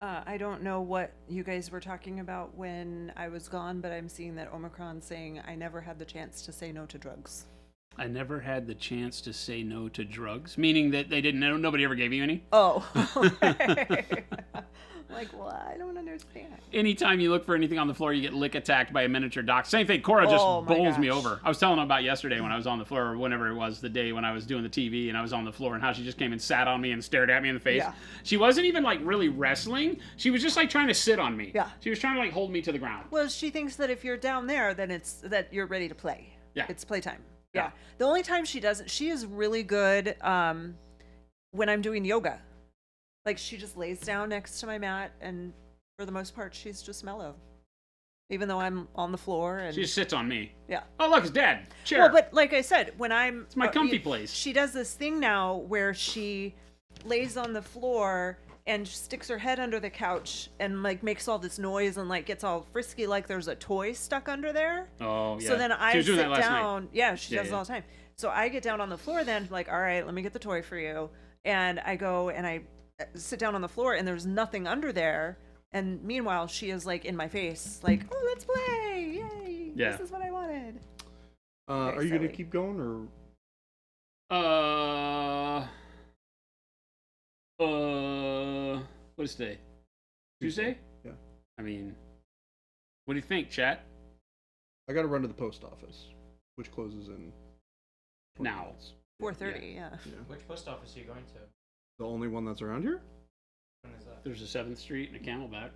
I don't know what you guys were talking about when I was gone, but I'm seeing that Omicron saying I never had the chance to say no to drugs. I never had the chance to say no to drugs, meaning that they didn't know, nobody ever gave you any? Oh. Like, what? I don't understand. Anytime you look for anything on the floor, you get lick attacked by a miniature dock. Same thing. Cora just Oh, my bowls me gosh. over. I was telling them about yesterday when I was on the floor, or whenever it was, the day when I was doing the TV and I was on the floor, and how she just came and sat on me and stared at me in the face. Yeah. She wasn't even like really wrestling. She was just like trying to sit on me. Yeah. She was trying to like hold me to the ground. Well, she thinks that if you're down there, then it's that you're ready to play. Yeah. It's playtime. Yeah. Yeah. The only time she doesn't, she is really good when I'm doing yoga. Like, she just lays down next to my mat, and for the most part, she's just mellow. Even though I'm on the floor. And She just sits on me. yeah. Oh, look, it's Dad. Chair. Well, but like I said, when I'm... It's my comfy place. She does this thing now where she lays on the floor and sticks her head under the couch and, like, makes all this noise and, like, gets all frisky like there's a toy stuck under there. Oh, yeah. So then She I was doing sit that last down. night. Yeah, she Yeah, does it yeah. all the time. So I get down on the floor then, like, all right, let me get the toy for you. And I go and I sit down on the floor, and there's nothing under there. And meanwhile, she is, like, in my face, like, oh, let's play. Yay. Yeah. This is what I wanted. Are you gonna silly. keep going or? What is today? Tuesday? Yeah. I mean, what do you think, chat? I gotta run to the post office, which closes in 20 Now. minutes. 4:30, yeah. Which post office are you going to? The only one that's around here? When is that? There's a 7th Street and a Camelback.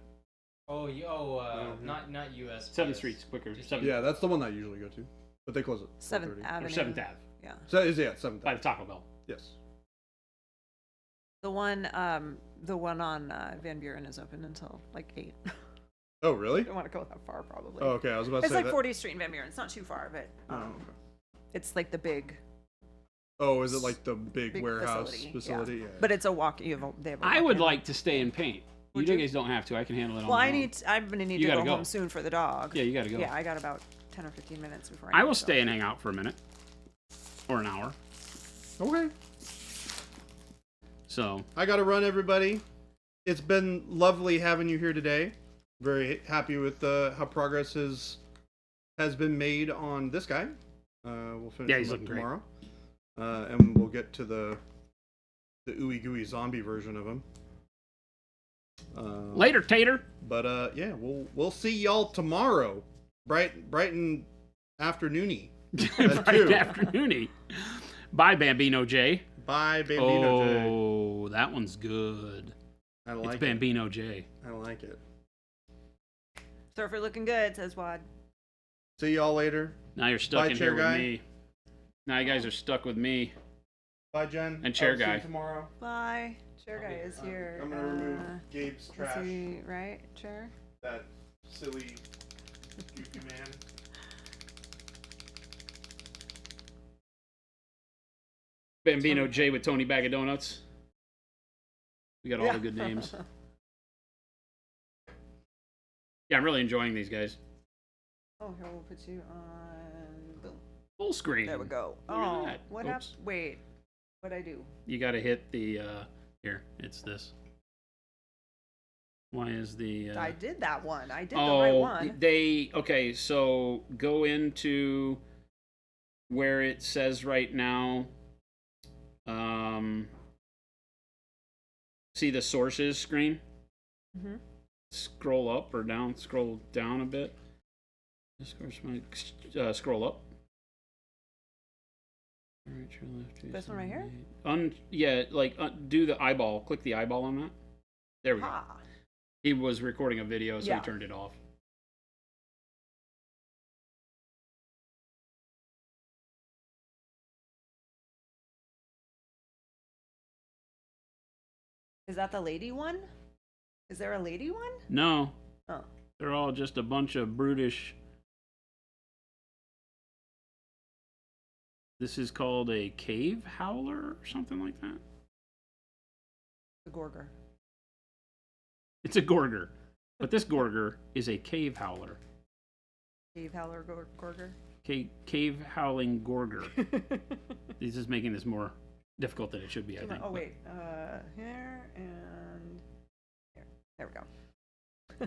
Oh, Mhm. not US. 7th Street's quicker. 7th, Yeah, that's the one that I usually go to, but they close at 7th 4:30. Avenue. or 7th Ave. Yeah. So is yeah, 7th. By the Taco Bell. Yes. The one on Van Buren is open until like 8. Oh really? I don't want to go that far, probably. Oh okay, I was about to It's say like that. 40th Street in Van Buren. It's not too far, but Oh, okay. it's like the big Oh, is it like the big, big warehouse facility, facility? yeah. Yeah. But it's a walk. They have a I would walk-in. like to stay and paint. Would You you? guys don't have to. I can handle it on Well, my own. I'm gonna need You to gotta go go. home soon for the dog. Yeah, you gotta go. Yeah, I got about 10 or 15 minutes before I need will to go. stay and hang out for a minute. Or an hour. Okay. So, I gotta run, everybody. It's been lovely having you here today. Very happy with how progress has been made on this guy. We'll finish Yeah, him he's up looking great. tomorrow, and we'll get to the ooey gooey zombie version of him. later, Tater. But yeah, we'll see y'all tomorrow, bright and afternoony. At Right 2. afternoony. Bye, Bambino J. Bye, Bambino J. Oh, that one's good. I It's like it. Bambino J. I like it. Surfer looking good, says Wad. See y'all later. Now you're stuck Bye, in chair here guy. with me. Now you guys are stuck with me. Bye, Jen. And chair I'll see you guy. Bye. tomorrow. Chair guy is here. I'm gonna remove Gabe's Is trash. he right? Chair? That silly goofy man. Bambino J with Tony Bag of Donuts. We got all the good names. Yeah, I'm really enjoying these guys. Oh, here we'll put you on. Boom. Full screen. There we go. Look at Oh, that. what Oops. happened? Wait, what'd I do? You got to hit the here. It's this. Why is the I did that one. I did the oh right one. they okay? So go into where it says right now. See the sources screen. Mm-hmm. Scroll up or down. Scroll down a bit. Scroll up. Right, your left, This one right here? Yeah, like do the eyeball. Click the eyeball on that. There we go. Ha. He was recording a video, so Yeah. he turned it off. Is that the lady one? Is there a lady one? No, Oh. they're all just a bunch of brutish. This is called a cave howler or something like that. The Gorger. It's a gorger, but this gorger is a cave howler. Cave Howler Gorger. Cave howling gorger. This is making this more difficult than it should be, I think. Oh, but- wait. Here and here. There we go.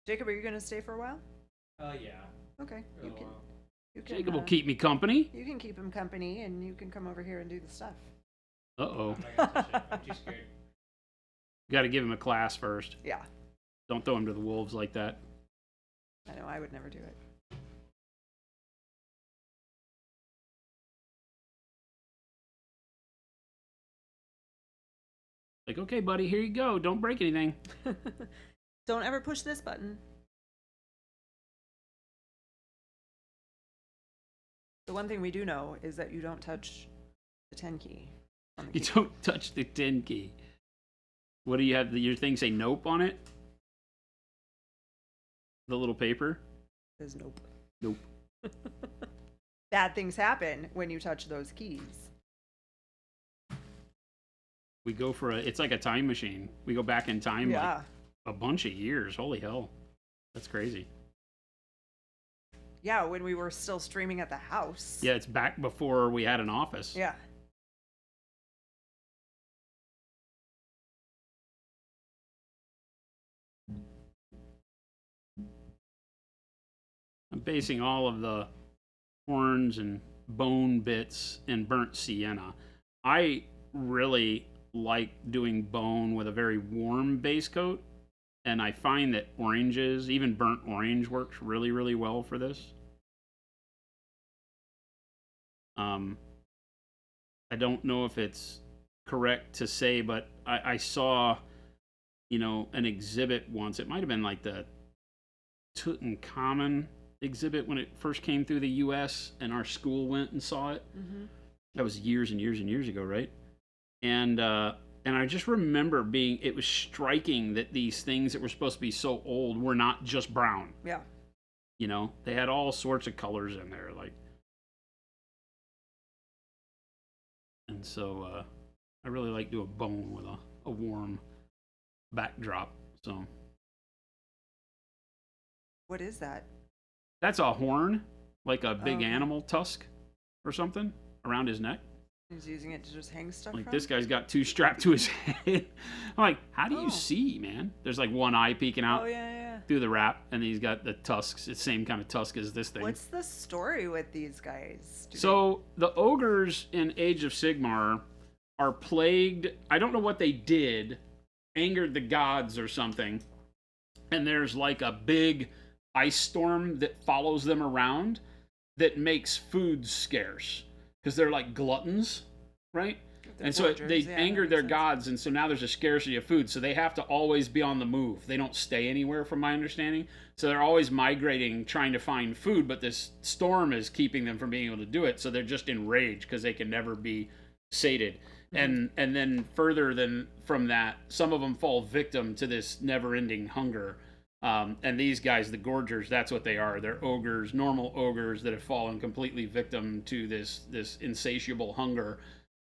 Jacob, are you going to stay for a while? Yeah. Okay. For a You little can, while. you can, Jacob will keep me company. You can keep him company, and you can come over here and do the stuff. Uh-oh. I'm not gonna touch it. I'm too scared. Got to give him a class first. Yeah, Don't throw him to the wolves like that. I know. I would never do it. Like, okay, buddy, here you go. Don't break anything. Don't ever push this button. The one thing we do know is that you don't touch the 10 key. On the You key. don't touch the 10 key. What do you have? Your thing say nope on it? The little paper? Says nope. Nope. Bad things happen when you touch those keys. We go for it's like a time machine. We go back in time Yeah. like a bunch of years. Holy hell. That's crazy. Yeah, when we were still streaming at the house. Yeah, it's back before we had an office. Yeah. I'm basing all of the horns and bone bits in burnt sienna. I really like doing bone with a very warm base coat, and I find that oranges, even burnt orange, works really, really well for this. I don't know if it's correct to say, but I saw, an exhibit once. It might have been like the Tutankhamun exhibit when it first came through the U.S. and our school went and saw it. Mm-hmm. That was years and years and years ago, right? And I just remember it was striking that these things that were supposed to be so old were not just brown. Yeah. They had all sorts of colors in there, like. And so I really like doing bone with a warm backdrop. So What is that? that's a horn, like a big Okay. animal tusk or something around his neck. He's using it to just hang stuff Like from? this guy's got two strapped to his head. I'm like, how do you Oh. see, man? There's like one eye peeking out Oh, yeah. through the wrap, and he's got the tusks. It's the same kind of tusk as this thing. What's the story with these guys? So the ogres in Age of Sigmar are plagued. I don't know what they did, angered the gods or something. And there's like a big ice storm that follows them around that makes food scarce because they're like gluttons, right? And so they angered their gods, and so now there's a scarcity of food. So they have to always be on the move. They don't stay anywhere, from my understanding. So they're always migrating, trying to find food, but this storm is keeping them from being able to do it. So they're just enraged because they can never be sated. And then further than from that, some of them fall victim to this never-ending hunger. And these guys, the Gorgers, that's what they are. They're ogres, normal ogres that have fallen completely victim to this insatiable hunger.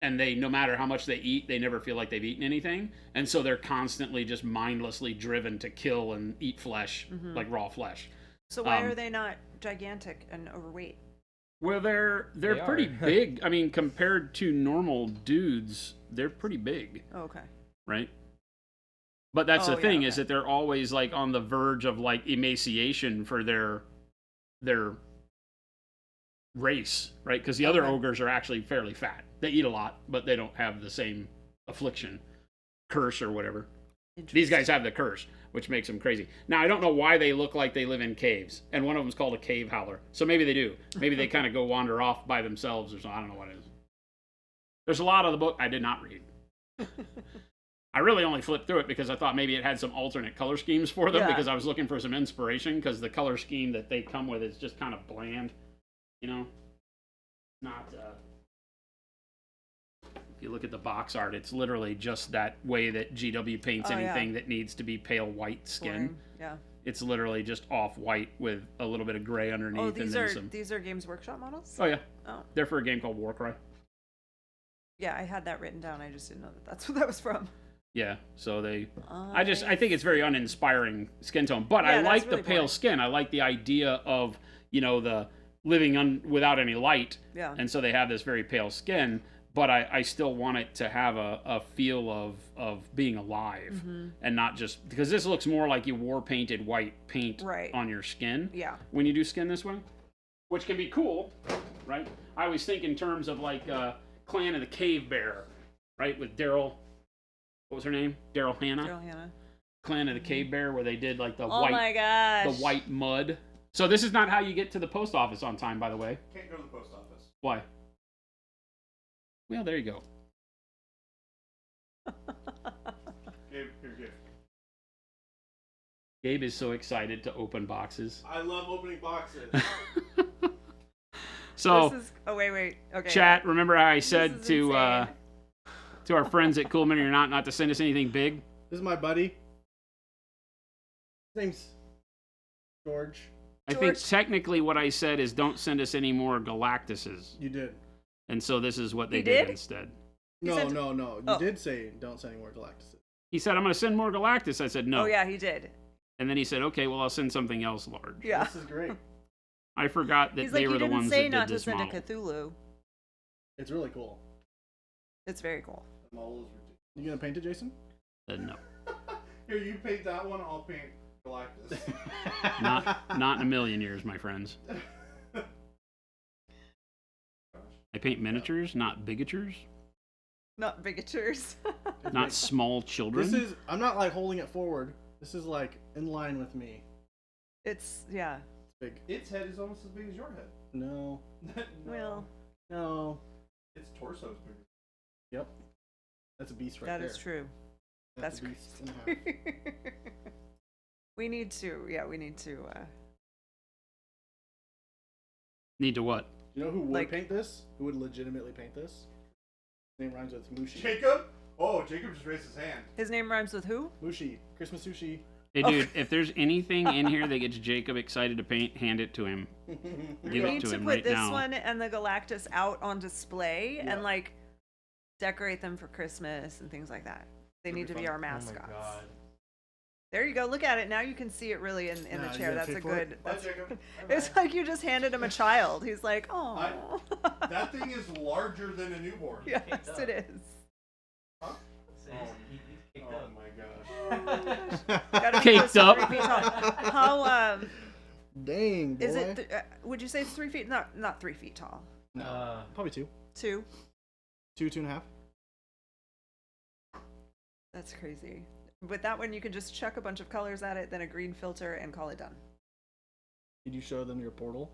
And they, no matter how much they eat, they never feel like they've eaten anything. And so they're constantly just mindlessly driven to kill and eat flesh, like raw flesh. So why are they not gigantic and overweight? Well, they're They pretty are. big. I mean, compared to normal dudes, they're pretty big, Oh, okay. right? But that's Oh, the thing yeah, is okay. that they're always like on the verge of like emaciation for their race, right? Because the other Okay. ogres are actually fairly fat. They eat a lot, but they don't have the same affliction, curse or whatever. These guys have the curse, which makes them crazy. Now, I don't know why they look like they live in caves, and one of them's called a cave howler. So maybe they do. Maybe they kind of go wander off by themselves or something. I don't know what it is. There's a lot of the book I did not read. I really only flipped through it because I thought maybe it had some alternate color schemes for them, Yeah. because I was looking for some inspiration, because the color scheme that they come with is just kind of bland, not if you look at the box art, it's literally just that way that GW paints Oh, yeah. anything that needs to be pale white skin. Boring. Yeah. It's literally just off white with a little bit of gray underneath. Oh, and these then are some. these are Games Workshop models? Oh yeah, Oh. they're for a game called Warcry. Yeah, I had that written down. I just didn't know that that's what that was from. Yeah, so I think it's very uninspiring skin tone, but Yeah, I that's like really the pale boring. skin. I like the idea of the living without any light, Yeah. and so they have this very pale skin. But I still want it to have a feel of being alive, Mm-hmm. and not just because this looks more like you war painted white paint Right. on your skin. Yeah. When you do skin this way, which can be cool, right? I always think in terms of like Clan of the Cave Bear, right? With Daryl. What was her name? Daryl Hannah. Daryl Hannah. Clan of the Cave Bear, where they did like the Oh my gosh. the white mud. So this is not how you get to the post office on time, by the way. Can't go to the post office. Why? Well, there you go. Gabe, here, Gabe. Gabe is so excited to open boxes. I love opening boxes. So, This is, oh, wait. Okay. chat, remember how I This said is to insane. to our friends at Cool Mini or not to send us anything big? This is my buddy. His name's George. I think George. technically what I said is don't send us any more Galactuses. You did. And so this is what they He did did? instead. No, said- no. You Oh. did say don't send any more Galactuses. He said, I'm going to send more Galactus. I said, no. Oh, yeah, he did. And then he said, okay, well, I'll send something else large. Yeah. This is great. I forgot that He's they like, were you the didn't ones say that not did to this send model. a Cthulhu. It's really cool. It's very cool. The model is ridiculous. You gonna paint it, Jason? No. Here, you paint that one. I'll paint Galactus. Not in a million years, my friends. I paint miniatures, not bigatures, Not bigatures. not small children. This is, I'm not like holding it forward. This is like in line with me. It's, yeah. It's big. Its head is almost as big as your head. No. No. Well, No. Its torso is bigger. Yep. That's a beast right that there. is true. That's That's a beast and a half. we need to, Need to what? You know who would Like- paint this? Who would legitimately paint this? His name rhymes with Mushi. Jacob? Oh, Jacob just raised his hand. his name rhymes with who? Mushi. Christmas sushi. Hey, Oh. dude, if there's anything in here that gets Jacob excited to paint, hand it to him. We Give it need to to him put right this now. one and the Galactus out on display Yeah. and like decorate them for Christmas and things like that. They That'd need be to be fun. our Oh my mascots. god. There you go. Look at it. Now you can see it really in Nah, the you chair. gotta That's pay a for it. good. Bye, That's, Jacob. it's Bye-bye. like you just handed him a child. He's like, oh. That thing is larger than a newborn. Yes, Kicked up. it is. Huh? So he's kicked Oh up. my gosh. Gotta be Caked close to up. 3 feet tall. How Dang, boy. is it? Would you say it's 3 feet? Not 3 feet tall. No. Probably two. 2. 2.5. That's crazy. With that one, you can just chuck a bunch of colors at it, then a green filter, and call it done. Did you show them your portal?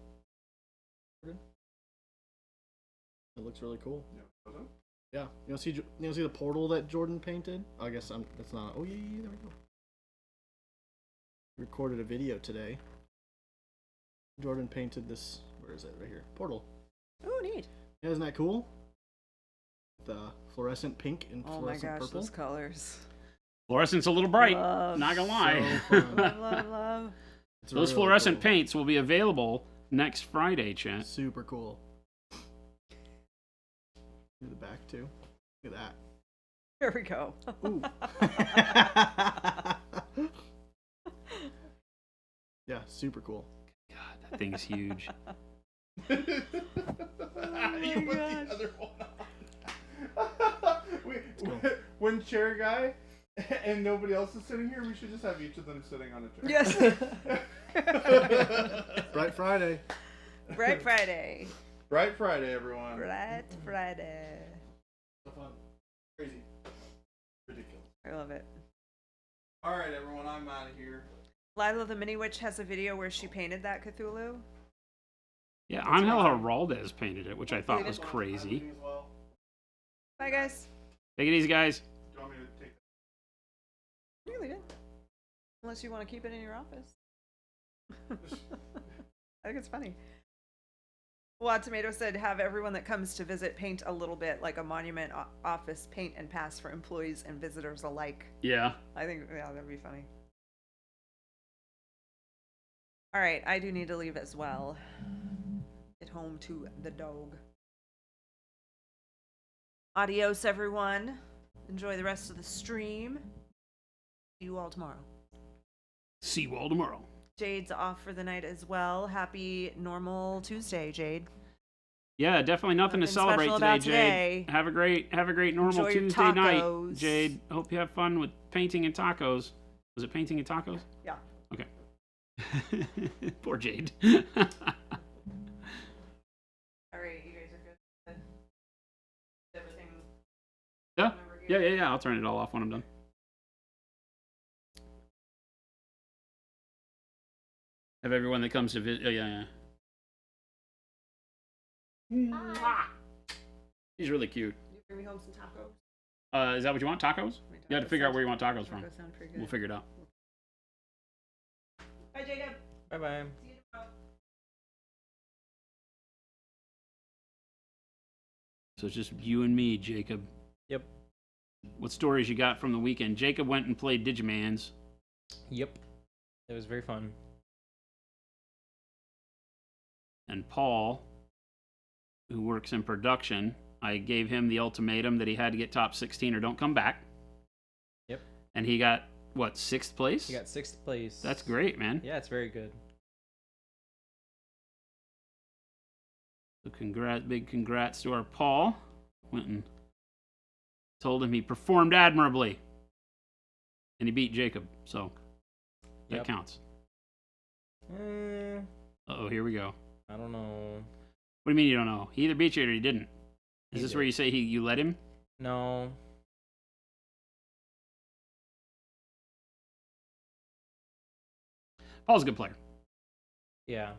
It looks really cool. Yeah. You don't see the portal that Jordan painted? Oh, I guess that's not. Oh yeah, there we go. Recorded a video today. Jordan painted this. Where is it? Right here. Portal. Oh, neat. Yeah, isn't that cool? The fluorescent pink and Oh my fluorescent gosh, purple. those colors. Fluorescent's a little bright. Love. Not gonna lie. So fun. Love. It's Those really fluorescent cool. paints will be available next Friday, chat. Super cool. Look at the back too. Look at Here we go. that. Ooh. Yeah, super cool. God, that thing's huge. You put God. the other one on. When chair guy and nobody else is sitting here, we should just have each of them sitting on a chair. Yes. Bright Friday. Bright Friday. Bright Friday, everyone. Bright Friday. So fun. Crazy. Ridiculous. I love it. All right, everyone, I'm out of here. Lila the Mini Witch has a video where she painted that Cthulhu. Yeah, Angel Heraldez painted it, which I thought was crazy. As well. Bye, guys. Take it easy, guys. Do you want me to take You can leave it. Unless you want to keep it in your office. I think it's funny. Well, Tomato said have everyone that comes to visit paint a little bit like a monument office paint and pass for employees and visitors alike. Yeah. I think, yeah, that'd be funny. All right, I do need to leave as well. Get home to the dog. Adios, everyone. Enjoy the rest of the stream. See you all tomorrow. See you all tomorrow. Jade's off for the night as well. Happy normal Tuesday, Jade. Yeah, definitely nothing to Nothing celebrate special today, about Jade. today. Have a great normal Enjoy your Tuesday night, tacos. Jade. Hope you have fun with painting and tacos. Was it painting and tacos? Yeah. Okay. Poor Jade. All right, you guys are good. Everything. Yeah. Yeah. I'll turn it all off when I'm done. Have everyone that comes to visit. Oh, yeah. He's really cute. You bring me home some tacos. Is that what you want? Tacos? You have to figure out where you want tacos from. Tacos sound pretty good. We'll figure it out. Bye, Jacob. Bye-bye. See you tomorrow. So it's just you and me, Jacob. Yep. What stories you got from the weekend? Jacob went and played Digimans. Yep. It was very fun. And Paul, who works in production, I gave him the ultimatum that he had to get top 16 or don't come back. Yep. And he got, what, 6th place? He got 6th place. That's great, man. Yeah, it's very good. So big congrats to our Paul. Went and told him he performed admirably. And he beat Jacob, so that counts. Uh-oh, here we go. I don't know. What do you mean you don't know? He either beat you or he didn't. Is this did. where you say you let him? No. Paul's a good player. Yeah.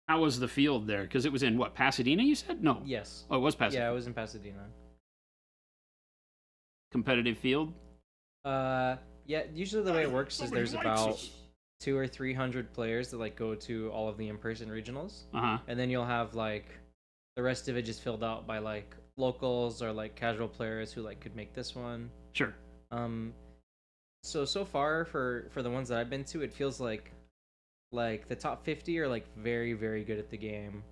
How was the field there? Because it was in, what, Pasadena, you said? No. Yes. Oh, it was Pasadena. Yeah, I was in Pasadena. Competitive field? Yeah, usually the way it works is Somebody there's likes about us. 200 or 300 players that like go to all of the in-person regionals. Uh-huh. And then you'll have like the rest of it just filled out by like locals or like casual players who like could make this one. Sure. So far for the ones that I've been to, it feels like the top 50 are like very, very good at the game.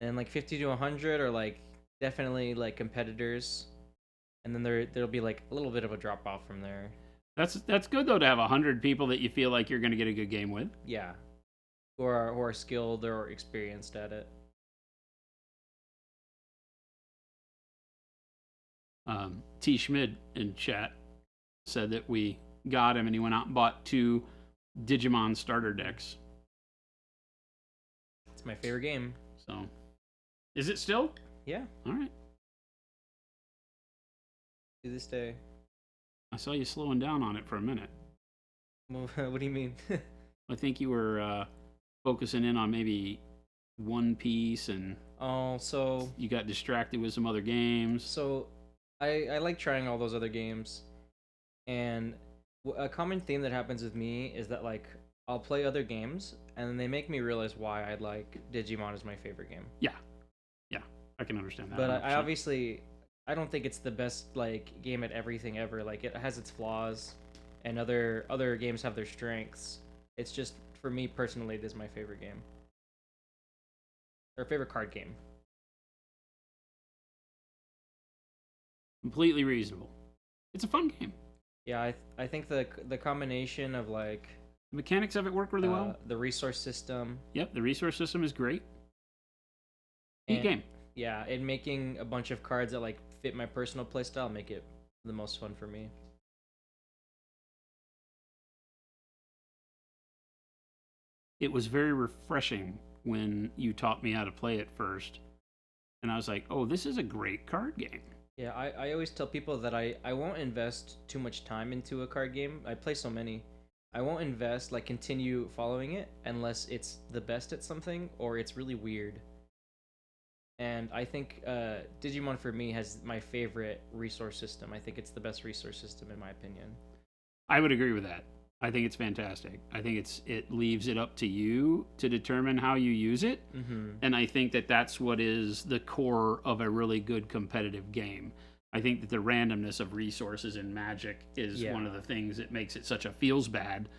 And like 50 to 100 are like definitely like competitors. And then there'll be like a little bit of a drop off from there. That's good though to have 100 people that you feel like you're going to get a good game with. Yeah. Who are skilled or experienced at it. T. Schmid in chat said that we got him and he went out and bought 2 Digimon starter decks. It's my favorite game. So, is it still? Yeah, All right. to this day. I saw you slowing down on it for a minute. What do you mean? I think you were focusing in on maybe One Piece and Oh, so you got distracted with some other games. I like trying all those other games, and a common theme that happens with me is that like I'll play other games and then they make me realize why I like Digimon as my favorite game. Yeah, I can understand that. But I 100%. obviously I don't think it's the best like game at everything ever. Like it has its flaws, and other games have their strengths. It's just for me personally, it is my favorite game or favorite card game. Completely reasonable. It's a fun game. Yeah, I think the combination of like The mechanics of it work really well. the resource system. Yep, the resource system is great. Neat and- game. Yeah, and making a bunch of cards that like fit my personal playstyle make it the most fun for me. It was very refreshing when you taught me how to play it first. And I was like, oh, this is a great card game. Yeah, I always tell people that I won't invest too much time into a card game. I play so many. I won't invest, like, continue following it unless it's the best at something or it's really weird. And I think Digimon for me has my favorite resource system. I think it's the best resource system in my opinion. I would agree with that. I think it's fantastic. I think it leaves it up to you to determine how you use it. Mm-hmm. And I think that that's what is the core of a really good competitive game. I think that the randomness of resources in Magic is one of the things that makes it such a feels bad,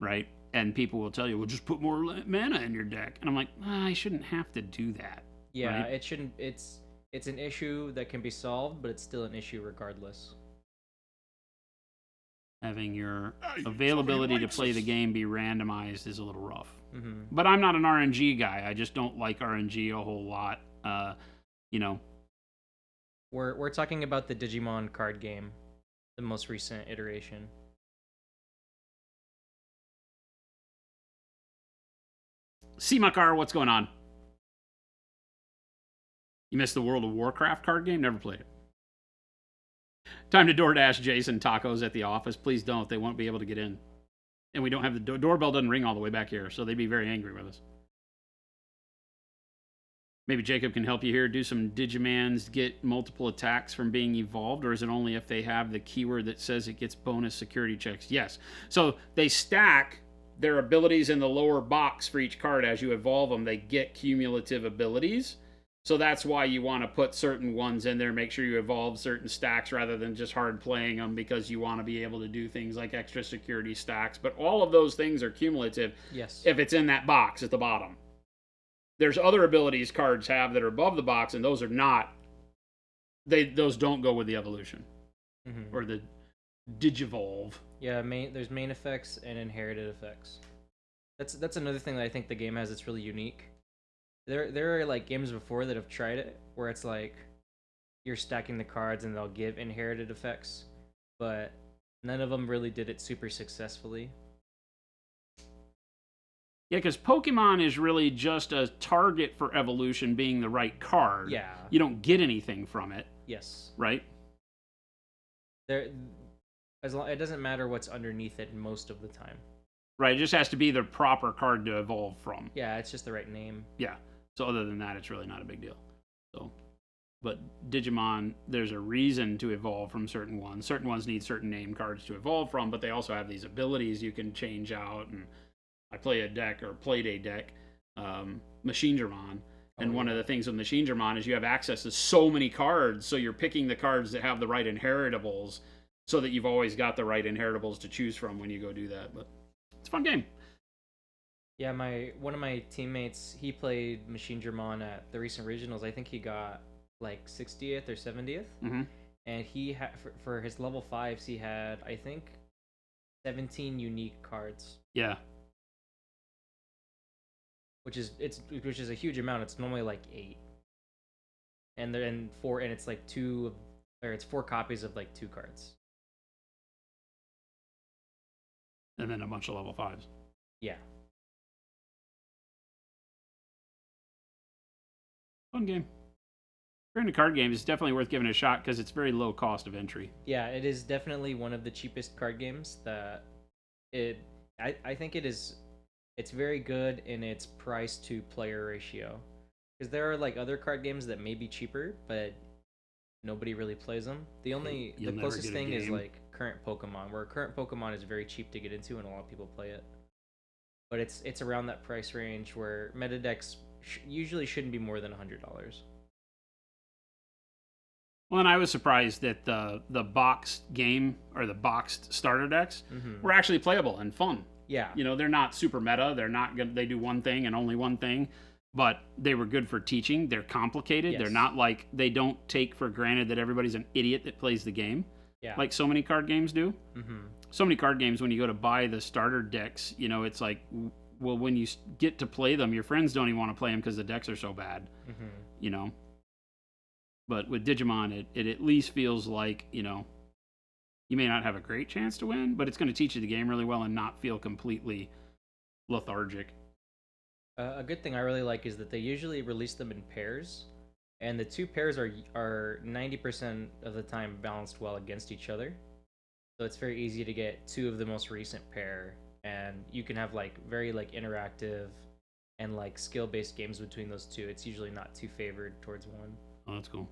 right? And people will tell you, well, just put more mana in your deck. And I'm like, I shouldn't have to do that. Yeah, right? it shouldn't. It's an issue that can be solved, but it's still an issue regardless. Having your Hey, availability somebody to likes play the us. game be randomized is a little rough. Mm-hmm. But I'm not an RNG guy. I just don't like RNG a whole lot. We're talking about the Digimon card game, the most recent iteration. See, Makar, what's going on? You missed the World of Warcraft card game? Never played it. Time to DoorDash Jason tacos at the office. Please don't. They won't be able to get in. And we don't have the doorbell doesn't ring all the way back here, so they'd be very angry with us. Maybe Jacob can help you here. Do some Digimans get multiple attacks from being evolved, or is it only if they have the keyword that says it gets bonus security checks? Yes. So they stack their abilities in the lower box for each card. As you evolve them, they get cumulative abilities. So that's why you want to put certain ones in there, make sure you evolve certain stacks rather than just hard playing them, because you want to be able to do things like extra security stacks. But all of those things are cumulative if it's in that box at the bottom. There's other abilities cards have that are above the box, and those are not. Those don't go with the evolution or the Digivolve. Yeah, there's main effects and inherited effects. That's another thing that I think the game has that's really unique. There are like games before that have tried it where it's like you're stacking the cards and they'll give inherited effects, but none of them really did it super successfully. Yeah, because Pokemon is really just a target for evolution being the right card. Yeah. You don't get anything from it. Yes. Right? It doesn't matter what's underneath it most of the time. Right, it just has to be the proper card to evolve from. Yeah, it's just the right name. Yeah. So other than that, it's really not a big deal. So, but Digimon, there's a reason to evolve from certain ones. Certain ones need certain name cards to evolve from, but they also have these abilities you can change out. And I play a deck, or played a deck, Machinedramon. And one of the things with Machinedramon is you have access to so many cards, so you're picking the cards that have the right inheritables, so that you've always got the right inheritables to choose from when you go do that. But it's a fun game. Yeah, one of my teammates, he played Machinedramon at the recent regionals. I think he got like 60th or 70th. Mm-hmm. And he had for his level 5s, he had I think 17 unique cards. Yeah. Which is a huge amount. It's normally like 8. And it's like 4 copies of like 2 cards. And then a bunch of level 5s. Yeah. Fun game. If you're into card games, it's definitely worth giving it a shot because it's very low cost of entry. Yeah, it is definitely one of the cheapest card games that I think it is. It's very good in its price to player ratio, because there are like other card games that may be cheaper, but nobody really plays them. The closest thing is like current Pokemon, where current Pokemon is very cheap to get into and a lot of people play it. But it's around that price range where meta decks usually shouldn't be more than $100. Well, and I was surprised that the boxed game, or the boxed starter decks, were actually playable and fun. Yeah. You know, they're not super meta. They're not good. They do one thing and only one thing, but they were good for teaching. They're complicated. Yes. They're not like, they don't take for granted that everybody's an idiot that plays the game. Yeah. Like so many card games do. Mm-hmm. So many card games, when you go to buy the starter decks, you know, it's like, well, when you get to play them, your friends don't even want to play them because the decks are so bad, you know. But with Digimon, it at least feels like, you know, you may not have a great chance to win, but it's going to teach you the game really well and not feel completely lethargic. A good thing I really like is that they usually release them in pairs, and the 2 pairs are 90% of the time balanced well against each other. So it's very easy to get 2 of the most recent pair, and you can have like very like interactive and like skill-based games between those 2. It's usually not too favored towards one. Oh, that's cool.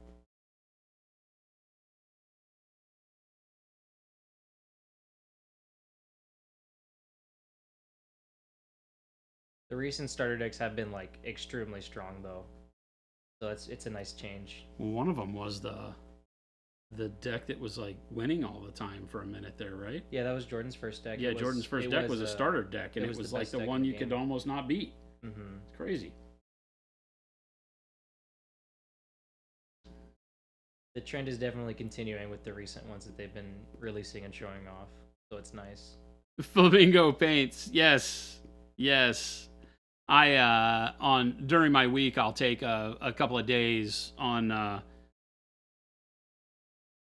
The recent starter decks have been like extremely strong though, so it's a nice change. Well, one of them was the deck that was like winning all the time for a minute there, right? Yeah, that was Jordan's first deck. Yeah, Jordan's first deck was a starter deck, and it was like the one you could almost not beat. It's crazy. The trend is definitely continuing with the recent ones that they've been releasing and showing off, so it's nice. Flamingo paints, yes. I during my week, I'll take a couple of days on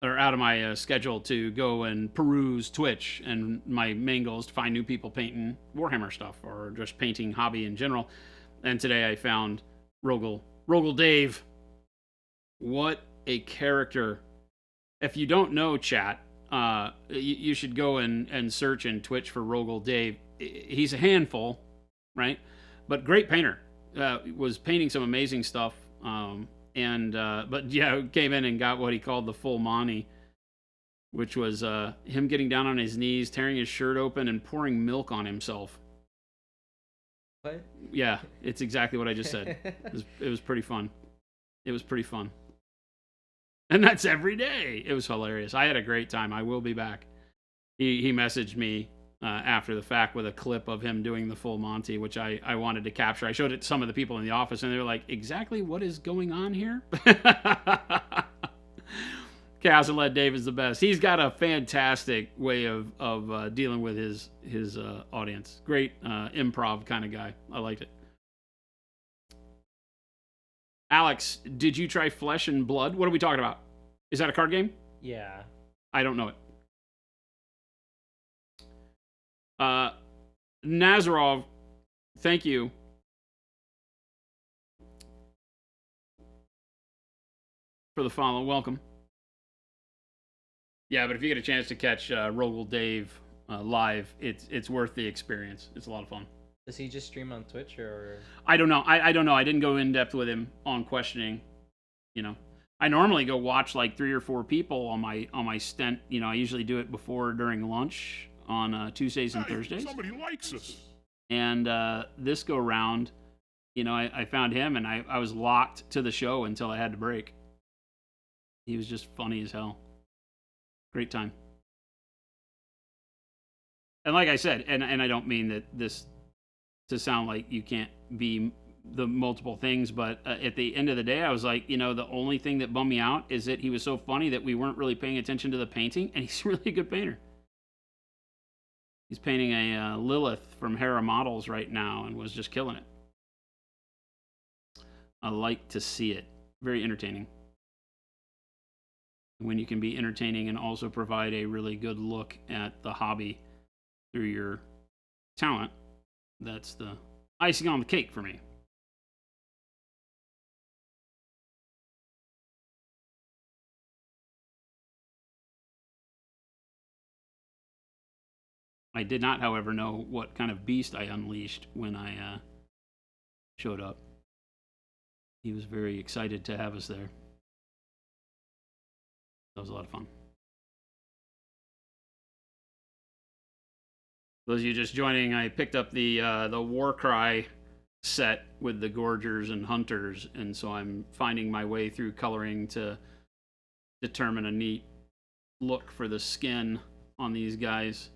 or out of my schedule to go and peruse Twitch, and my main goal is to find new people painting Warhammer stuff or just painting hobby in general. And today I found Rogel Dave What a character. If you don't know, chat, you should go and search in Twitch for Rogel Dave. He's a handful, right? But great painter. Was painting some amazing stuff. But yeah, came in and got what he called the full Monty, which was him getting down on his knees, tearing his shirt open, and pouring milk on himself. What? Yeah, it's exactly what I just said. It was pretty fun. It was pretty fun. And that's every day. It was hilarious. I had a great time. I will be back. He messaged me after the fact with a clip of him doing the full Monty, which I wanted to capture. I showed it to some of the people in the office, and they were like, exactly what is going on here? Chaos and Lead Dave is the best. He's got a fantastic way of dealing with his audience. Great improv kind of guy. I liked it. Alex, did you try Flesh and Blood? What are we talking about? Is that a card game? Yeah. I don't know it. Nazarov, thank you. For the follow. Welcome. Yeah, but if you get a chance to catch Rogel Dave live, it's worth the experience. It's a lot of fun. Does he just stream on Twitch or? I don't know. I don't know. I didn't go in depth with him on questioning. You know, I normally go watch like 3 or 4 people on my stent. You know, I usually do it before or during lunch on Tuesdays and Thursdays. Somebody likes us. And this go round, you know, I found him and I was locked to the show until I had to break. He was just funny as hell. Great time. And like I said, and I don't mean that this to sound like you can't be the multiple things, but at the end of the day, I was like, you know, the only thing that bummed me out is that he was so funny that we weren't really paying attention to the painting, and he's a really good painter. He's painting a Lilith from Hera Models right now and was just killing it. I like to see it. Very entertaining. When you can be entertaining and also provide a really good look at the hobby through your talent, that's the icing on the cake for me. I did not, however, know what kind of beast I unleashed when I showed up. He was very excited to have us there. That was a lot of fun. Those of you just joining, I picked up the Warcry set with the Gorgers and Hunters, and so I'm finding my way through coloring to determine a neat look for the skin on these guys.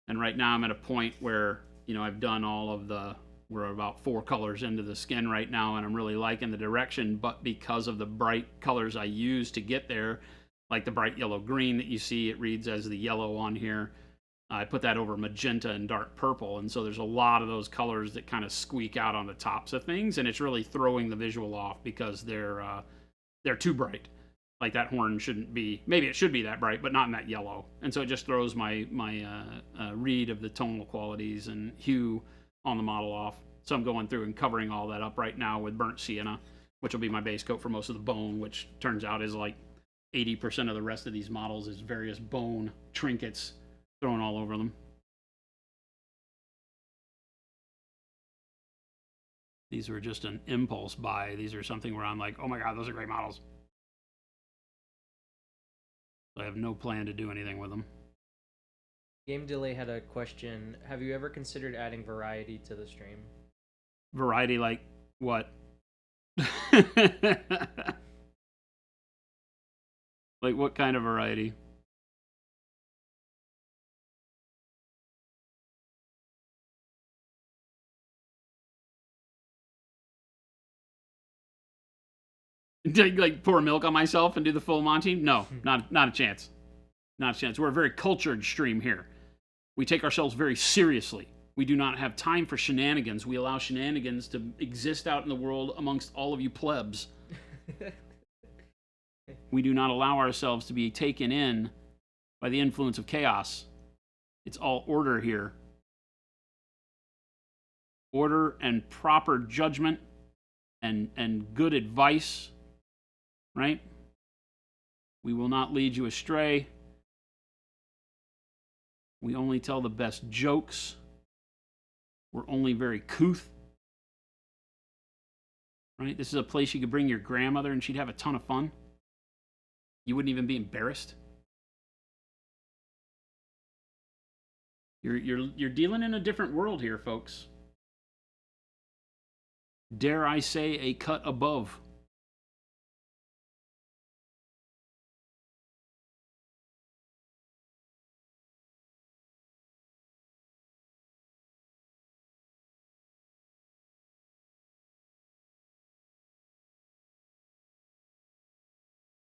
And right now I'm at a point where, you know, I've done all of we're about 4 colors into the skin right now, and I'm really liking the direction, but because of the bright colors I use to get there, like the bright yellow green that you see, it reads as the yellow on here. I put that over magenta and dark purple, and so there's a lot of those colors that kind of squeak out on the tops of things, and it's really throwing the visual off because they're too bright. Like that horn shouldn't be, maybe it should be that bright, but not in that yellow. And so it just throws my read of the tonal qualities and hue on the model off. So I'm going through and covering all that up right now with burnt sienna, which will be my base coat for most of the bone, which turns out is like 80% of the rest of these models is various bone trinkets thrown all over them. These were just an impulse buy. These are something where I'm like, oh my God, those are great models. I have no plan to do anything with them. Game Delay had a question. Have you ever considered adding variety to the stream? Variety like what? Like what kind of variety? Like pour milk on myself and do the full Monty? No, not a chance. Not a chance. We're a very cultured stream here. We take ourselves very seriously. We do not have time for shenanigans. We allow shenanigans to exist out in the world amongst all of you plebs. We do not allow ourselves to be taken in by the influence of chaos. It's all order here. Order and proper judgment and good advice, right? We will not lead you astray. We only tell the best jokes. We're only very couth. Right? This is a place you could bring your grandmother and she'd have a ton of fun. You wouldn't even be embarrassed. You're dealing in a different world here, folks. Dare I say a cut above.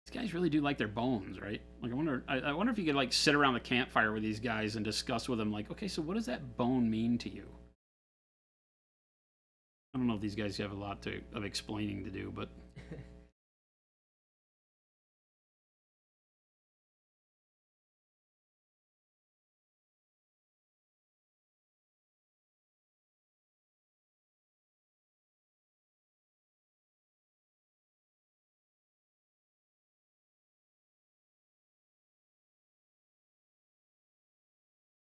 These guys really do like their bones, right? Like I wonder if you could like sit around the campfire with these guys and discuss with them, like, okay, so what does that bone mean to you? I don't know if these guys have a lot of explaining to do, but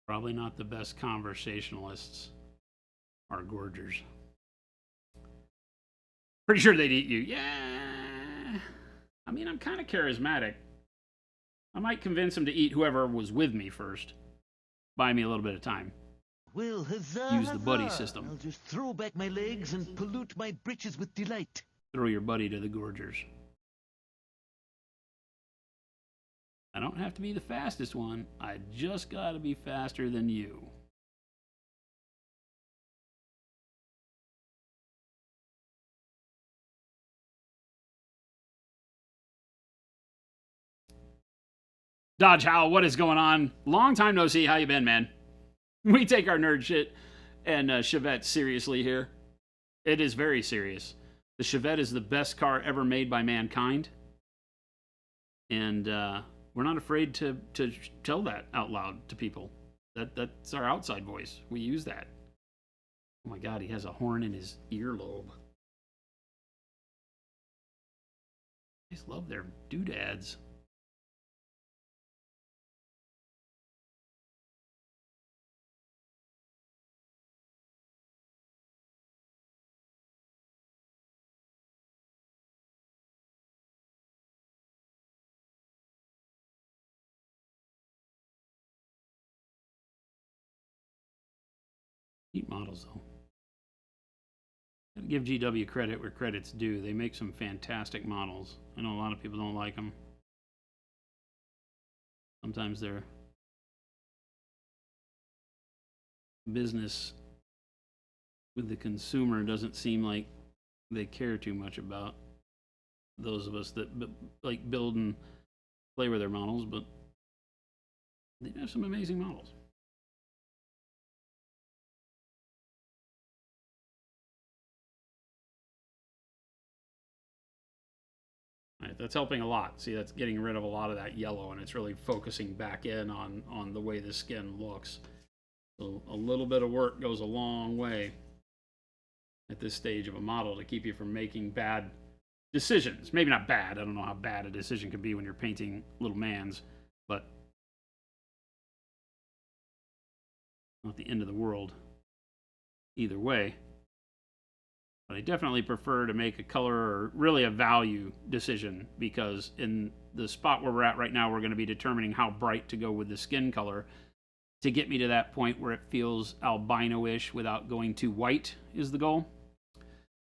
probably not the best conversationalists are gorgers. Pretty sure they'd eat you. Yeah. I mean, I'm kind of charismatic. I might convince them to eat whoever was with me first. Buy me a little bit of time. Well, huzzah, Use the buddy huzzah. system. I'll just throw back my legs and pollute my britches with delight. Throw your buddy to the gorgers. I don't have to be the fastest one. I just gotta be faster than you. Dodge Howell, what is going on? Long time no see. How you been, man? We take our nerd shit and Chevette seriously here. It is very serious. The Chevette is the best car ever made by mankind. And we're not afraid to tell that out loud to people. That's our outside voice. We use that. Oh my God, he has a horn in his earlobe. I just love their doodads. Neat models, though. Gotta give GW credit where credit's due. They make some fantastic models. I know a lot of people don't like them. Sometimes their business with the consumer doesn't seem like they care too much about those of us that like build and play with their models, but they have some amazing models. Right, that's helping a lot. See, that's getting rid of a lot of that yellow, and it's really focusing back in on the way the skin looks. So a little bit of work goes a long way at this stage of a model to keep you from making bad decisions. Maybe not bad. I don't know how bad a decision can be when you're painting little mans, but not the end of the world either way. But I definitely prefer to make a color or really a value decision, because in the spot where we're at right now, we're going to be determining how bright to go with the skin color to get me to that point where it feels albino-ish without going too white is the goal.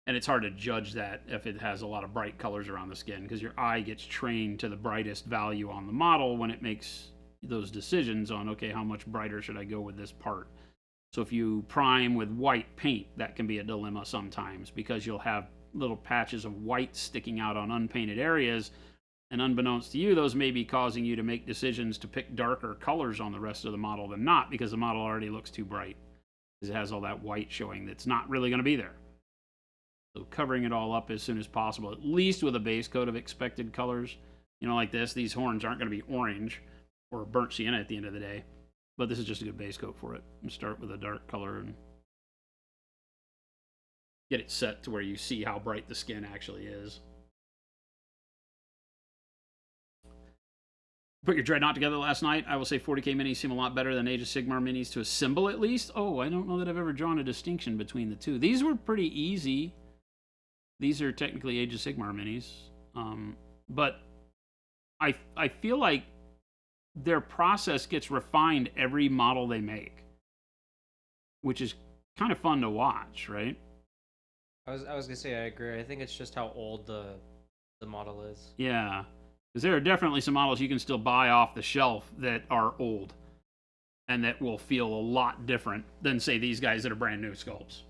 And it's hard to judge that if it has a lot of bright colors around the skin, because your eye gets trained to the brightest value on the model when it makes those decisions on, okay, how much brighter should I go with this part? So if you prime with white paint, that can be a dilemma sometimes, because you'll have little patches of white sticking out on unpainted areas, and unbeknownst to you, those may be causing you to make decisions to pick darker colors on the rest of the model than not, because the model already looks too bright, because it has all that white showing that's not really going to be there. So covering it all up as soon as possible, at least with a base coat of expected colors. You know, like this, these horns aren't going to be orange or burnt sienna at the end of the day. But this is just a good base coat for it. And start with a dark color and get it set to where you see how bright the skin actually is. Put your Dreadnought together last night. I will say 40k minis seem a lot better than Age of Sigmar minis to assemble, at least. Oh, I don't know that I've ever drawn a distinction between the two. These were pretty easy. These are technically Age of Sigmar minis. But I feel like their process gets refined every model they make, which is kind of fun to watch, right? I was gonna say I agree. I think it's just how old the model is. Yeah. Because there are definitely some models you can still buy off the shelf that are old and that will feel a lot different than, say, these guys that are brand new sculpts.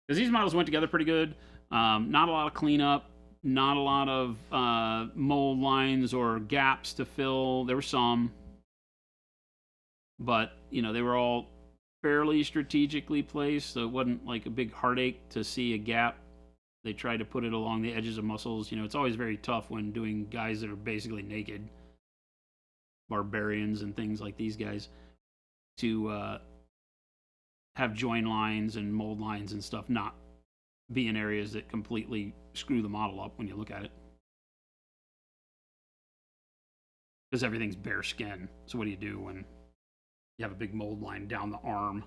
Because these models went together pretty good. Not a lot of cleanup, not a lot of mold lines or gaps to fill. There were some, but, you know, they were all fairly strategically placed, so it wasn't like a big heartache to see a gap. They try to put it along the edges of muscles. You know, it's always very tough when doing guys that are basically naked, barbarians and things like these guys, to have join lines and mold lines and stuff not be in areas that completely screw the model up when you look at it. Because everything's bare skin. So what do you do when you have a big mold line down the arm?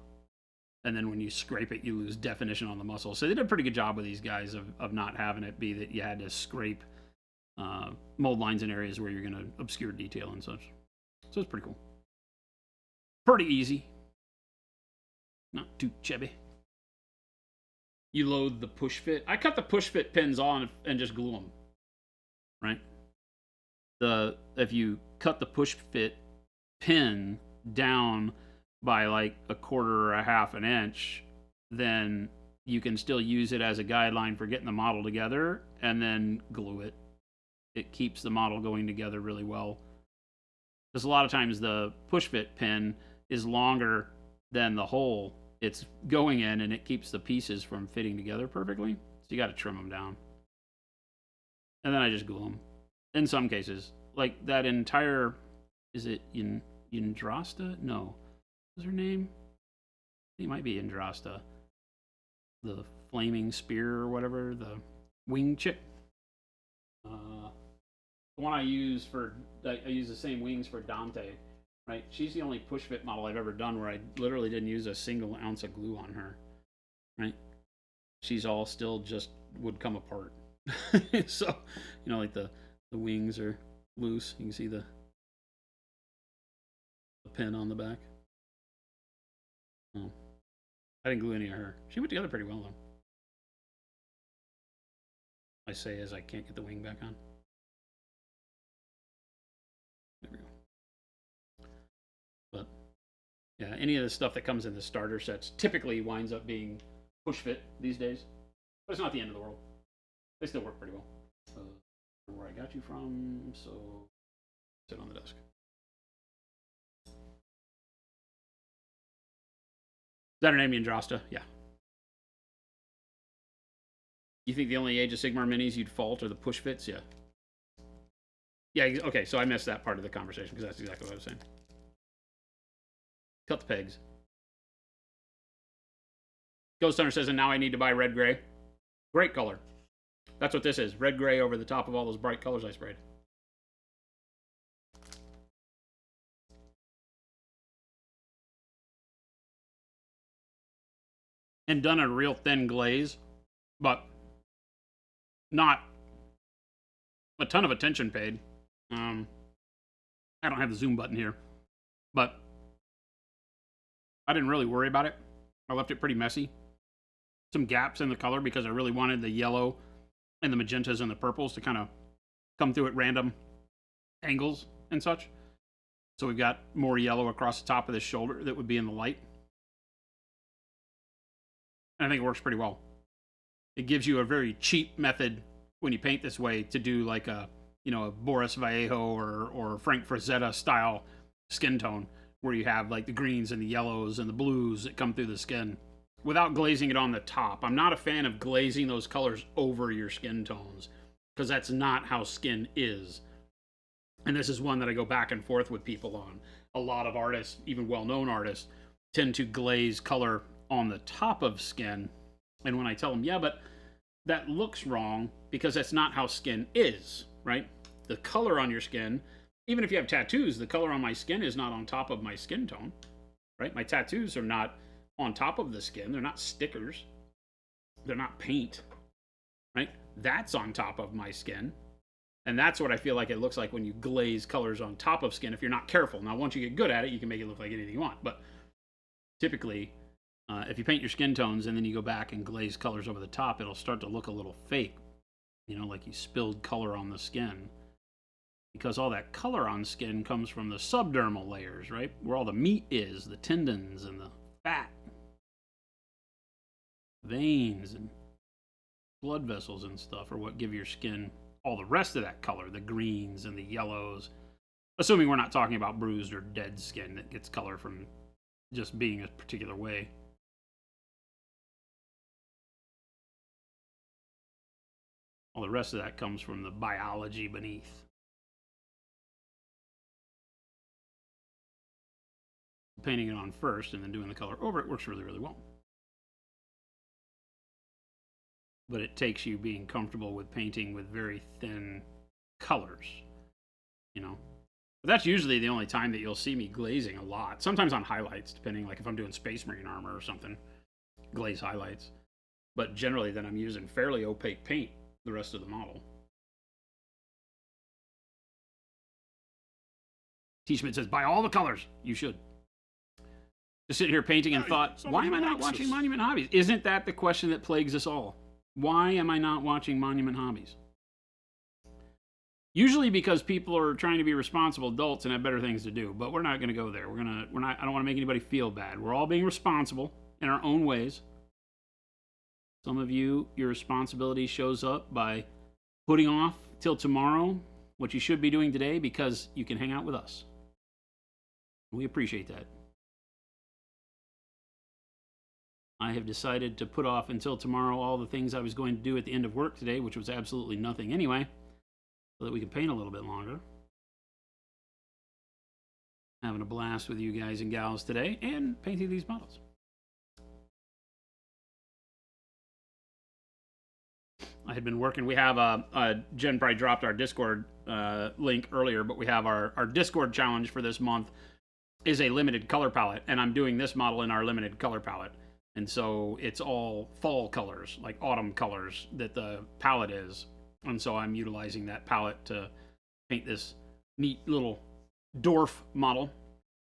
And then when you scrape it, you lose definition on the muscle. So they did a pretty good job with these guys of not having it be that you had to scrape mold lines in areas where you're going to obscure detail and such. So it's pretty cool. Pretty easy. Not too chubby. You load the push fit. I cut the push fit pins on and just glue them. Right? If you cut the push fit pin down by like a quarter or a half an inch, then you can still use it as a guideline for getting the model together and then glue it. It keeps the model going together really well. Because a lot of times the push fit pin is longer than the hole it's going in, and it keeps the pieces from fitting together perfectly. So you got to trim them down. And then I just glue them. In some cases. Like that entire, is it Yndrasta? No. What's her name? It might be Yndrasta. The flaming spear or whatever, the wing chick. The one I use the same wings for Dante, right? She's the only push fit model I've ever done where I literally didn't use a single ounce of glue on her, right? She's all still just would come apart. So, you know, like the wings are loose. You can see the pin on the back. Oh. I didn't glue any of her. She went together pretty well, though. I say as I can't get the wing back on. There we go. But, yeah, any of the stuff that comes in the starter sets typically winds up being push fit these days. But it's not the end of the world. They still work pretty well. Where I got you from, so sit on the desk. Is that her name, Yndrasta? Yeah. You think the only Age of Sigmar minis you'd fault are the push fits? Yeah. Yeah, okay, so I missed that part of the conversation because that's exactly what I was saying. Cut the pegs. Ghost Hunter says, and now I need to buy red gray. Great color. That's what this is. Red gray over the top of all those bright colors I sprayed. And done a real thin glaze, but not a ton of attention paid. I don't have the zoom button here, but I didn't really worry about it. I left it pretty messy. Some gaps in the color because I really wanted the yellow and the magentas and the purples to kind of come through at random angles and such. So we've got more yellow across the top of this shoulder that would be in the light. And I think it works pretty well. It gives you a very cheap method when you paint this way to do like a, you know, a Boris Vallejo or Frank Frazetta style skin tone where you have like the greens and the yellows and the blues that come through the skin without glazing it on the top. I'm not a fan of glazing those colors over your skin tones because that's not how skin is. And this is one that I go back and forth with people on. A lot of artists, even well-known artists, tend to glaze color on the top of skin. And when I tell them, yeah, but that looks wrong because that's not how skin is, right? The color on your skin even if you have tattoos, the color on my skin is not on top of my skin tone, right? My tattoos are not on top of the skin. They're not stickers. They're not paint, right? That's on top of my skin. And that's what I feel like it looks like when you glaze colors on top of skin if you're not careful. Now, once you get good at it, you can make it look like anything you want. But typically, if you paint your skin tones and then you go back and glaze colors over the top, it'll start to look a little fake, you know, like you spilled color on the skin. Because all that color on skin comes from the subdermal layers, right? Where all the meat is, the tendons and the fat, veins and blood vessels and stuff are what give your skin all the rest of that color, the greens and the yellows. Assuming we're not talking about bruised or dead skin that gets color from just being a particular way. All the rest of that comes from the biology beneath. Painting it on first and then doing the color over it works really, really well. But it takes you being comfortable with painting with very thin colors, you know. But that's usually the only time that you'll see me glazing a lot. Sometimes on highlights, depending, like if I'm doing Space Marine armor or something, glaze highlights. But generally then I'm using fairly opaque paint the rest of the model. T. Schmidt says, buy all the colors. You should. Just sit here painting and thought, why am I not watching Monument Hobbies? Isn't that the question that plagues us all? Why am I not watching Monument Hobbies? Usually because people are trying to be responsible adults and have better things to do, but we're not going to go there. I don't want to make anybody feel bad. We're all being responsible in our own ways. Some of you, your responsibility shows up by putting off till tomorrow what you should be doing today because you can hang out with us. We appreciate that. I have decided to put off until tomorrow all the things I was going to do at the end of work today, which was absolutely nothing anyway, so that we can paint a little bit longer. Having a blast with you guys and gals today and painting these models. I had been working. We have Jen probably dropped our Discord link earlier, but we have our Discord challenge for this month is a limited color palette, and I'm doing this model in our limited color palette. And so it's all fall colors, like autumn colors that the palette is. And so I'm utilizing that palette to paint this neat little dwarf model.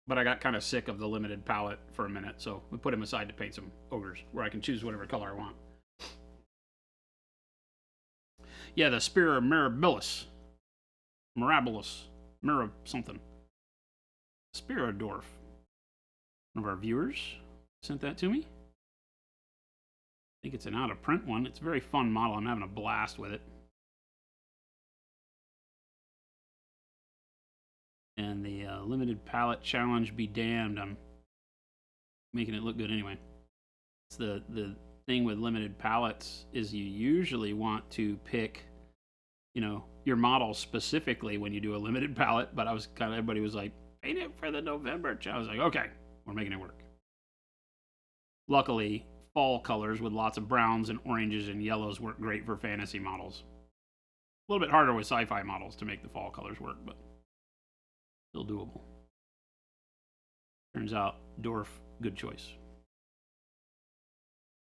But I got kind of sick of the limited palette for a minute, so we put him aside to paint some ogres, where I can choose whatever color I want. Yeah, the Spira Mirabilis. Mirab something. Spira Dwarf. One of our viewers sent that to me. I think it's an out-of-print one. It's a very fun model. I'm having a blast with it. And the limited palette challenge be damned. I'm making it look good anyway. It's the thing with limited palettes is you usually want to pick, you know, your model specifically when you do a limited palette. But everybody was like, paint it for the November challenge. I was like, okay, we're making it work. Luckily, fall colors with lots of browns and oranges and yellows work great for fantasy models. A little bit harder with sci-fi models to make the fall colors work, but still doable. Turns out, Dwarf, good choice.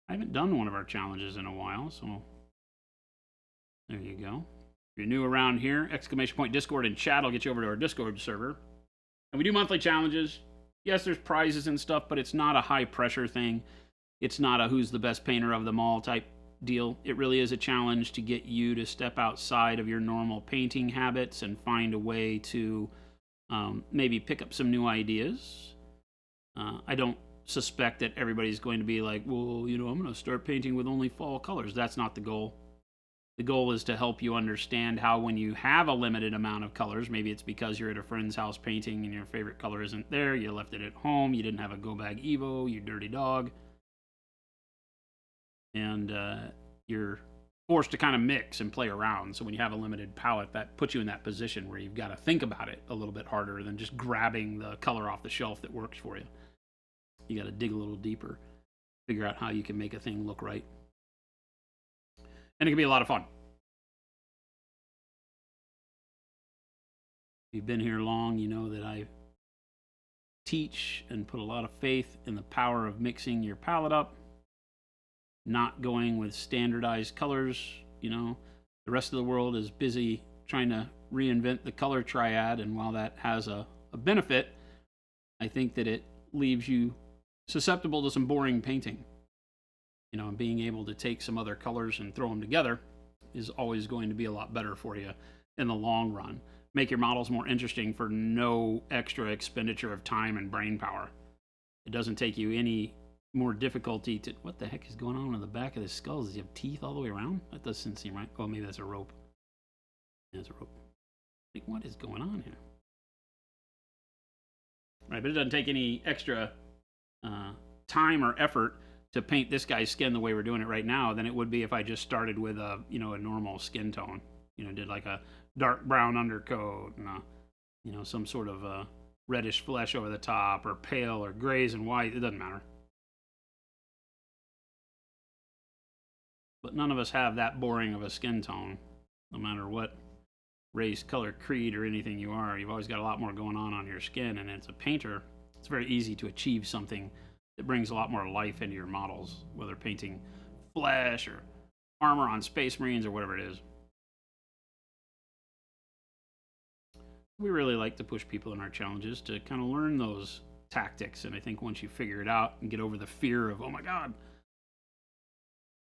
I haven't done one of our challenges in a while, so there you go. If you're new around here, !Discord and chat will get you over to our Discord server. And we do monthly challenges. Yes, there's prizes and stuff, but it's not a high pressure thing. It's not a who's the best painter of them all type deal. It really is a challenge to get you to step outside of your normal painting habits and find a way to maybe pick up some new ideas. I don't suspect that everybody's going to be like, well, you know, I'm going to start painting with only fall colors. That's not the goal. The goal is to help you understand how when you have a limited amount of colors, maybe it's because you're at a friend's house painting and your favorite color isn't there, you left it at home, you didn't have a Go Bag Evo, you dirty dog. And you're forced to kind of mix and play around. So when you have a limited palette, that puts you in that position where you've got to think about it a little bit harder than just grabbing the color off the shelf that works for you. You got to dig a little deeper, figure out how you can make a thing look right. And it can be a lot of fun. you've been here long, you know that I teach and put a lot of faith in the power of mixing your palette up, not going with standardized colors. You know, the rest of the world is busy trying to reinvent the color triad, and while that has a benefit, I think that it leaves you susceptible to some boring painting. You know, and being able to take some other colors and throw them together is always going to be a lot better for you in the long run. Make your models more interesting for no extra expenditure of time and brain power. It doesn't take you any more difficulty to... What the heck is going on in the back of this skull? Does he have teeth all the way around? That doesn't seem right. Oh, maybe that's a rope. Yeah, it's a rope. Like, what is going on here? Right, but it doesn't take any extra time or effort to paint this guy's skin the way we're doing it right now than it would be if I just started with a, you know, a normal skin tone. You know, did like a dark brown undercoat and a, you know, some sort of a reddish flesh over the top, or pale, or grays and white. It doesn't matter. But none of us have that boring of a skin tone, no matter what race, color, creed, or anything you are. You've always got a lot more going on your skin, and as a painter, it's very easy to achieve something that brings a lot more life into your models, whether painting flesh or armor on Space Marines or whatever it is. We really like to push people in our challenges to kind of learn those tactics, and I think once you figure it out and get over the fear of, oh my god,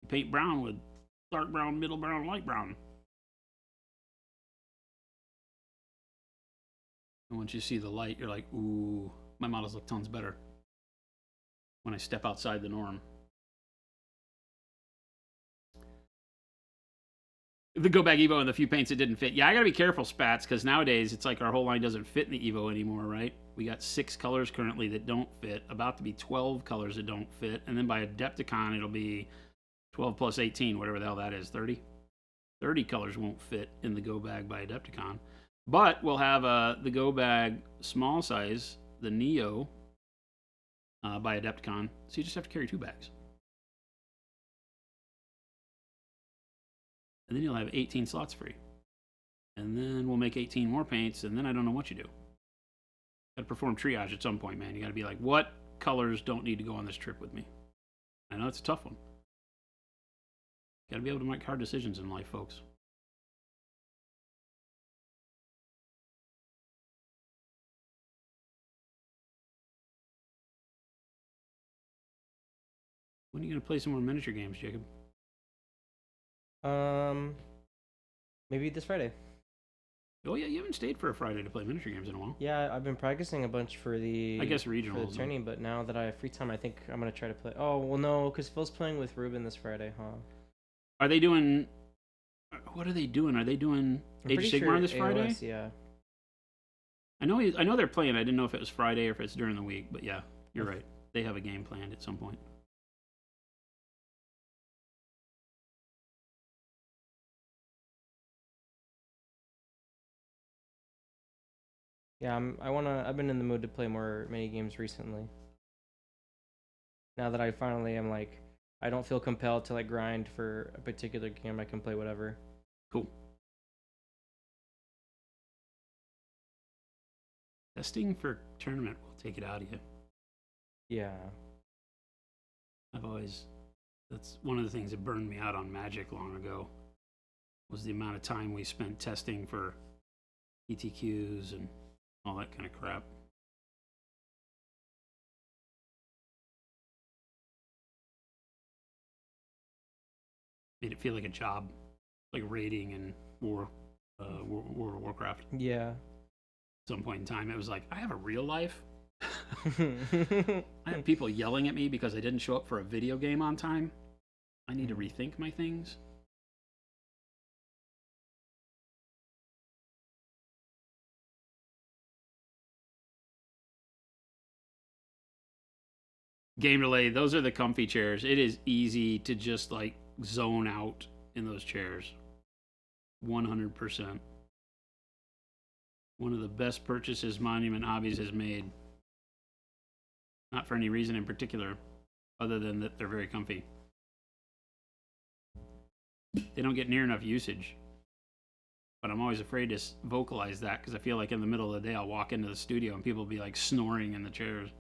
you paint brown with dark brown, middle brown, light brown. And once you see the light, you're like, ooh, my models look tons better when I step outside the norm. The Go Bag Evo and the few paints that didn't fit. Yeah, I gotta be careful, Spats, because nowadays it's like our whole line doesn't fit in the Evo anymore, right? We got 6 colors currently that don't fit, about to be 12 colors that don't fit, and then by Adepticon it'll be 12 plus 18, whatever the hell that is, 30? 30 colors won't fit in the Go Bag by Adepticon. But we'll have the Go Bag small size, the Neo, by Adepticon, so you just have to carry 2 bags. And then you'll have 18 slots free. And then we'll make 18 more paints, and then I don't know what you do. Gotta perform triage at some point, man. You gotta be like, what colors don't need to go on this trip with me? I know it's a tough one. Gotta be able to make hard decisions in life, folks. When are you gonna play some more miniature games, Jacob? Maybe this Friday. Oh yeah, you haven't stayed for a Friday to play miniature games in a while. Yeah, I've been practicing a bunch for the... I guess regionals. For the tourney, but now that I have free time, I think I'm gonna try to play... Oh, well no, because Phil's playing with Ruben this Friday, huh? Are they doing... What are they doing? Are they doing Age of Sigmar this Friday? AOS, yeah. I know they're playing. I didn't know if it was Friday or if it's during the week, but yeah, you're right. They have a game planned at some point. Yeah, I've been in the mood to play more mini games recently. Now that I finally am like, I don't feel compelled to like grind for a particular game. I can play whatever. Cool. Testing for tournament will take it out of you. Yeah. That's one of the things that burned me out on Magic long ago, was the amount of time we spent testing for ETQs and all that kind of crap. Made it feel like a job, like raiding in World of Warcraft. Yeah. At some point in time, it was like, I have a real life. I have people yelling at me because I didn't show up for a video game on time. I need to rethink my things. Game delay, those are the comfy chairs. It is easy to just like zone out in those chairs. 100%. One of the best purchases Monument Hobbies has made. Not for any reason in particular, other than that they're very comfy. They don't get near enough usage. But I'm always afraid to vocalize that because I feel like in the middle of the day I'll walk into the studio and people will be like snoring in the chairs.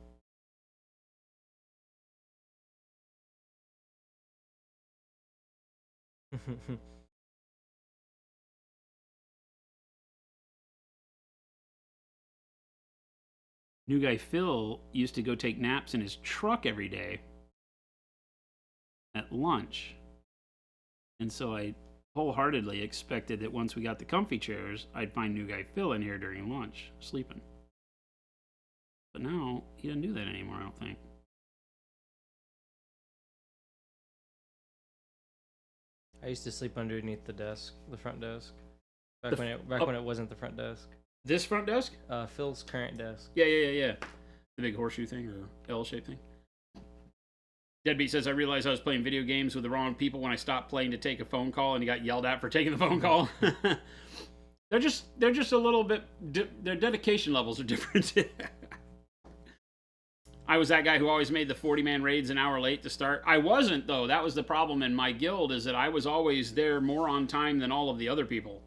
New guy Phil used to go take naps in his truck every day at lunch. And so I wholeheartedly expected that once we got the comfy chairs, I'd find new guy Phil in here during lunch, sleeping. But now, he doesn't do that anymore, I don't think. I used to sleep underneath the desk, the front desk, back when it wasn't the front desk. This front desk? Phil's current desk. Yeah. The big horseshoe thing, or L-shaped thing. Deadbeat says, I realized I was playing video games with the wrong people when I stopped playing to take a phone call and he got yelled at for taking the phone call. They're just a little bit, their dedication levels are different. I was that guy who always made the 40-man raids an hour late to start. I wasn't, though. That was the problem in my guild, is that I was always there more on time than all of the other people.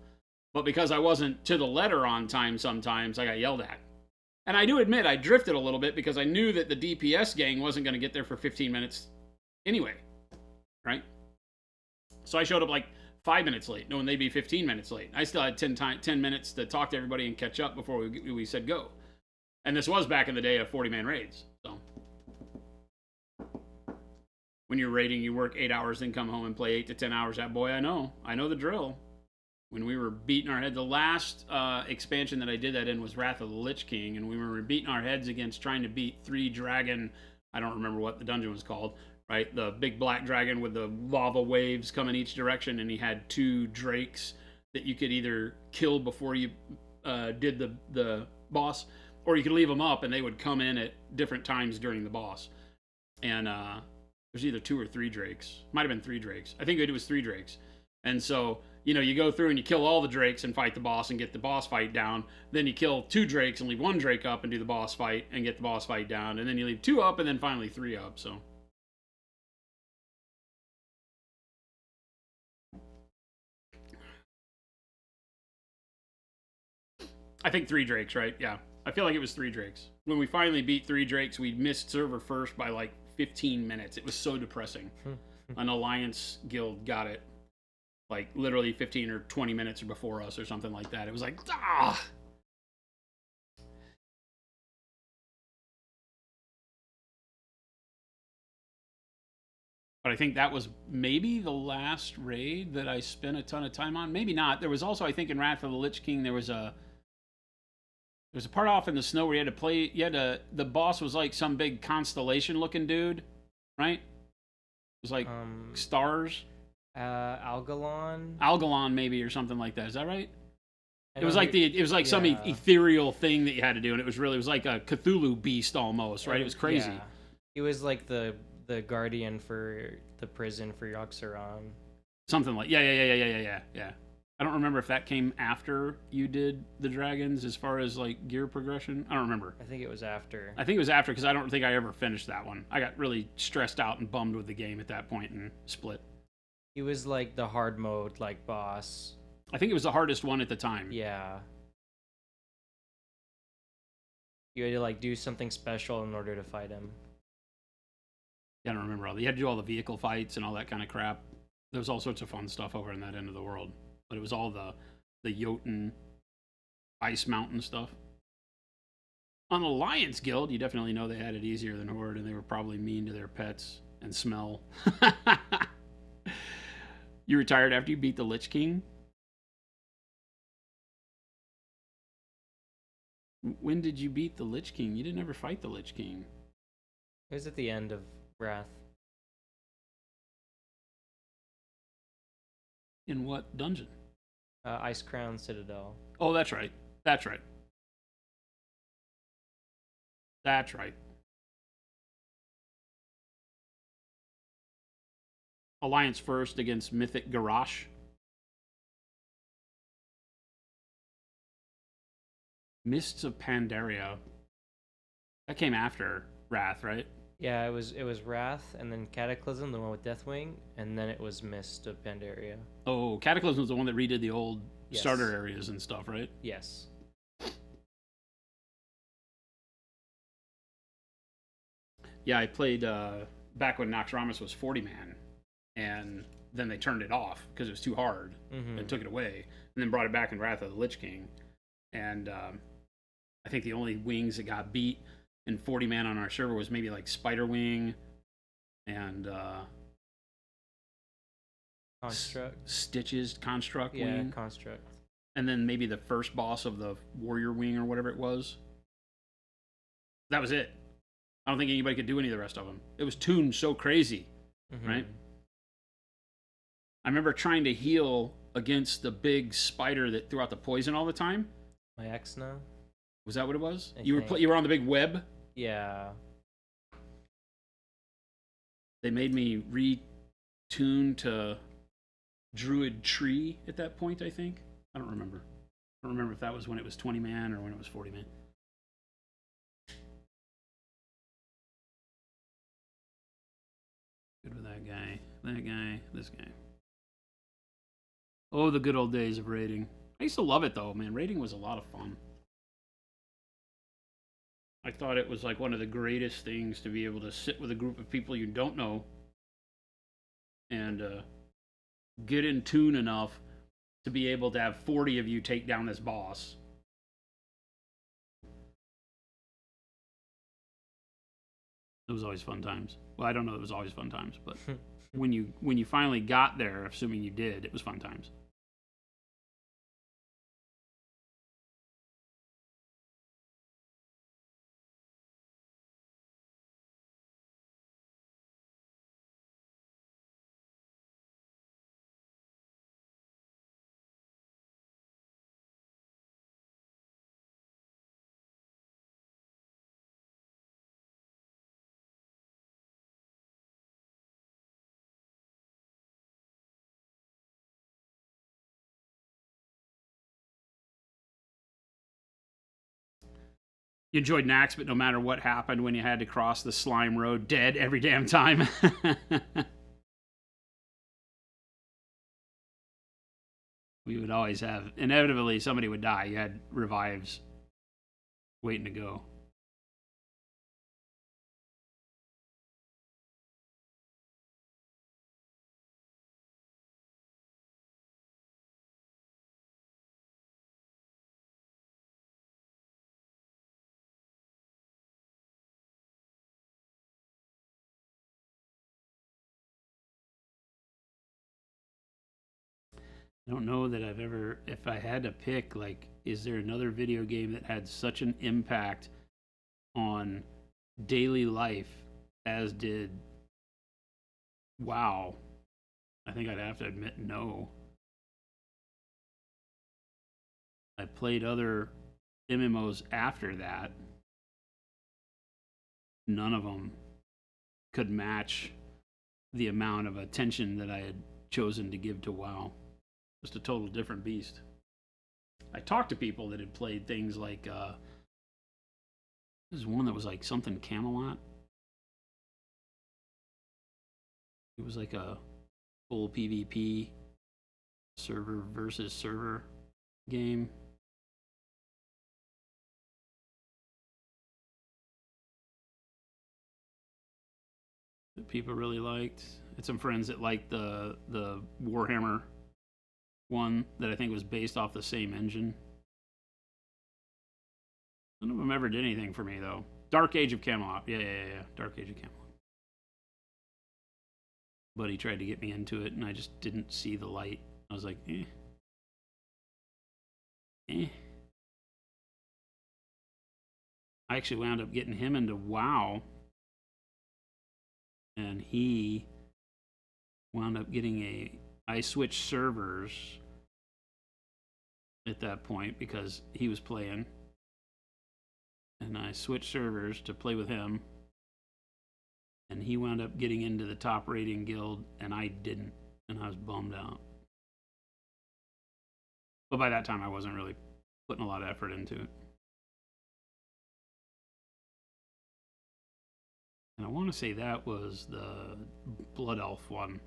But because I wasn't to the letter on time sometimes, I got yelled at. And I do admit I drifted a little bit because I knew that the DPS gang wasn't going to get there for 15 minutes anyway, right? So I showed up like 5 minutes late, knowing they'd be 15 minutes late. I still had 10 minutes to talk to everybody and catch up before we said go. And this was back in the day of 40-man raids. So when you're raiding, you work 8 hours, then come home and play 8 to 10 hours. That boy, I know the drill. When we were beating our head, the last expansion that I did that in was Wrath of the Lich King, and we were beating our heads against trying to beat 3 dragon. I don't remember what the dungeon was called, right? The big black dragon with the lava waves coming each direction, and he had 2 drakes that you could either kill before you did the boss, or you could leave them up and they would come in at different times during the boss. And there's either 2 or 3 drakes. Might have been 3 drakes. I think it was 3 drakes. And so, you go through and you kill all the drakes and fight the boss and get the boss fight down. Then you kill 2 drakes and leave 1 drake up and do the boss fight and get the boss fight down. And then you leave 2 up and then finally 3 up, so. I think 3 drakes, right? Yeah. I feel like it was 3 drakes. When we finally beat 3 drakes, we missed server first by like 15 minutes. It was so depressing. An alliance guild got it like literally 15 or 20 minutes before us or something like that. It was like, ah! But I think that was maybe the last raid that I spent a ton of time on. Maybe not. There was also, I think, in Wrath of the Lich King, there was a part off in the snow where you had to play. The boss was like some big constellation looking dude, right? It was like stars. Algalon maybe, or something like that. Is that right? It was like some ethereal thing that you had to do, and it was like a Cthulhu beast almost, right? It was crazy. Yeah. He was like the guardian for the prison for Yoxeron. Something like yeah. I don't remember if that came after you did the dragons as far as like gear progression. I don't remember. I think it was after. I think it was after because I don't think I ever finished that one. I got really stressed out and bummed with the game at that point and split. He was like the hard mode like boss. I think it was the hardest one at the time. Yeah. You had to like do something special in order to fight him. I don't remember all that. You had to do all the vehicle fights and all that kind of crap. There was all sorts of fun stuff over in that end of the world. But it was all the Jotun Ice Mountain stuff. On Alliance Guild, you definitely know they had it easier than Horde, and they were probably mean to their pets and smell. You retired after you beat the Lich King? When did you beat the Lich King? You didn't ever fight the Lich King. It was at the end of Wrath. In what dungeon? Ice Crown Citadel. Oh, that's right. That's right. That's right. Alliance first against Mythic Garrosh. Mists of Pandaria. That came after Wrath, right? Yeah, it was Wrath, and then Cataclysm, the one with Deathwing, and then it was Mist of Pandaria. Oh, Cataclysm was the one that redid the old Yes. starter areas and stuff, right? Yes. Yeah, I played back when Noxramas was 40 man, and then they turned it off because it was too hard and took it away, and then brought it back in Wrath of the Lich King. And I think the only wings that got beat in 40 man on our server was maybe like Spider Wing and Construct. Stitches Construct Yeah, Wing. Construct. And then maybe the first boss of the Warrior Wing or whatever it was. That was it. I don't think anybody could do any of the rest of them. It was tuned so crazy, right? I remember trying to heal against the big spider that threw out the poison all the time. My ex now? Was that what it was? I You think. were on the big web? Yeah. They made me retune to Druid Tree at that point, I think. I don't remember. I don't remember if that was when it was 20 man or when it was 40 man. Good with that guy, this guy. Oh, the good old days of raiding. I used to love it though, man. Raiding was a lot of fun. I thought it was like one of the greatest things to be able to sit with a group of people you don't know and get in tune enough to be able to have 40 of you take down this boss. It was always fun times. Well, I don't know if it was always fun times, but when you finally got there, assuming you did, it was fun times. You enjoyed Nax, but no matter what happened when you had to cross the slime road, dead every damn time. We would always have, inevitably, somebody would die. You had revives waiting to go. I don't know that I've ever, if I had to pick, like, is there another video game that had such an impact on daily life as did WoW? I think I'd have to admit no. I played other MMOs after that. None of them could match the amount of attention that I had chosen to give to WoW. Just a total different beast. I talked to people that had played things like there's one that was like something Camelot. It was like a full PvP server versus server game. That people really liked. I had some friends that liked the Warhammer one that I think was based off the same engine. None of them ever did anything for me though. Dark Age of Camelot. Yeah. Dark Age of Camelot. Buddy tried to get me into it and I just didn't see the light. I was like, I actually wound up getting him into WoW. And he wound up getting I switched servers at that point because he was playing. And I switched servers to play with him. And he wound up getting into the top rating guild, and I didn't. And I was bummed out. But by that time, I wasn't really putting a lot of effort into it. And I want to say that was the Blood Elf one.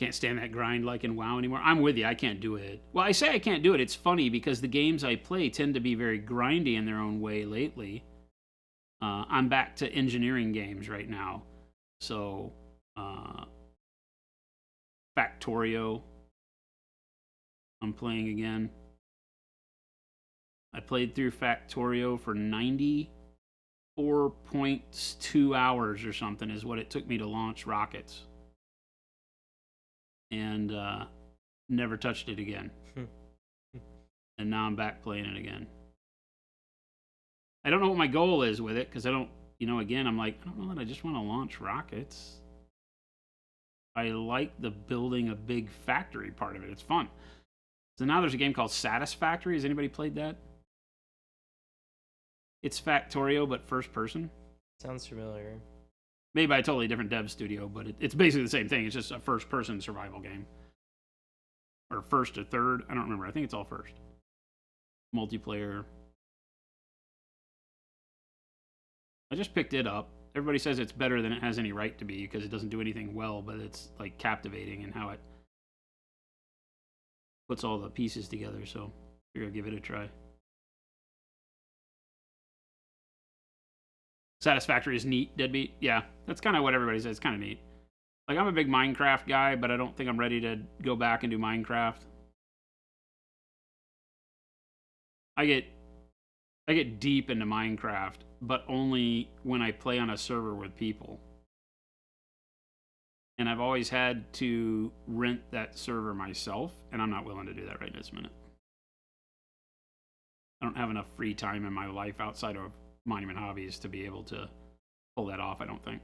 Can't stand that grind like in WoW anymore. I'm with you. I can't do it. Well, I say I can't do it. It's funny because the games I play tend to be very grindy in their own way lately. I'm back to engineering games right now. So, Factorio, I'm playing again. I played through Factorio for 94.2 hours or something is what it took me to launch rockets. And never touched it again. And now I'm back playing it again. I don't know what my goal is with it, because I don't, again, I'm like, I don't know that I just want to launch rockets. I like the building a big factory part of it. It's fun. So now there's a game called Satisfactory. Has anybody played that? It's Factorio, but first person. Sounds familiar. Made by a totally different dev studio, but it's basically the same thing. It's just a first person survival game. Or first or third. I don't remember. I think it's all first. Multiplayer. I just picked it up. Everybody says it's better than it has any right to be because it doesn't do anything well, but it's like captivating in how it puts all the pieces together. So I figure I'll give it a try. Satisfactory is neat, Deadbeat. Yeah, that's kind of what everybody says. It's kind of neat. Like, I'm a big Minecraft guy, but I don't think I'm ready to go back and do Minecraft. I get deep into Minecraft, but only when I play on a server with people. And I've always had to rent that server myself, and I'm not willing to do that right this minute. I don't have enough free time in my life outside of Monument Hobbies to be able to pull that off, I don't think.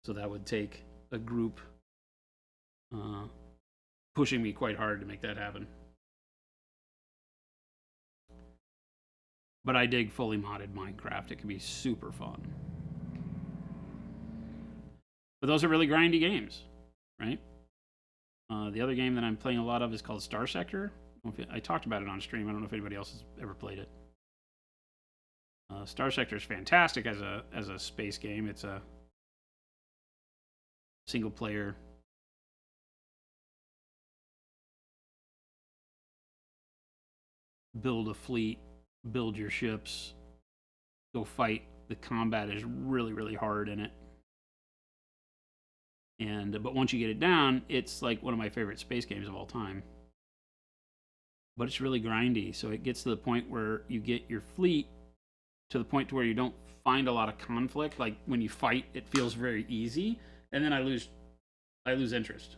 So that would take a group pushing me quite hard to make that happen. But I dig fully modded Minecraft. It can be super fun. But those are really grindy games, right? The other game that I'm playing a lot of is called Star Sector. I talked about it on stream. I don't know if anybody else has ever played it. Star Sector is fantastic as a space game. It's a single player build a fleet, build your ships, go fight. The combat is really, really hard in it. But once you get it down, it's like one of my favorite space games of all time. But it's really grindy, so it gets to the point where you get your fleet to the point to where you don't find a lot of conflict. Like when you fight, it feels very easy, and then I lose interest.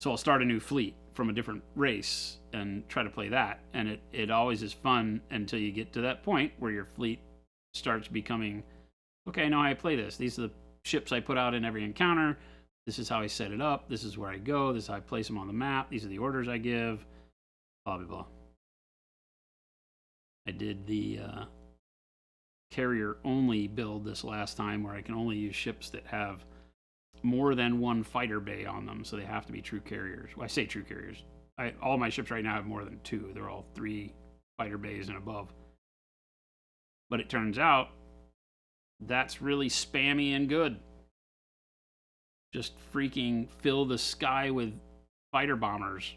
So I'll start a new fleet from a different race and try to play that, and it always is fun until you get to that point where your fleet starts becoming, okay, I know how I play this. These are the ships I put out in every encounter. This is how I set it up. This is where I go. This is how I place them on the map. These are the orders I give. Blah, blah, blah. I did the carrier-only build this last time where I can only use ships that have more than one fighter bay on them, so they have to be true carriers. Well, I say true carriers. All my ships right now have more than two. They're all 3 fighter bays and above. But it turns out that's really spammy and good. Just freaking fill the sky with fighter bombers.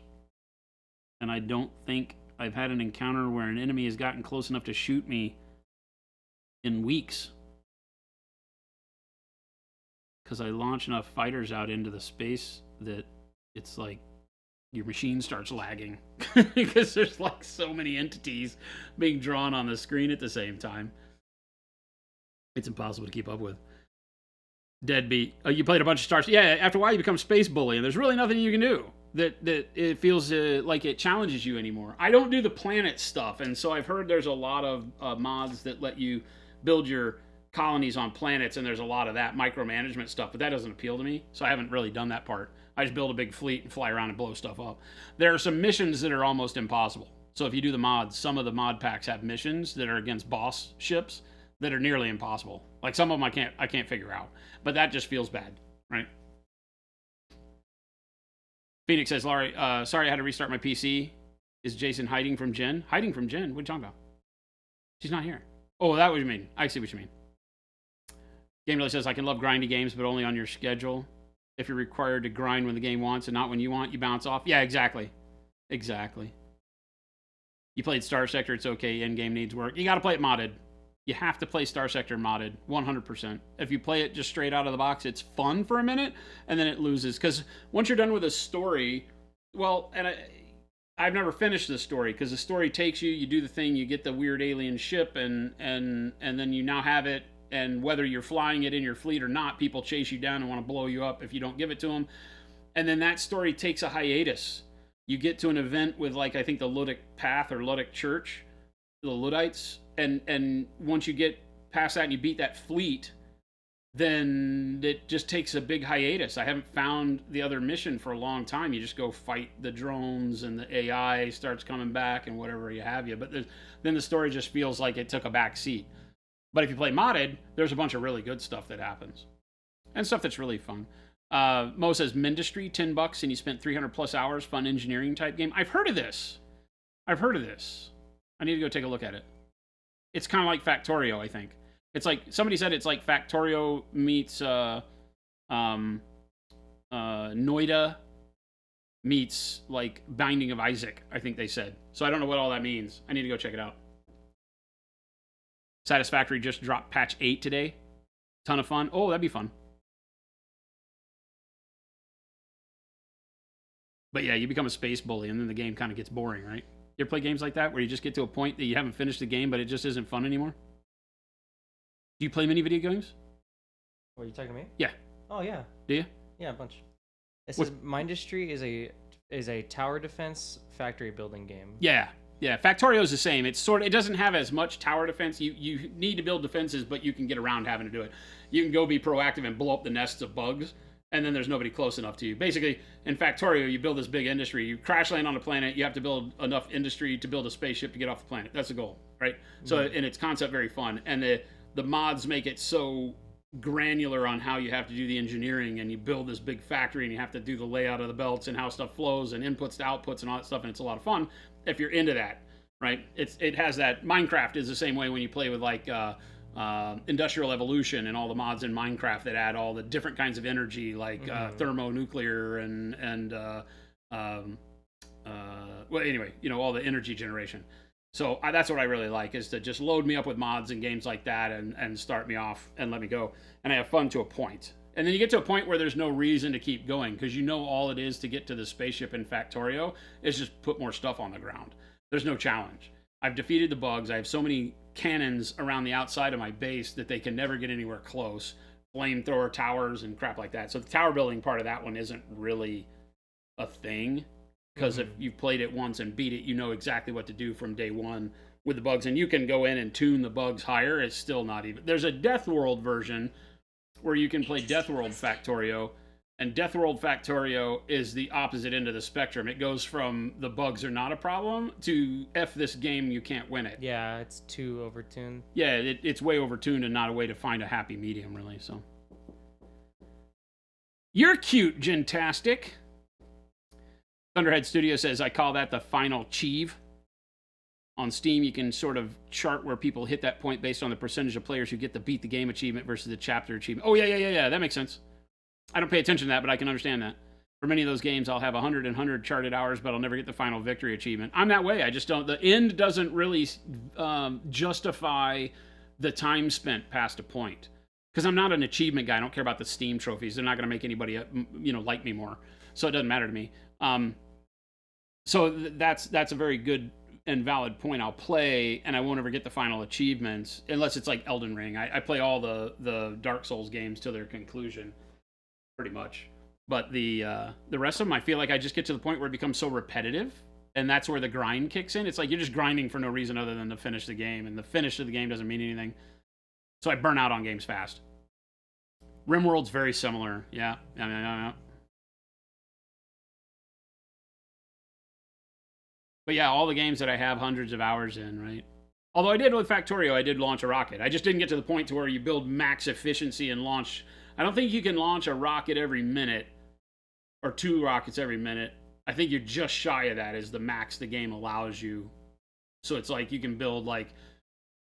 And I don't think I've had an encounter where an enemy has gotten close enough to shoot me in weeks. Because I launch enough fighters out into the space that it's like your machine starts lagging. Because there's like so many entities being drawn on the screen at the same time. It's impossible to keep up with. Deadbeat. Oh, you played a bunch of stars. Yeah, after a while you become Space Bully, and there's really nothing you can do that it feels like it challenges you anymore. I don't do the planet stuff, and so I've heard there's a lot of mods that let you build your colonies on planets, and there's a lot of that micromanagement stuff, but that doesn't appeal to me, so I haven't really done that part. I just build a big fleet and fly around and blow stuff up. There are some missions that are almost impossible. So if you do the mods, some of the mod packs have missions that are against boss ships that are nearly impossible. Like some of them I can't figure out. But that just feels bad, right? Phoenix says, Laurie, sorry I had to restart my PC. Is Jason hiding from Jen? Hiding from Jen? What are you talking about? She's not here. Oh, that what you mean. I see what you mean. Game really says, I can love grindy games, but only on your schedule. If you're required to grind when the game wants and not when you want, you bounce off. Yeah, exactly. Exactly. You played Star Sector, it's okay. Endgame needs work. You got to play it modded. You have to play Star Sector modded, 100%. If you play it just straight out of the box, it's fun for a minute, and then it loses. Because once you're done with a story, well, and I've never finished the story, because the story takes you, you do the thing, you get the weird alien ship, and then you now have it, and whether you're flying it in your fleet or not, people chase you down and want to blow you up if you don't give it to them. And then that story takes a hiatus. You get to an event with, like, I think the Ludic Path or Ludic Church, the Luddites, and once you get past that and you beat that fleet, then it just takes a big hiatus. I haven't found the other mission for a long time. You just go fight the drones and the AI starts coming back and whatever you have you. But then the story just feels like it took a back seat. But if you play modded, there's a bunch of really good stuff that happens. And stuff that's really fun. Mo says, Mindustry, $10 and you spent 300 plus hours, fun engineering type game. I've heard of this. I need to go take a look at it. It's kind of like Factorio, I think. It's like, somebody said it's like Factorio meets Noida meets like Binding of Isaac, I think they said. So I don't know what all that means. I need to go check it out. Satisfactory just dropped patch 8 today. Ton of fun. Oh, that'd be fun. But yeah, you become a space bully and then the game kind of gets boring, right? You ever play games like that where you just get to a point that you haven't finished the game, but it just isn't fun anymore? Do you play many video games? What, are you talking to me? Yeah. Oh, yeah. Do you? Yeah, a bunch. This is Mindustry is a tower defense factory building game. Yeah. Yeah, Factorio is the same. It's it doesn't have as much tower defense. You need to build defenses, but you can get around having to do it. You can go be proactive and blow up the nests of bugs, and then there's nobody close enough to you. Basically, in Factorio, you build this big industry. You crash land on a planet. You have to build enough industry to build a spaceship to get off the planet. That's the goal, right? Mm-hmm. So, in its concept, very fun. And the mods make it so granular on how you have to do the engineering, and you build this big factory, and you have to do the layout of the belts and how stuff flows and inputs to outputs and all that stuff, and it's a lot of fun if you're into that, right? It has that. Minecraft is the same way when you play with like Industrial Evolution and all the mods in Minecraft that add all the different kinds of energy, like thermonuclear and well, anyway, all the energy generation. So that's what I really like, is to just load me up with mods and games like that and start me off and let me go. And I have fun to a point. And then you get to a point where there's no reason to keep going, because all it is to get to the spaceship in Factorio is just put more stuff on the ground. There's no challenge. I've defeated the bugs. I have so many cannons around the outside of my base that they can never get anywhere close. Flamethrower towers and crap like that. So the tower building part of that one isn't really a thing, because if you've played it once and beat it, you know exactly what to do from day one with the bugs. And you can go in and tune the bugs higher. It's still not even... There's a Death World version where you can play Death World Factorio, and Death World Factorio is the opposite end of the spectrum. It goes from the bugs are not a problem to F this game, you can't win it. Yeah, it's too overtuned. Yeah, it's way overtuned and not a way to find a happy medium, really. So you're cute, Gentastic. Thunderhead Studio says, I call that the final achieve. On Steam, you can sort of chart where people hit that point based on the percentage of players who get the beat the game achievement versus the chapter achievement. Oh, yeah. That makes sense. I don't pay attention to that, but I can understand that. For many of those games, I'll have 100 and 100 charted hours, but I'll never get the final victory achievement. I'm that way. I just don't. The end doesn't really justify the time spent past a point. Because I'm not an achievement guy. I don't care about the Steam trophies. They're not going to make anybody, like me more. So it doesn't matter to me. So that's a very good and valid point. I'll play, and I won't ever get the final achievements unless it's like Elden Ring. I play all the Dark Souls games to their conclusion, pretty much. But the rest of them, I feel like I just get to the point where it becomes so repetitive, and that's where the grind kicks in. It's like you're just grinding for no reason other than to finish the game, and the finish of the game doesn't mean anything. So I burn out on games fast. RimWorld's very similar. Yeah. But yeah, all the games that I have hundreds of hours in, right? Although I did with Factorio, I did launch a rocket. I just didn't get to the point to where you build max efficiency and launch. I don't think you can launch a rocket every minute, or 2 rockets every minute. I think you're just shy of that is the max the game allows you. So it's like you can build like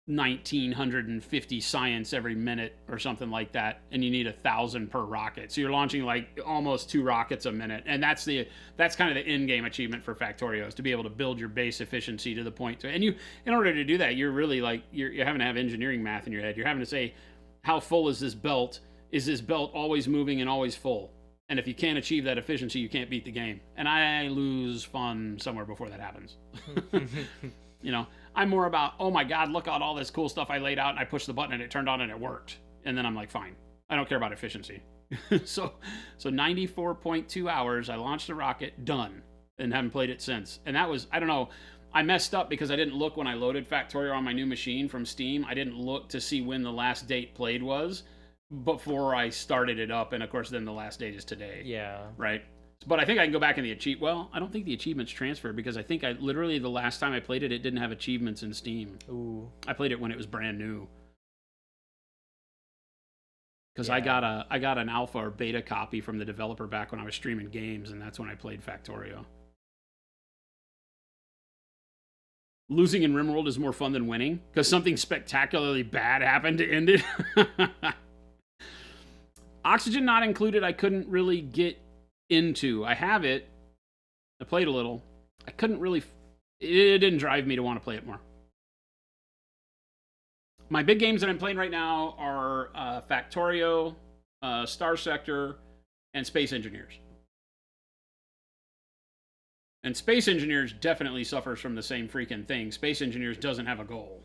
1950 science every minute or something like that, and you need 1,000 per rocket. So you're launching like almost 2 rockets a minute, and that's kind of the in-game achievement for Factorio, is to be able to build your base efficiency to the point to, and you, in order to do that, you're really like you're having to have engineering math in your head. You're having to say, how full is this belt? Is this belt always moving and always full? And if you can't achieve that efficiency, you can't beat the game. And I lose fun somewhere before that happens. You know, I'm more about, oh my God, look at all this cool stuff I laid out, and I pushed the button and it turned on and it worked. And then I'm like, fine, I don't care about efficiency. so 94.2 hours, I launched a rocket, done, and haven't played it since. And that was, I don't know, I messed up because I didn't look when I loaded Factorio on my new machine from Steam. I didn't look to see when the last date played was before I started it up. And of course, then the last date is today. Yeah. Right? But I think I can go back in the achieve. Well, I don't think the achievements transfer, because I think I literally, the last time I played it, it didn't have achievements in Steam. Ooh. I played it when it was brand new. Because Yeah. I got an alpha or beta copy from the developer back when I was streaming games, and that's when I played Factorio. Losing in RimWorld is more fun than winning because something spectacularly bad happened to end it. Oxygen not included, I couldn't really get into. I have it. I played a little. I couldn't really. It didn't drive me to want to play it more. My big games that I'm playing right now are Factorio, Star Sector, and Space Engineers. And Space Engineers definitely suffers from the same freaking thing. Space Engineers doesn't have a goal.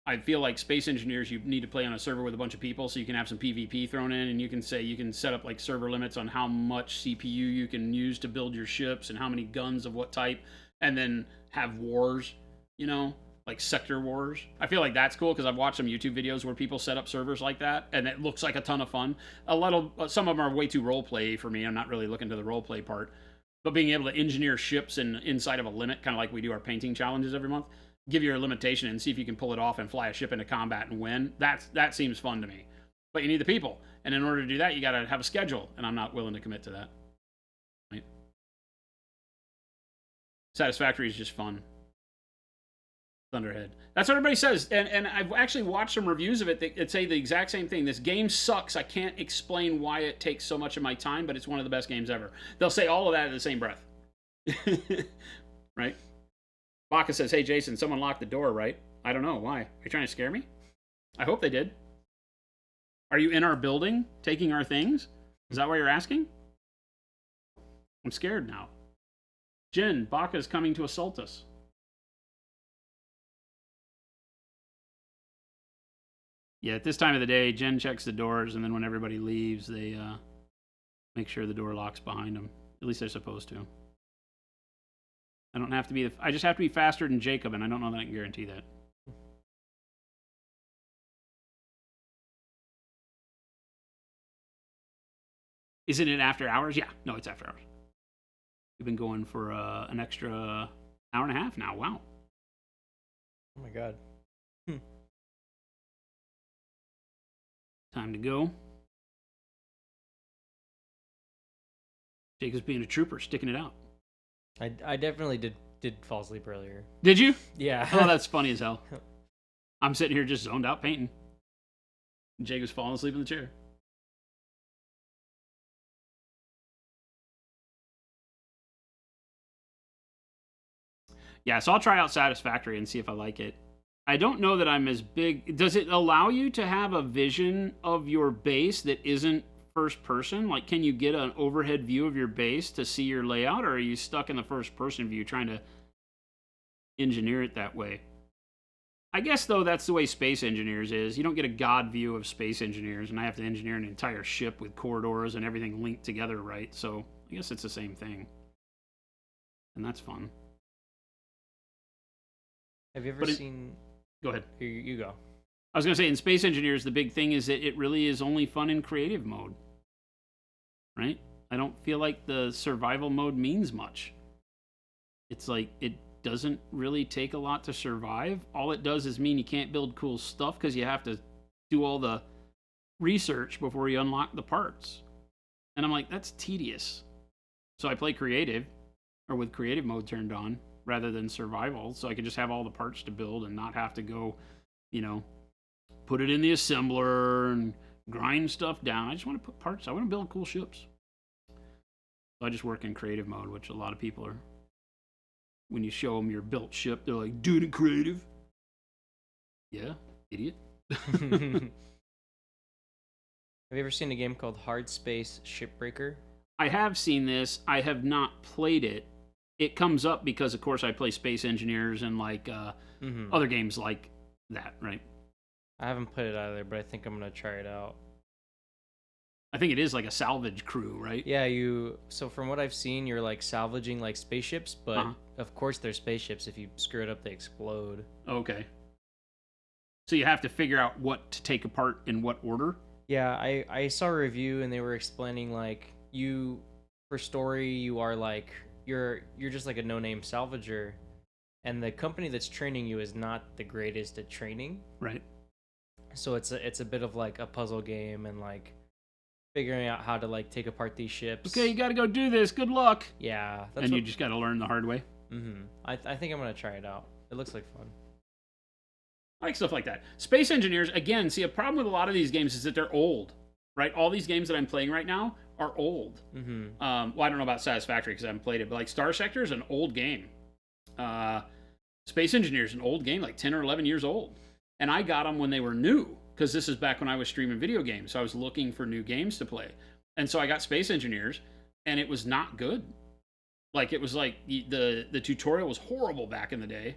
I feel like Space Engineers, you need to play on a server with a bunch of people so you can have some PvP thrown in, and you can set up like server limits on how much CPU you can use to build your ships and how many guns of what type, and then have wars, you know, like sector wars. I feel like that's cool because I've watched some YouTube videos where people set up servers like that, and it looks like a ton of fun. Some of them are way too roleplay for me. I'm not really looking to the roleplay part. But being able to engineer ships inside of a limit, kind of like we do our painting challenges every month, give you a limitation and see if you can pull it off and fly a ship into combat and win. That seems fun to me. But you need the people. And in order to do that, you got to have a schedule. And I'm not willing to commit to that. Right? Satisfactory is just fun. Thunderhead. That's what everybody says. And I've actually watched some reviews of it that say the exact same thing. This game sucks. I can't explain why it takes so much of my time, but it's one of the best games ever. They'll say all of that in the same breath. Right? Baka says, hey, Jason, someone locked the door, right? I don't know. Why? Are you trying to scare me? I hope they did. Are you in our building taking our things? Is that why you're asking? I'm scared now. Jin, Baka's coming to assault us. Yeah, at this time of the day, Jen checks the doors, and then when everybody leaves, they make sure the door locks behind them. At least they're supposed to. I don't have to be. I just have to be faster than Jacob, and I don't know that I can guarantee that. Isn't it after hours? Yeah, no, it's after hours. We've been going for an extra hour and a half now. Wow. Oh my god. Time to go. Jacob's being a trooper, sticking it out. I definitely did fall asleep earlier. Did you? Yeah. Oh, that's funny as hell. I'm sitting here just zoned out painting. Jacob's falling asleep in the chair. Yeah, so I'll try out Satisfactory and see if I like it. I don't know that I'm as big. Does it allow you to have a vision of your base that isn't first person? Like, can you get an overhead view of your base to see your layout, or are you stuck in the first person view trying to engineer it that way? I guess, though, that's the way Space Engineers is. You don't get a god view of Space Engineers, and I have to engineer an entire ship with corridors and everything linked together, right? So I guess it's the same thing. And that's fun. Have you ever seen... Go ahead. Here, you go. I was going to say, in Space Engineers, the big thing is that it really is only fun in creative mode. Right? I don't feel like the survival mode means much. It's like, it doesn't really take a lot to survive. All it does is mean you can't build cool stuff because you have to do all the research before you unlock the parts. And I'm like, that's tedious. So I play creative, or with creative mode turned on, rather than survival, so I can just have all the parts to build and not have to go you know, put it in the assembler and grind stuff down. I just want to put parts. I want to build cool ships. So I just work in creative mode, which a lot of people are. When you show them your built ship, they're like, "Dude, in creative." Yeah, idiot. Have you ever seen a game called Hard Space Shipbreaker? I have seen this. I have not played it. It comes up because, of course, I play Space Engineers and like other games like that, right? I haven't played it either, but I think I'm gonna try it out. I think it is like a salvage crew, right? Yeah, so from what I've seen, you're like salvaging like spaceships, but of course they're spaceships. If you screw it up, they explode. Okay. So you have to figure out what to take apart in what order? Yeah, I saw a review and they were explaining like for story you are like you're just like a no-name salvager, and the company that's training you is not the greatest at training. Right. So it's a bit of like a puzzle game and like figuring out how to like take apart these ships. Okay, you got to go do this. Good luck. Yeah, And you just got to learn the hard way. I think I'm gonna try it out. It looks like fun. I like stuff like that. Space Engineers, again, see, a problem with a lot of these games is that they're old, right? All these games that I'm playing right now are old. Well, I don't know about Satisfactory because I haven't played it, but like Star Sector is an old game. Space Engineers is an old game, like 10 or 11 years old. And I got them when they were new, because this is back when I was streaming video games. So I was looking for new games to play. And so I got Space Engineers, and it was not good. Like, it was like the tutorial was horrible back in the day.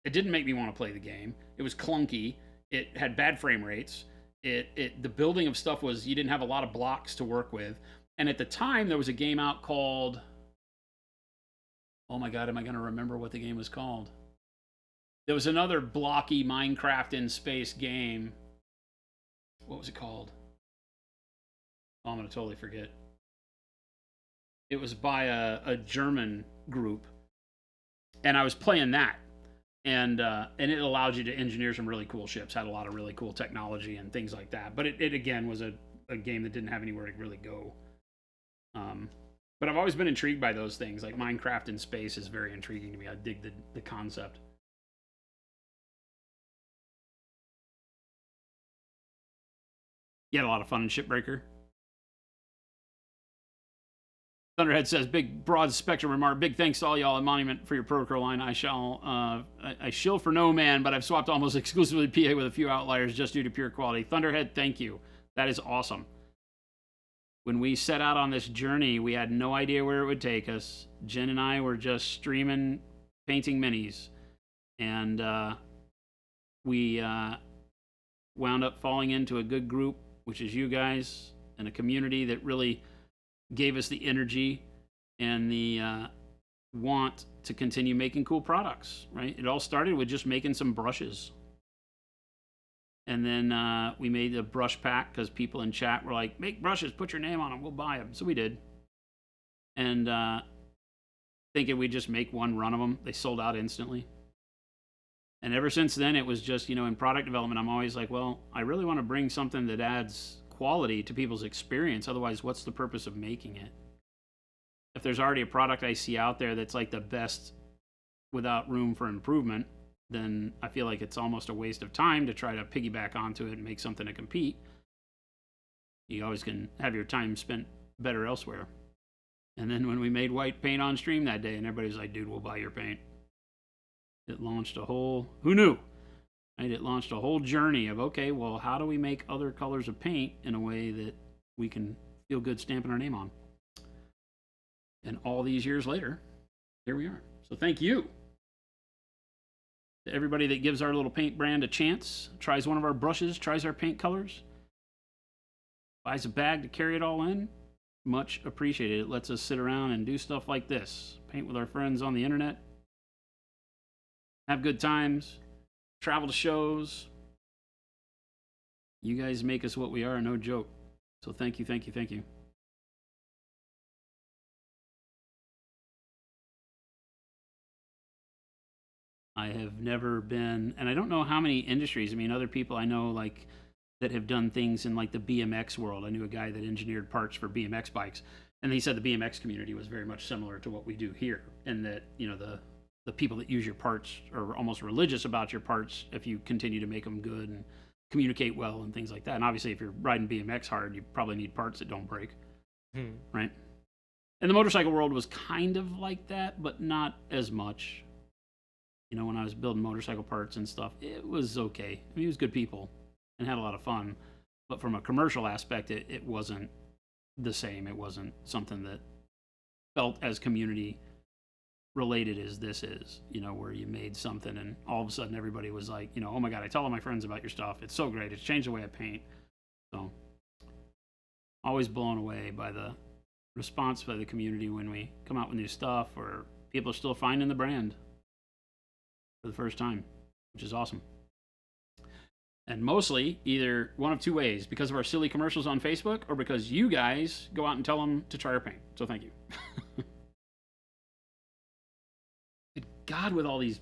It didn't make me want to play the game. It was clunky. It had bad frame rates. The building of stuff was, you didn't have a lot of blocks to work with. And at the time, there was a game out called, oh my God, am I going to remember what the game was called? There was another blocky Minecraft in space game. What was it called? Oh, I'm going to totally forget. It was by a German group. And I was playing that. And it allowed you to engineer some really cool ships, had a lot of really cool technology and things like that. But it again, was a game that didn't have anywhere to really go. But I've always been intrigued by those things. Like Minecraft in space is very intriguing to me. I dig the concept. You had a lot of fun in Shipbreaker. Thunderhead says, big broad spectrum remark. Big thanks to all y'all at Monument for your Pro Acryl line. I shill for no man, but I've swapped almost exclusively PA with a few outliers just due to pure quality. Thunderhead, thank you. That is awesome. When we set out on this journey, we had no idea where it would take us. Jen and I were just streaming, painting minis. And we wound up falling into a good group, which is you guys, and a community that really gave us the energy and the want to continue making cool products, right? It all started with just making some brushes. And then we made a brush pack because people in chat were like, make brushes, put your name on them, we'll buy them. So we did. And thinking we'd just make one run of them. They sold out instantly. And ever since then, it was just, in product development, I'm always like, well, I really want to bring something that adds quality to people's experience. Otherwise, what's the purpose of making it? If there's already a product I see out there that's like the best without room for improvement, then I feel like it's almost a waste of time to try to piggyback onto it and make something to compete. You always can have your time spent better elsewhere. And then when we made white paint on stream that day, and everybody was like, dude, we'll buy your paint. It launched a whole, who knew? Right? It launched a whole journey of, okay, well, how do we make other colors of paint in a way that we can feel good stamping our name on? And all these years later, here we are. So thank you to everybody that gives our little paint brand a chance, tries one of our brushes, tries our paint colors, buys a bag to carry it all in. Much appreciated. It lets us sit around and do stuff like this. Paint with our friends on the internet. Have good times. Travel to shows. You guys make us what we are, no joke. So thank you, thank you, thank you. I have never been, and I don't know how many industries. I mean, other people I know like that have done things in like the BMX world. I knew a guy that engineered parts for BMX bikes, and he said the BMX community was very much similar to what we do here, and that the the people that use your parts are almost religious about your parts if you continue to make them good and communicate well and things like that. And obviously, if you're riding BMX hard, you probably need parts that don't break, right? And the motorcycle world was kind of like that, but not as much. You know, when I was building motorcycle parts and stuff, it was okay. I mean, it was good people and had a lot of fun. But from a commercial aspect, it wasn't the same. It wasn't something that felt as community related as this is, you know, where you made something and all of a sudden everybody was like, you know, oh my God, I tell all my friends about your stuff. It's so great. It's changed the way I paint. So always blown away by the response by the community when we come out with new stuff, or people are still finding the brand for the first time, which is awesome. And mostly either one of two ways, because of our silly commercials on Facebook or because you guys go out and tell them to try our paint. So thank you. Good God, with all these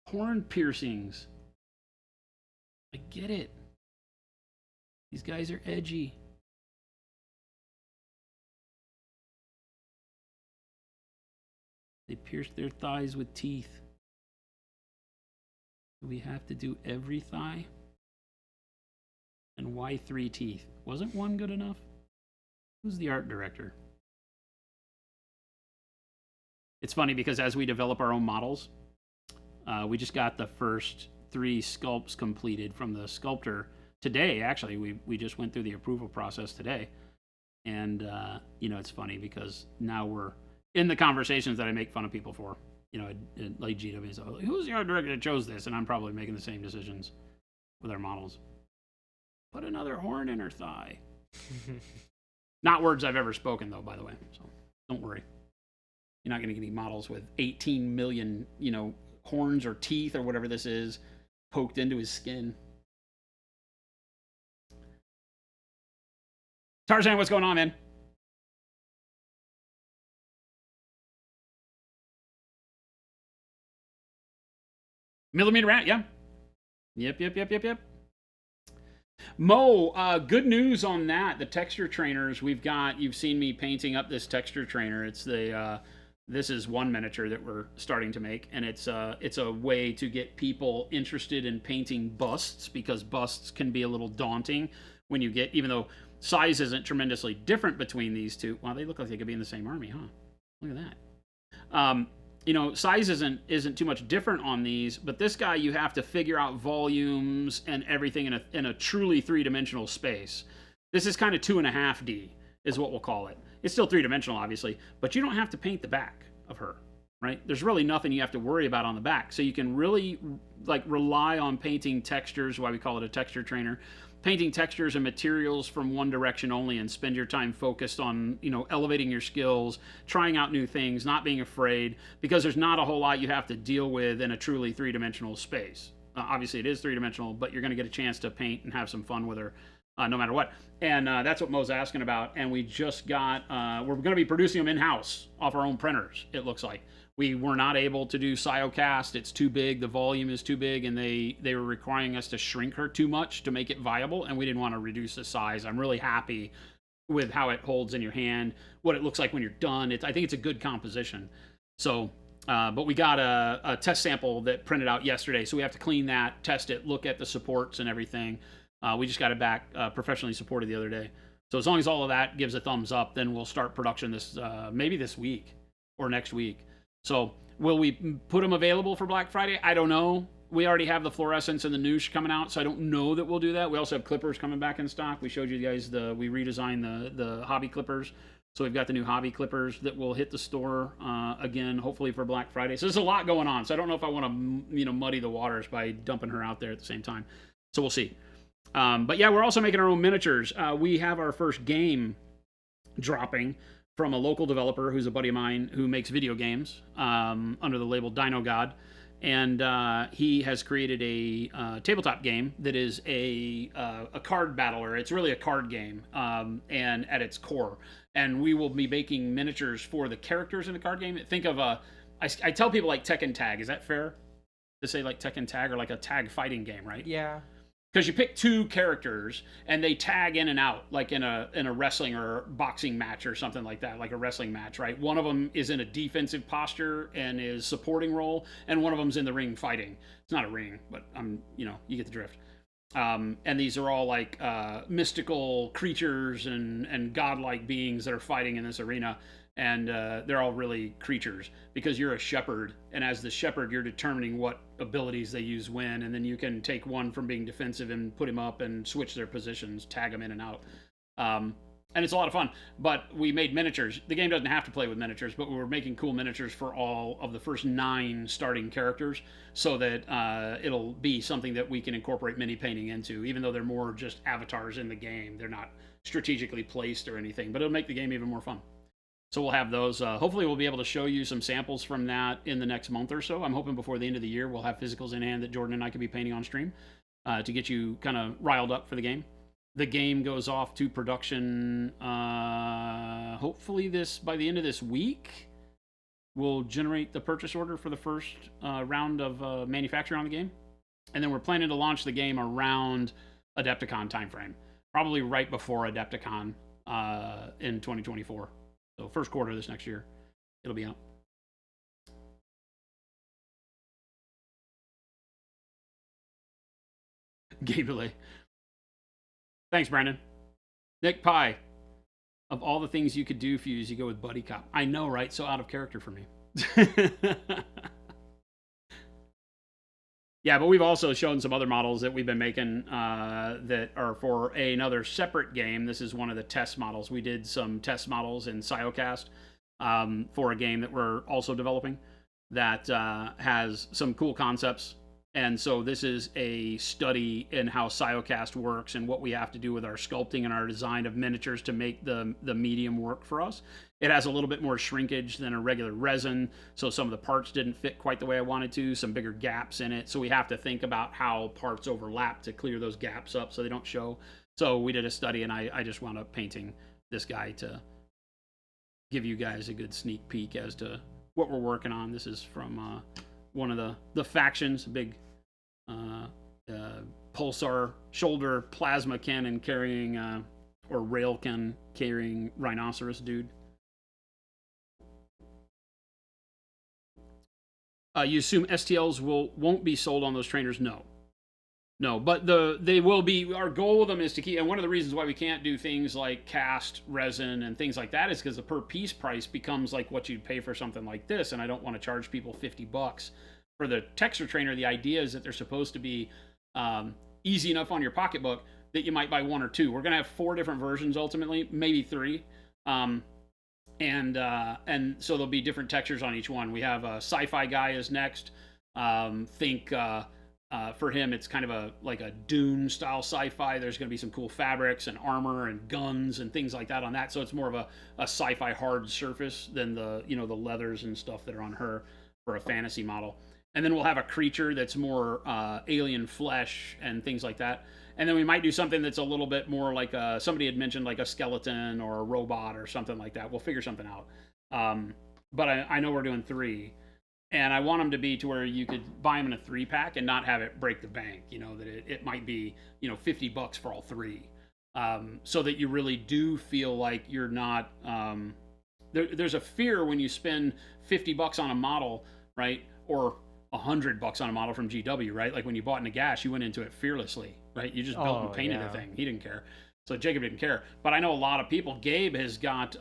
horn piercings. I get it. These guys are edgy. They pierce their thighs with teeth. Do we have to do every thigh? And why 3 teeth? Wasn't one good enough? Who's the art director? It's funny because as we develop our own models, we just got the first 3 sculpts completed from the sculptor today. Actually, we just went through the approval process today. And, you know, it's funny because now we're in the conversations that I make fun of people for. You know, like GW, so who's the art director that chose this? And I'm probably making the same decisions with our models. Put another horn in her thigh. Not words I've ever spoken, though, by the way. So don't worry. You're not going to get any models with 18 million, you know, horns or teeth or whatever this is poked into his skin. Tarzan, what's going on, man? Millimeter round, yeah. Yep. Mo, good news on that. The texture trainers we've got. You've seen me painting up this texture trainer. It's the this is one miniature that we're starting to make, and it's a way to get people interested in painting busts, because busts can be a little daunting when you get, even though size isn't tremendously different between these two. Wow, they look like they could be in the same army, huh? Look at that. You know, size isn't too much different on these, but this guy you have to figure out volumes and everything in a truly 3-dimensional space. This is kind of 2.5D is what we'll call it. It's still 3-dimensional, obviously, but you don't have to paint the back of her, right? There's really nothing you have to worry about on the back, so you can really like rely on painting textures, why we call it a texture trainer. Painting textures and materials from one direction only, and spend your time focused on, you know, elevating your skills, trying out new things, not being afraid, because there's not a whole lot you have to deal with in a truly 3-dimensional space. Obviously, it is 3-dimensional, but you're going to get a chance to paint and have some fun with her no matter what. And that's what Mo's asking about. And we just got, we're going to be producing them in-house off our own printers, it looks like. We were not able to do Siocast. It's too big. The volume is too big, and they were requiring us to shrink her too much to make it viable, and we didn't want to reduce the size. I'm really happy with how it holds in your hand, what it looks like when you're done. I think it's a good composition. So, but we got a test sample that printed out yesterday, so we have to clean that, test it, look at the supports and everything. We just got it back professionally supported the other day. So as long as all of that gives a thumbs up, then we'll start production maybe this week or next week. So will we put them available for Black Friday? I don't know. We already have the fluorescence and the noosh coming out, so I don't know that we'll do that. We also have clippers coming back in stock. We showed you guys we redesigned the hobby clippers. So we've got the new hobby clippers that will hit the store again, hopefully for Black Friday. So there's a lot going on. So I don't know if I want to, you know, muddy the waters by dumping her out there at the same time. So we'll see. But yeah, we're also making our own miniatures. We have our first game dropping from a local developer who's a buddy of mine who makes video games under the label Dino God. And he has created a tabletop game that is a card battler. It's really a card game, and at its core. And we will be making miniatures for the characters in the card game. Think of I tell people like Tekken Tag. Is that fair to say like Tekken Tag, or like a tag fighting game, right? Yeah. because you pick two characters and they tag in and out, like in a wrestling or boxing match or something like that, like a wrestling match, right? One of them is in a defensive posture and is supporting role, and one of them's in the ring fighting. It's not a ring, but you get the drift. And these are all like mystical creatures and godlike beings that are fighting in this arena. And they're all really creatures because you're a shepherd. And as the shepherd, you're determining what abilities they use when. And then you can take one from being defensive and put him up and switch their positions, tag them in and out. And it's a lot of fun. But we made miniatures. The game doesn't have to play with miniatures, but we were making cool miniatures for all of the first 9 starting characters so that it'll be something that we can incorporate mini painting into, even though they're more just avatars in the game. They're not strategically placed or anything, but it'll make the game even more fun. So we'll have those. Hopefully we'll be able to show you some samples from that in the next month or so. I'm hoping before the end of the year we'll have physicals in hand that Jordan and I can be painting on stream to get you kind of riled up for the game. The game goes off to production hopefully by the end of this week. We'll generate the purchase order for the first round of manufacturing on the game. And then we're planning to launch the game around Adepticon timeframe. Probably right before Adepticon in 2024. So first quarter of this next year, it'll be out. Game delay. Thanks, Brandon. Nick Pye. Of all the things you could do, Fuse, you go with Buddy Cop. I know, right? So out of character for me. Yeah, but we've also shown some other models that we've been making that are for another separate game. This is one of the test models. We did some test models in Siocast for a game that we're also developing that has some cool concepts. And so this is a study in how Siocast works and what we have to do with our sculpting and our design of miniatures to make the medium work for us. It has a little bit more shrinkage than a regular resin, so some of the parts didn't fit quite the way I wanted to, some bigger gaps in it. So we have to think about how parts overlap to clear those gaps up so they don't show. So we did a study, and I just wound up painting this guy to give you guys a good sneak peek as to what we're working on. This is from one of the factions, a big pulsar shoulder plasma cannon carrying or railgun carrying rhinoceros dude. You assume STLs won't be sold on those trainers? No, but they will be. Our goal with them is to keep, and one of the reasons why we can't do things like cast resin and things like that is because the per piece price becomes like what you'd pay for something like this, and I don't want to charge people $50 for the texture trainer. The idea is that they're supposed to be easy enough on your pocketbook that you might buy 1 or 2. We're gonna have 4 different versions ultimately, maybe 3. And so there'll be different textures on each one. We have a sci-fi guy is next. For him, it's kind of like a Dune style sci-fi. There's going to be some cool fabrics and armor and guns and things like that on that. So it's more of a sci-fi hard surface than the leathers and stuff that are on her for a fantasy model. And then we'll have a creature that's more alien flesh and things like that. And then we might do something that's a little bit more like somebody had mentioned, like a skeleton or a robot or something like that. We'll figure something out. But I know we're doing 3. And I want them to be to where you could buy them in a 3-pack and not have it break the bank. That it might be, $50 for all 3. So that you really do feel like you're not... There's a fear when you spend $50 on a model, right? Or $100 on a model from GW, right? Like when you bought Nagash, you went into it fearlessly, right? You just built and painted the thing. He didn't care. So Jacob didn't care. But I know a lot of people. Gabe has got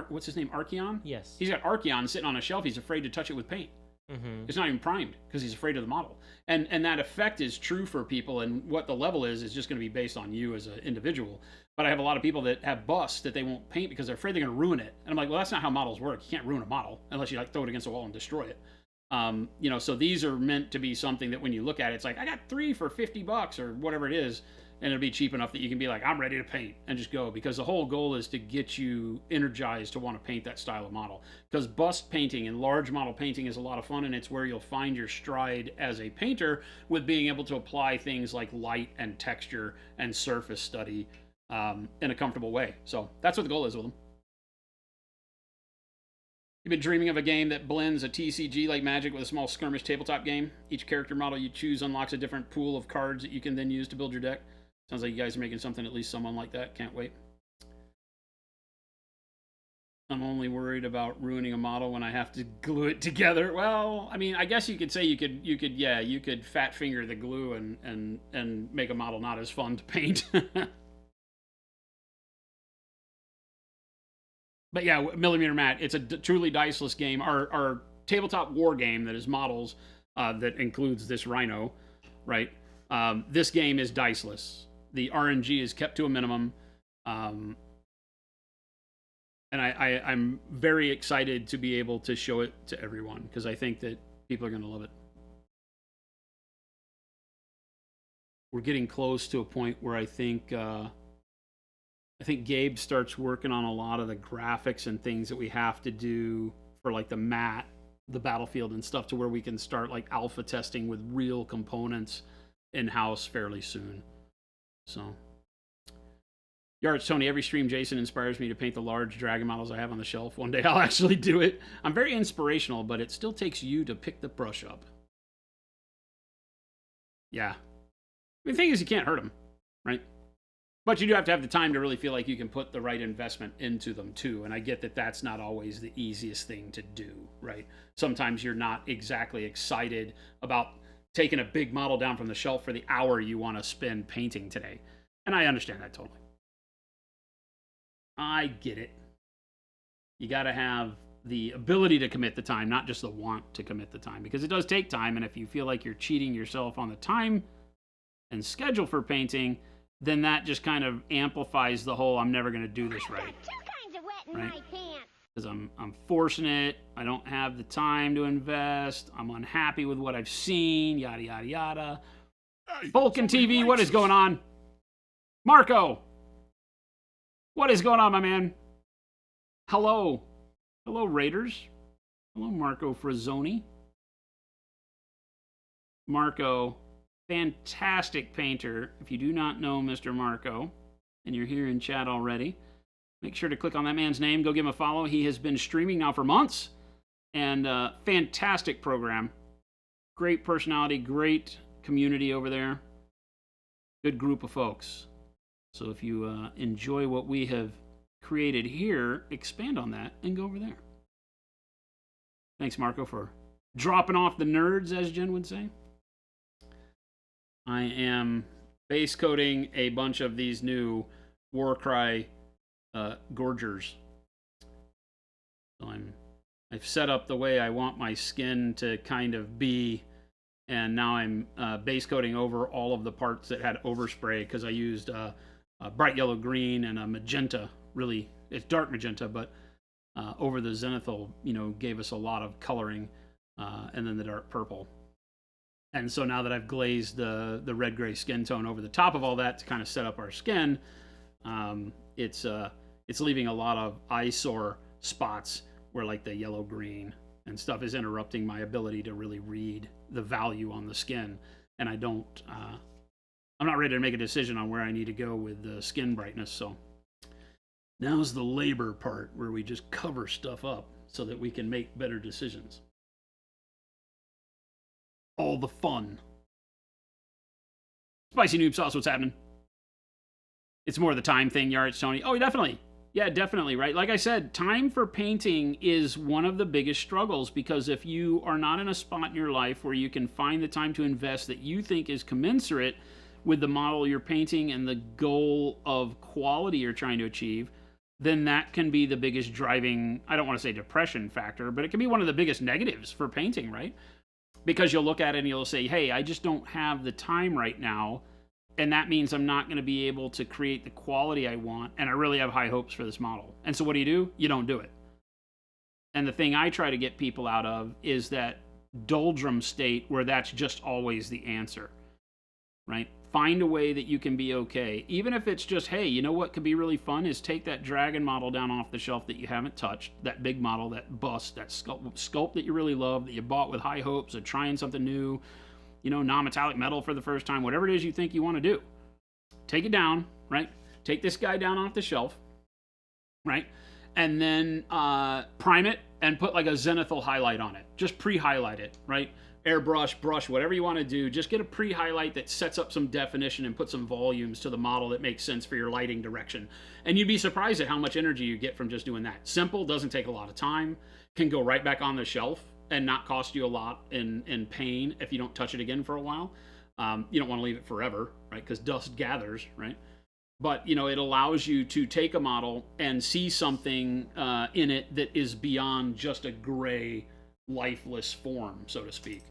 what's his name? Archeon? Yes. He's got Archeon sitting on a shelf. He's afraid to touch it with paint. Mm-hmm. It's not even primed because he's afraid of the model. And that effect is true for people, and what the level is just going to be based on you as an individual. But I have a lot of people that have busts that they won't paint because they're afraid they're going to ruin it. And I'm like, well, that's not how models work. You can't ruin a model unless you throw it against a wall and destroy it. So these are meant to be something that when you look at it, it's like, I got 3 for $50 or whatever it is, and it'll be cheap enough that you can be like, I'm ready to paint and just go, because the whole goal is to get you energized to want to paint that style of model. Because bust painting and large model painting is a lot of fun, and it's where you'll find your stride as a painter with being able to apply things like light and texture and surface study in a comfortable way. So that's what the goal is with them. You've been dreaming of a game that blends a TCG like Magic with a small skirmish tabletop game. Each character model you choose unlocks a different pool of cards that you can then use to build your deck. Sounds like you guys are making something, at least someone like that. Can't wait. I'm only worried about ruining a model when I have to glue it together. Well, I mean, I guess you could say you could fat finger the glue and make a model not as fun to paint. But yeah, Millimeter Matt, it's a truly diceless game. Our tabletop war game that is models that includes this Rhino, right? This game is diceless. The RNG is kept to a minimum. And I'm very excited to be able to show it to everyone because I think that people are going to love it. We're getting close to a point where I think Gabe starts working on a lot of the graphics and things that we have to do for like the mat, the battlefield and stuff to where we can start like alpha testing with real components in-house fairly soon. So, Yards, Tony, every stream Jason inspires me to paint the large dragon models I have on the shelf. One day I'll actually do it. I'm very inspirational, but it still takes you to pick the brush up. Yeah. I mean, the thing is, you can't hurt them, right? But you do have to have the time to really feel like you can put the right investment into them, too. And I get that that's not always the easiest thing to do, right? Sometimes you're not exactly excited about taking a big model down from the shelf for the hour you want to spend painting today. And I understand that totally. I get it. You got to have the ability to commit the time, not just the want to commit the time, because it does take time. And if you feel like you're cheating yourself on the time and schedule for painting, then that just kind of amplifies the whole I'm never going to do this right. Right? Because I'm forcing it. I don't have the time to invest. I'm unhappy with what I've seen. Yada, yada, yada. Hey, Vulcan somebody TV, what likes is going on? Marco! What is going on, my man? Hello. Hello, Raiders. Hello, Marco Frazzoni. Marco, fantastic painter. If you do not know Mr. Marco, and you're here in chat already, make sure to click on that man's name. Go give him a follow. He has been streaming now for months. And fantastic program. Great personality, great community over there. Good group of folks. So if you enjoy what we have created here, expand on that and go over there. Thanks, Marco, for dropping off the nerds, as Jen would say. I am base coating a bunch of these new Warcry Gorgers. So I've set up the way I want my skin to kind of be, and now I'm base coating over all of the parts that had overspray because I used a bright yellow green and a magenta. Really, it's dark magenta, but over the zenithal, gave us a lot of coloring, and then the dark purple. And so now that I've glazed the red gray skin tone over the top of all that to kind of set up our skin, it's leaving a lot of eyesore spots where like the yellow green and stuff is interrupting my ability to really read the value on the skin. And I'm not ready to make a decision on where I need to go with the skin brightness. So now's the labor part where we just cover stuff up so that we can make better decisions. All the fun. Spicy Noob Sauce, what's happening? It's more the time thing, Yards, Tony. Oh, definitely. Yeah, definitely, right? Like I said, time for painting is one of the biggest struggles because if you are not in a spot in your life where you can find the time to invest that you think is commensurate with the model you're painting and the goal of quality you're trying to achieve, then that can be the biggest driving, I don't want to say depression factor, but it can be one of the biggest negatives for painting, right? Because you'll look at it and you'll say, hey, I just don't have the time right now, and that means I'm not going to be able to create the quality I want, and I really have high hopes for this model. And so what do? You don't do it. And the thing I try to get people out of is that doldrum state where that's just always the answer, right? Find a way that you can be okay. Even if it's just, hey, you know what could be really fun is take that dragon model down off the shelf that you haven't touched, that big model, that bust, that sculpt that you really love, that you bought with high hopes of trying something new, non-metallic metal for the first time, whatever it is you think you want to do. Take it down, right? Take this guy down off the shelf, right? And then prime it and put like a zenithal highlight on it. Just pre-highlight it, right? Airbrush, brush, whatever you want to do. Just get a pre-highlight that sets up some definition and put some volumes to the model that makes sense for your lighting direction. And you'd be surprised at how much energy you get from just doing that. Simple, doesn't take a lot of time, can go right back on the shelf and not cost you a lot in pain if you don't touch it again for a while. You don't want to leave it forever, right? Because dust gathers, right? But, you know, it allows you to take a model and see something in it that is beyond just a gray, lifeless form, so to speak.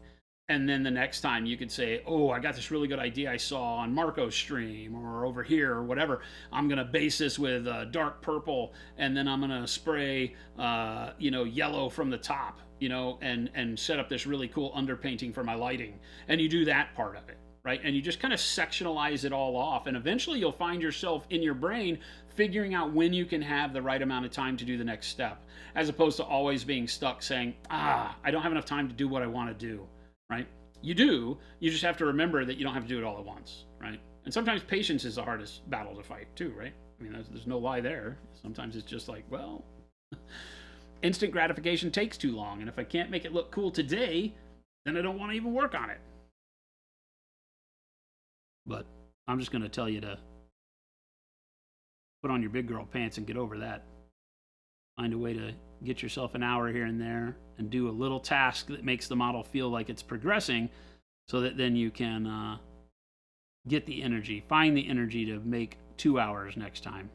And then the next time you could say, oh, I got this really good idea I saw on Marco's stream or over here or whatever. I'm going to base this with dark purple, and then I'm going to spray, yellow from the top, and set up this really cool underpainting for my lighting. And you do that part of it, right? And you just kind of sectionalize it all off. And eventually you'll find yourself in your brain figuring out when you can have the right amount of time to do the next step, as opposed to always being stuck saying, I don't have enough time to do what I want to do. Right? You do. You just have to remember that you don't have to do it all at once, right? And sometimes patience is the hardest battle to fight too, right? I mean, there's no lie there. Sometimes it's just like, well, instant gratification takes too long, and if I can't make it look cool today, then I don't want to even work on it. But I'm just going to tell you to put on your big girl pants and get over that. Find a way to get yourself an hour here and there and do a little task that makes the model feel like it's progressing, so that then you can get the energy, find the energy to make 2 hours next time.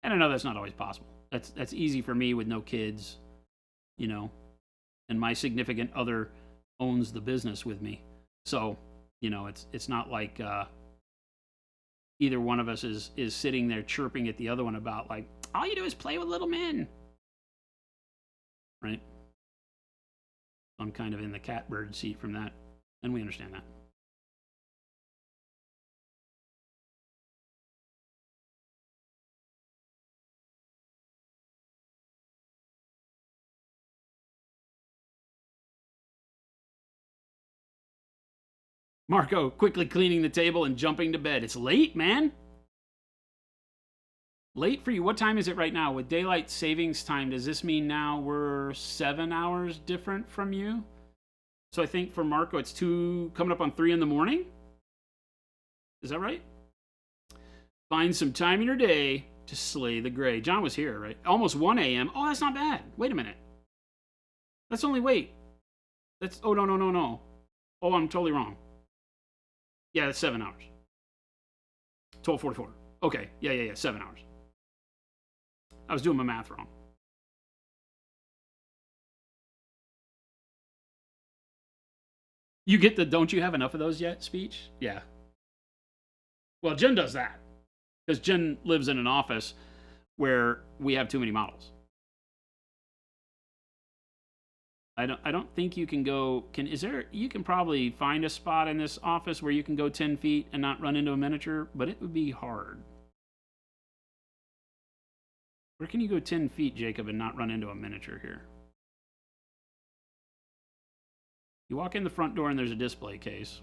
And I know that's not always possible. That's easy for me with no kids, and my significant other owns the business with me. So, it's not like either one of us is sitting there chirping at the other one about like, all you do is play with little men. Right? I'm kind of in the catbird seat from that, and we understand that. Marco quickly cleaning the table and jumping to bed. It's late, man. Late for you. What time is it right now? With daylight savings time, does this mean now we're 7 hours different from you? So I think for Marco, it's 2, coming up on 3 in the morning. Is that right? Find some time in your day to slay the gray. John was here, right? Almost 1 a.m. Oh, that's not bad. Wait a minute. That's only, wait. That's, oh, no. Oh, I'm totally wrong. Yeah, that's 7 hours. 12:44. Okay, yeah, 7 hours. I was doing my math wrong. You get the "don't you have enough of those yet" speech? Yeah. Well, Jen does that because Jen lives in an office where we have too many models. I don't think you can go. You can probably find a spot in this office where you can go 10 feet and not run into a miniature, but it would be hard. Where can you go 10 feet, Jacob, and not run into a miniature here? You walk in the front door and there's a display case.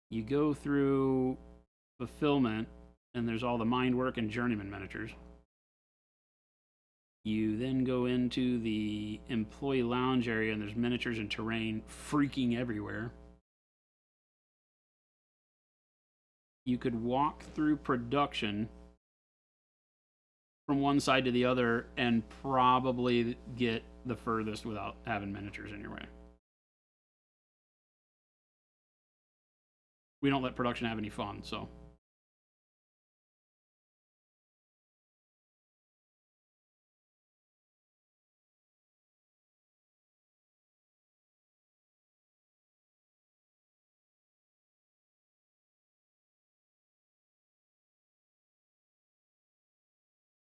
You go through fulfillment and there's all the Mindwork and Journeyman miniatures. You then go into the employee lounge area and there's miniatures and terrain freaking everywhere. You could walk through production from one side to the other and probably get the furthest without having miniatures in your way. We don't let production have any fun, so.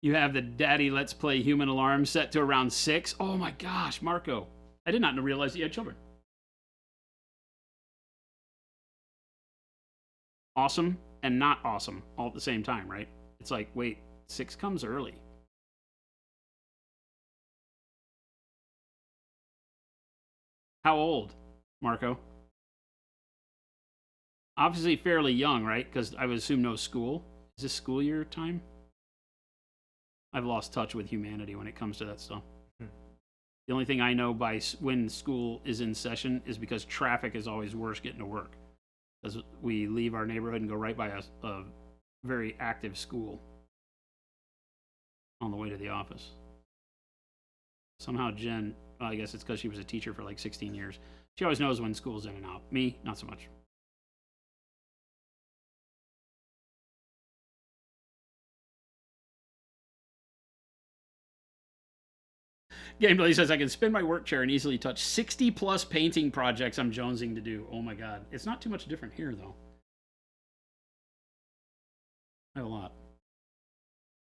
You have the Daddy Let's Play Human alarm set to around 6. Oh my gosh, Marco. I did not realize that you had children. Awesome and not awesome all at the same time, right? It's like, wait, 6 comes early. How old, Marco? Obviously fairly young, right? Because I would assume no school. Is this school year time? I've lost touch with humanity when it comes to that stuff. The only thing I know by when school is in session is because traffic is always worse getting to work. Because we leave our neighborhood and go right by a very active school on the way to the office. Somehow Jen, well, I guess it's because she was a teacher for like 16 years. She always knows when school's in and out. Me, not so much. Gameplay says, I can spin my work chair and easily touch 60 plus painting projects I'm jonesing to do. Oh my god. It's not too much different here, though. I have a lot.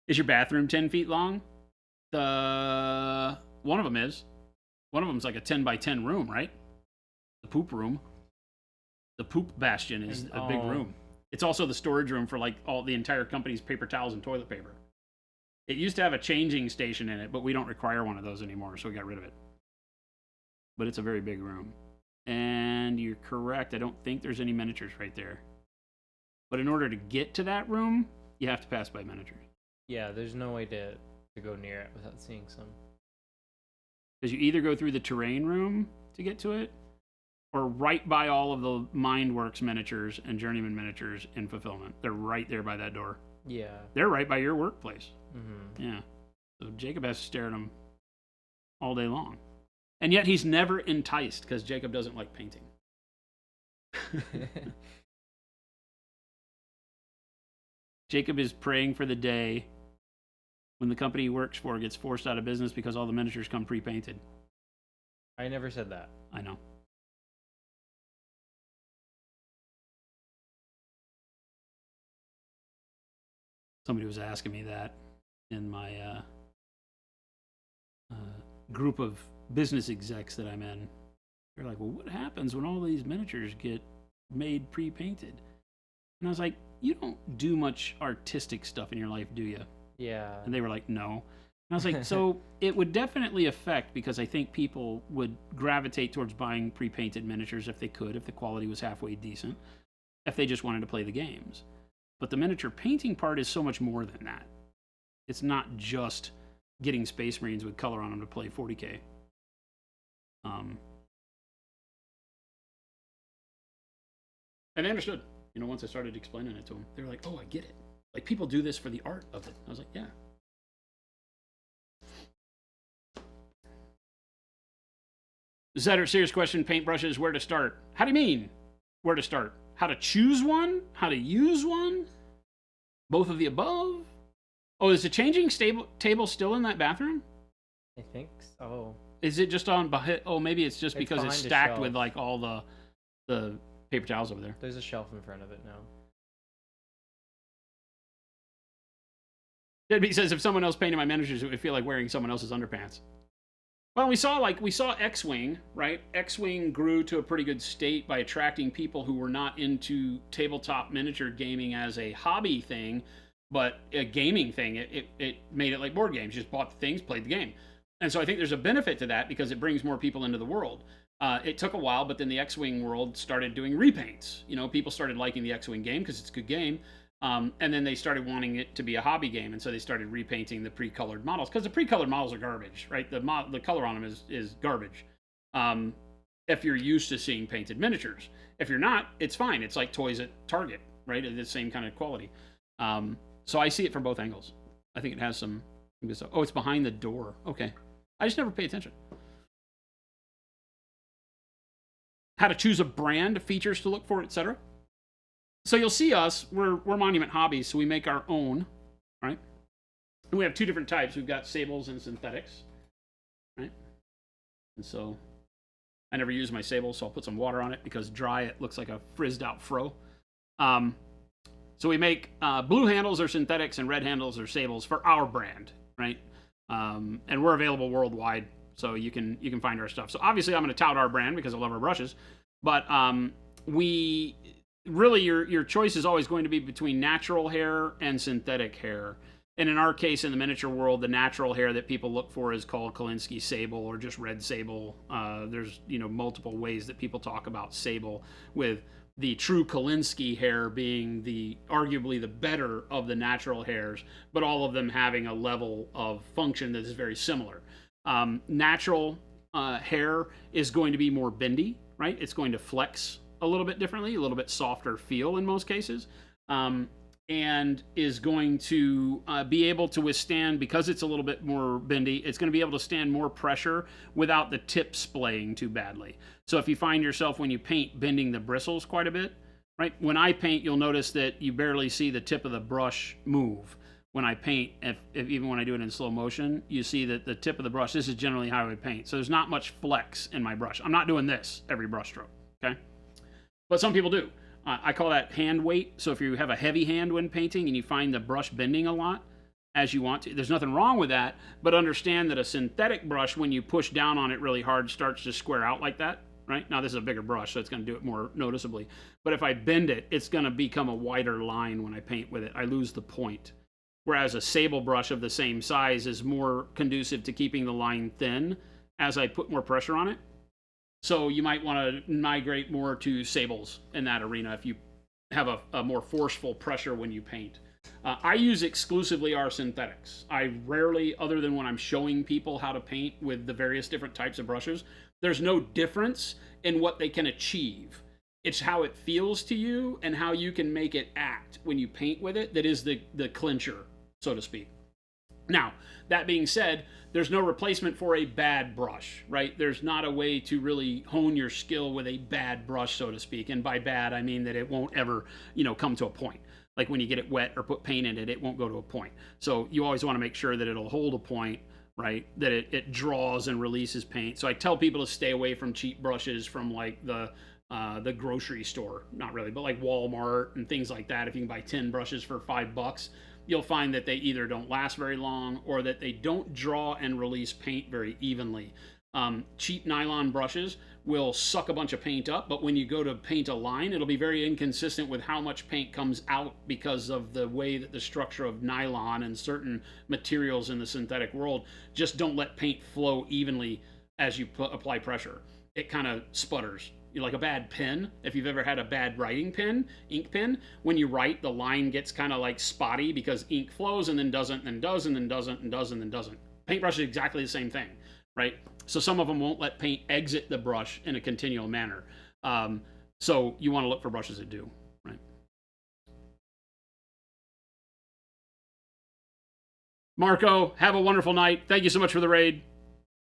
Is your bathroom 10 feet long? One of them is. One of them's like a 10 by 10 room, right? The poop room. The poop bastion is a big room. It's also the storage room for like all the entire company's paper towels and toilet paper. It used to have a changing station in it, but we don't require one of those anymore, so we got rid of it. But it's a very big room. And you're correct, I don't think there's any miniatures right there. But in order to get to that room, you have to pass by miniatures. Yeah, there's no way to go near it without seeing some. Because you either go through the terrain room to get to it, or right by all of the Mindworks miniatures and Journeyman miniatures in Fulfillment. They're right there by that door. Yeah. They're right by your workplace. Mm-hmm. Yeah. So Jacob has to stare at them all day long. And yet he's never enticed because Jacob doesn't like painting. Jacob is praying for the day when the company he works for gets forced out of business because all the miniatures come pre-painted. I never said that. I know. Somebody was asking me that in my group of business execs that I'm in. They're like, well, what happens when all these miniatures get made pre-painted? And I was like, you don't do much artistic stuff in your life, do you? Yeah. And they were like, no. And I was like, so it would definitely affect, because I think people would gravitate towards buying pre-painted miniatures if they could, if the quality was halfway decent, if they just wanted to play the games. But the miniature painting part is so much more than that. It's not just getting Space Marines with color on them to play 40K. And they understood. You know, once I started explaining it to them, they were like, oh, I get it. Like, people do this for the art of it. I was like, yeah. Is that a serious question? Paintbrushes, where to start? How do you mean, where to start? How to choose one? How to use one? Both of the above? Oh, is the changing table still in that bathroom? I think so. Is it just on... Oh, maybe it's just because it's behind a stacked shelf. with, like, all the paper towels over there. There's a shelf in front of it now. Deadbeat says, if someone else painted my miniatures, it would feel like wearing someone else's underpants. Well, we saw X-Wing, right? X-Wing grew to a pretty good state by attracting people who were not into tabletop miniature gaming as a hobby thing, but a gaming thing. It made it like board games. You just bought the things, played the game. And so I think there's a benefit to that because it brings more people into the world. It took a while, but then the X-Wing world started doing repaints. You know, people started liking the X-Wing game because it's a good game. And then they started wanting it to be a hobby game, and so they started repainting the pre-colored models, because the pre-colored models are garbage, right? The color on them is garbage. If you're used to seeing painted miniatures. If you're not, it's fine. It's like toys at Target, right? It's the same kind of quality. So I see it from both angles. I think it has some good stuff. Oh, it's behind the door. Okay. I just never pay attention. How to choose a brand, features to look for, etc. So you'll see us, we're Monument Hobbies, so we make our own, right? And we have two different types. We've got sables and synthetics, right? And so I never use my sable, so I'll put some water on it because dry, it looks like a frizzed out fro. So we make blue handles or synthetics and red handles or sables for our brand, right? And we're available worldwide, so you can find our stuff. So obviously I'm going to tout our brand because I love our brushes, but we... Really, your choice is always going to be between natural hair and synthetic hair. And in our case, in the miniature world, the natural hair that people look for is called Kolinsky sable or just red sable. There's multiple ways that people talk about sable with the true Kolinsky hair being arguably the better of the natural hairs, but all of them having a level of function that is very similar. Natural hair is going to be more bendy, right? It's going to flex a little bit differently, a little bit softer feel in most cases, and is going to be able to withstand, because it's a little bit more bendy, it's going to be able to stand more pressure without the tip splaying too badly. So if you find yourself when you paint bending the bristles quite a bit, right? When I paint, you'll notice that you barely see the tip of the brush move. When I paint, if even when I do it in slow motion, you see that the tip of the brush, this is generally how I would paint. So there's not much flex in my brush. I'm not doing this every brush stroke, okay? But some people do. I call that hand weight. So if you have a heavy hand when painting and you find the brush bending a lot as you want to, there's nothing wrong with that, but understand that a synthetic brush, when you push down on it really hard, starts to square out like that, right? Now this is a bigger brush, so it's going to do it more noticeably. But if I bend it, it's going to become a wider line when I paint with it. I lose the point. Whereas a sable brush of the same size is more conducive to keeping the line thin as I put more pressure on it. So you might want to migrate more to sables in that arena if you have a more forceful pressure when you paint. I use exclusively our synthetics. I rarely, other than when I'm showing people how to paint with the various different types of brushes, there's no difference in what they can achieve. It's how it feels to you and how you can make it act when you paint with it that is the clincher, so to speak. Now, that being said, there's no replacement for a bad brush, right? There's not a way to really hone your skill with a bad brush, so to speak. And by bad, I mean that it won't ever, come to a point. Like when you get it wet or put paint in it, it won't go to a point. So you always want to make sure that it'll hold a point, right? That it draws and releases paint. So I tell people to stay away from cheap brushes from like the grocery store, not really, but like Walmart and things like that. If you can buy 10 brushes for $5, you'll find that they either don't last very long or that they don't draw and release paint very evenly. Cheap nylon brushes will suck a bunch of paint up, but when you go to paint a line, it'll be very inconsistent with how much paint comes out because of the way that the structure of nylon and certain materials in the synthetic world just don't let paint flow evenly as you apply pressure. It kind of sputters. Like a bad pen, if you've ever had a bad writing pen, ink pen, when you write, the line gets kind of like spotty because ink flows and then doesn't, and does, and then doesn't, and does, and then doesn't. Paintbrush is exactly the same thing, right? So some of them won't let paint exit the brush in a continual manner. So you want to look for brushes that do, right? Marco, have a wonderful night. Thank you so much for the raid.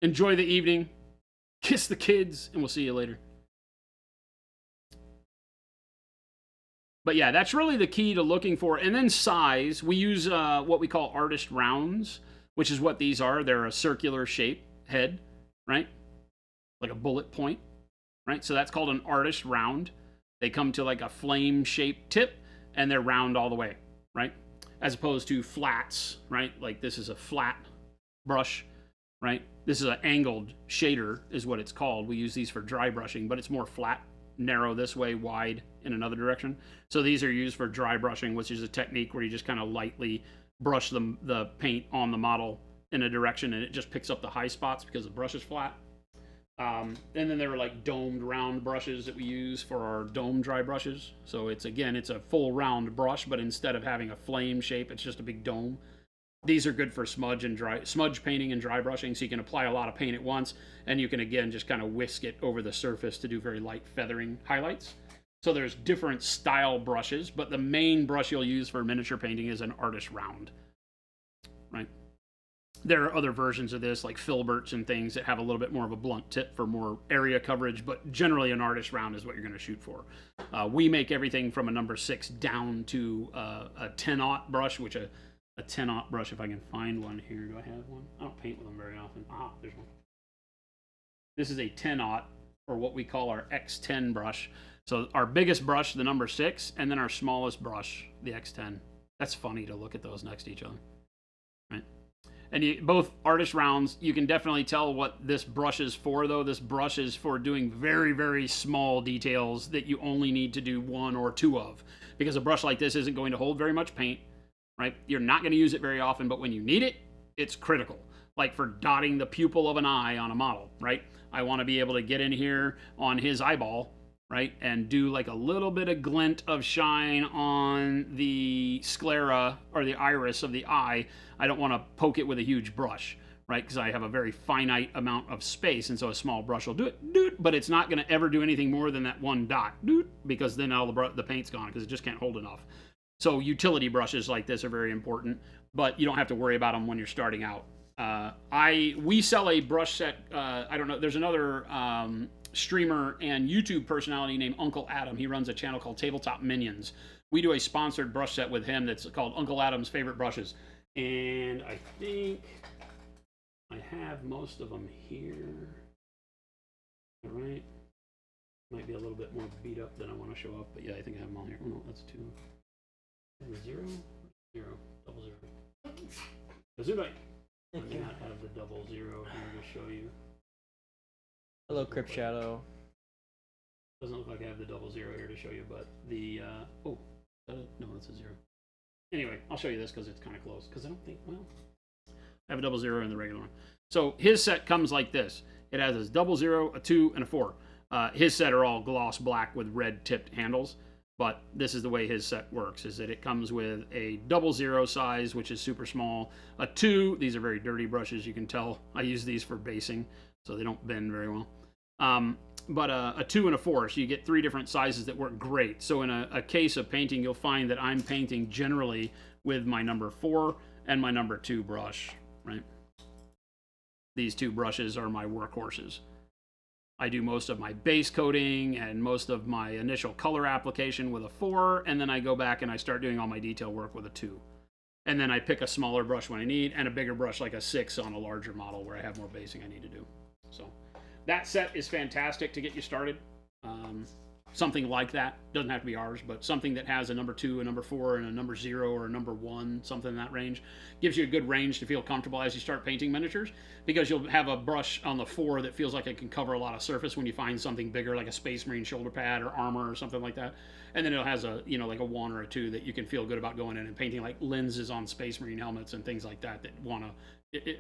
Enjoy the evening. Kiss the kids, and we'll see you later. But yeah, that's really the key to looking for. And then size, we use what we call artist rounds, which is what these are. They're a circular shape head, right? Like a bullet point, right? So that's called an artist round. They come to like a flame-shaped tip, and they're round all the way, right? As opposed to flats, right? Like this is a flat brush, right? This is an angled shader is what it's called. We use these for dry brushing, but it's more flat, narrow this way, wide in another direction. So these are used for dry brushing, which is a technique where you just kind of lightly brush the paint on the model in a direction, and it just picks up the high spots because the brush is flat. And then there are like domed round brushes that we use for our dome dry brushes. So it's a full round brush, but instead of having a flame shape, it's just a big dome. These are good for smudge painting and dry brushing, so you can apply a lot of paint at once, and you can again just kind of whisk it over the surface to do very light feathering highlights. So there's different style brushes, but the main brush you'll use for miniature painting is an artist round, right? There are other versions of this, like filberts and things that have a little bit more of a blunt tip for more area coverage, but generally an artist round is what you're going to shoot for. We make everything from a number 6 down to a 10-aught brush, which a 10-aught brush, if I can find one here. Do I have one? I don't paint with them very often. Ah, there's one. This is a 10-aught, or what we call our X10 brush. So our biggest brush, the number 6, and then our smallest brush, the X10. That's funny to look at those next to each other, right? And both artist rounds, you can definitely tell what this brush is for, though. This brush is for doing very, very small details that you only need to do 1 or 2 of. Because a brush like this isn't going to hold very much paint, right? You're not going to use it very often, but when you need it, it's critical. Like for dotting the pupil of an eye on a model, right? I want to be able to get in here on his eyeball right? And do like a little bit of glint of shine on the sclera or the iris of the eye. I don't want to poke it with a huge brush, right? Because I have a very finite amount of space, and so a small brush will do it, doot, but it's not going to ever do anything more than that one dot, doot, because then all the paint's gone because it just can't hold enough. So utility brushes like this are very important, but you don't have to worry about them when you're starting out. We sell a brush set. I don't know. There's another streamer and YouTube personality named Uncle Adam. He runs a channel called Tabletop Minions. We do a sponsored brush set with him that's called Uncle Adam's Favorite Brushes. And I think I have most of them here. All right. Might be a little bit more beat up than I want to show up, but yeah, I think I have them all here. Oh, no, that's 2. 0, 0, double 0. Does anybody? I may not have the double 0 here to show you. Hello, Crypt Shadow. Doesn't look like I have the double 0 here to show you, but the oh, no, that's a 0. Anyway, I'll show you this because it's kind of close. Because I don't think, well, I have a double 0 in the regular one. So his set comes like this. It has a double 0, a 2, and a 4. His set are all gloss black with red tipped handles. But this is the way his set works, is that it comes with a double 0 size, which is super small, a 2, these are very dirty brushes, you can tell. I use these for basing, so they don't bend very well. But a 2 and a 4, so you get 3 different sizes that work great. So in a case of painting, you'll find that I'm painting generally with my number 4 and my number 2 brush, right? These 2 brushes are my workhorses. I do most of my base coating and most of my initial color application with a 4, and then I go back and I start doing all my detail work with a 2. And then I pick a smaller brush when I need, and a bigger brush like a 6 on a larger model where I have more basing I need to do. So that set is fantastic to get you started. Something like that, doesn't have to be ours, but something that has a number 2, a number 4, and a number 0 or a number 1, something in that range, gives you a good range to feel comfortable as you start painting miniatures, because you'll have a brush on the 4 that feels like it can cover a lot of surface when you find something bigger like a Space Marine shoulder pad or armor or something like that, and then it has a, you know, like a 1 or a 2 that you can feel good about going in and painting, like lenses on Space Marine helmets and things like that want to,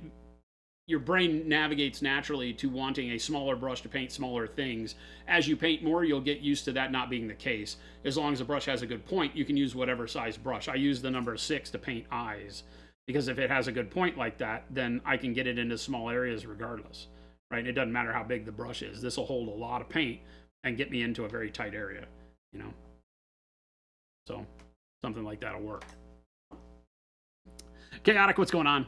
your brain navigates naturally to wanting a smaller brush to paint smaller things. As you paint more, you'll get used to that not being the case. As long as the brush has a good point, you can use whatever size brush. I use the number 6 to paint eyes, because if it has a good point like that, then I can get it into small areas regardless, right? It doesn't matter how big the brush is. This will hold a lot of paint and get me into a very tight area, you know? So something like that'll work. Chaotic, what's going on?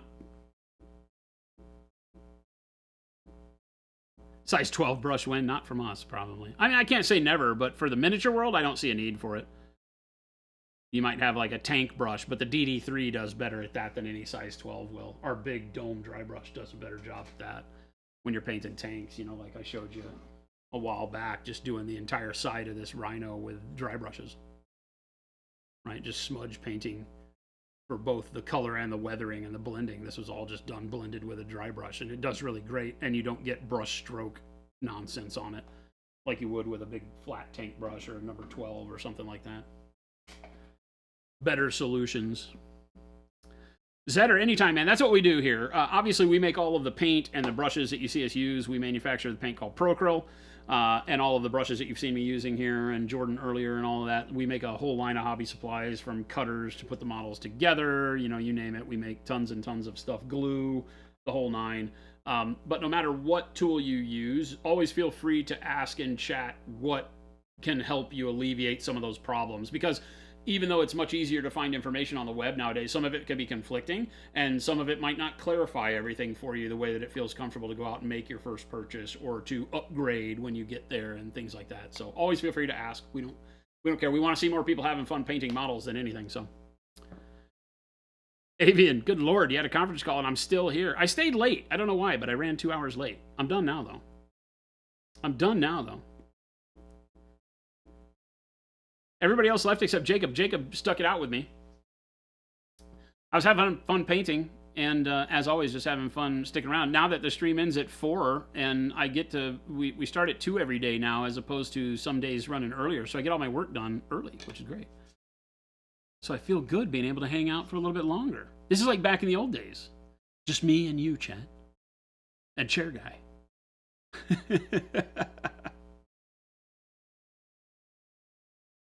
Size 12 brush win, not from us, probably. I mean, I can't say never, but for the miniature world, I don't see a need for it. You might have like a tank brush, but the DD3 does better at that than any size 12 will. Our big dome dry brush does a better job at that when you're painting tanks, you know, like I showed you a while back, just doing the entire side of this rhino with dry brushes. Right, just smudge painting for both the color and the weathering and the blending. This was all just done blended with a dry brush, and it does really great, and you don't get brush stroke nonsense on it like you would with a big flat tank brush or a number 12 or something like that. Better solutions. Zetter, anytime, man. That's what we do here. Obviously, we make all of the paint and the brushes that you see us use. We manufacture the paint called Pro Acryl, and all of the brushes that you've seen me using here, and Jordan earlier and all of that. We make a whole line of hobby supplies, from cutters to put the models together, you know, you name it. We make tons and tons of stuff, glue, the whole 9. But no matter what tool you use, always feel free to ask in chat what can help you alleviate some of those problems, because even though it's much easier to find information on the web nowadays, some of it can be conflicting, and some of it might not clarify everything for you the way that it feels comfortable to go out and make your first purchase, or to upgrade when you get there and things like that. So always feel free to ask. We don't care. We want to see more people having fun painting models than anything. So Avian, good lord, you had a conference call and I'm still here. I stayed late. I don't know why, but I ran 2 hours late. I'm done now though. Everybody else left except Jacob. Jacob stuck it out with me. I was having fun painting, and as always, just having fun sticking around. Now that the stream ends at 4, and I get to, we start at 2 every day now, as opposed to some days running earlier, so I get all my work done early, which is great. So I feel good being able to hang out for a little bit longer. This is like back in the old days. Just me and you, chat. And chair guy.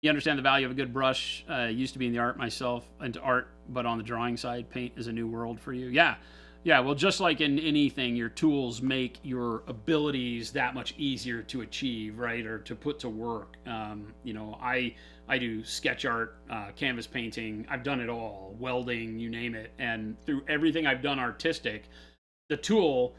You understand the value of a good brush. Used to be in the art myself, into art, but on the drawing side, paint is a new world for you. Yeah. Yeah, well, just like in anything, your tools make your abilities that much easier to achieve, right, or to put to work. You know, I do sketch art, canvas painting. I've done it all, welding, you name it. And through everything I've done artistic, the tool,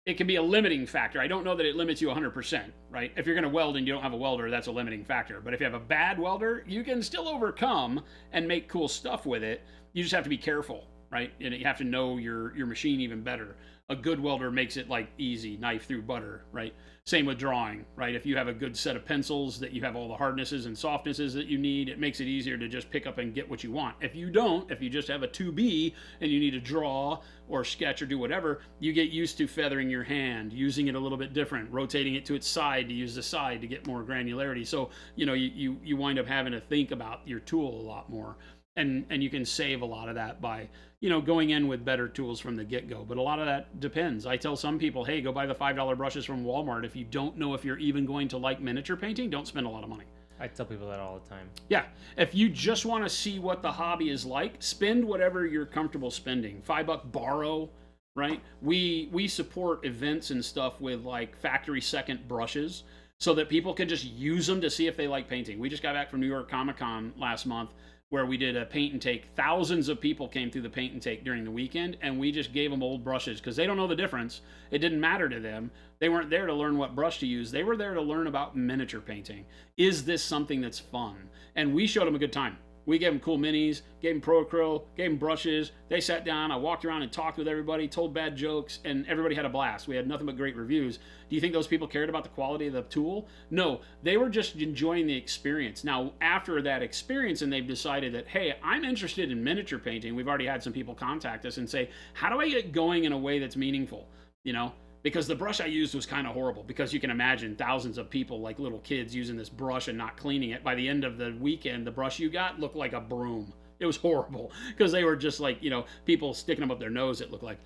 it can be a limiting factor. I don't know that it limits you 100%, right? If you're going to weld and you don't have a welder, that's a limiting factor. But if you have a bad welder, you can still overcome and make cool stuff with it. You just have to be careful, right? And you have to know your machine even better. A good welder makes it like easy, knife through butter, right? Same with drawing, right? If you have a good set of pencils that you have all the hardnesses and softnesses that you need, it makes it easier to just pick up and get what you want. If you don't, if you just have a 2B and you need to draw or sketch or do whatever, you get used to feathering your hand, using it a little bit different, rotating it to its side to use the side to get more granularity. So, you know, you wind up having to think about your tool a lot more. And you can save a lot of that by, you know, going in with better tools from the get-go. But a lot of that depends. I tell some people, hey, go buy the $5 brushes from Walmart. If you don't know if you're even going to like miniature painting, don't spend a lot of money. I tell people that all the time. Yeah. If you just want to see what the hobby is like, spend whatever you're comfortable spending. $5 borrow, right? We support events and stuff with like factory second brushes so that people can just use them to see if they like painting. We just got back from New York Comic Con last month, where we did a paint and take. Thousands of people came through the paint and take during the weekend, and we just gave them old brushes because they don't know the difference. It didn't matter to them. They weren't there to learn what brush to use. They were there to learn about miniature painting. Is this something that's fun? And we showed them a good time. We gave them cool minis, gave them Pro Acryl, gave them brushes. They sat down. I walked around and talked with everybody, told bad jokes, and everybody had a blast. We had nothing but great reviews. Do you think those people cared about the quality of the tool? No, they were just enjoying the experience. Now, after that experience, and they've decided that, hey, I'm interested in miniature painting. We've already had some people contact us and say, how do I get going in a way that's meaningful? You know, because the brush I used was kind of horrible, because you can imagine thousands of people, like little kids, using this brush and not cleaning it. By the end of the weekend, the brush you got looked like a broom. It was horrible because they were just like, you know, people sticking them up their nose, it looked like.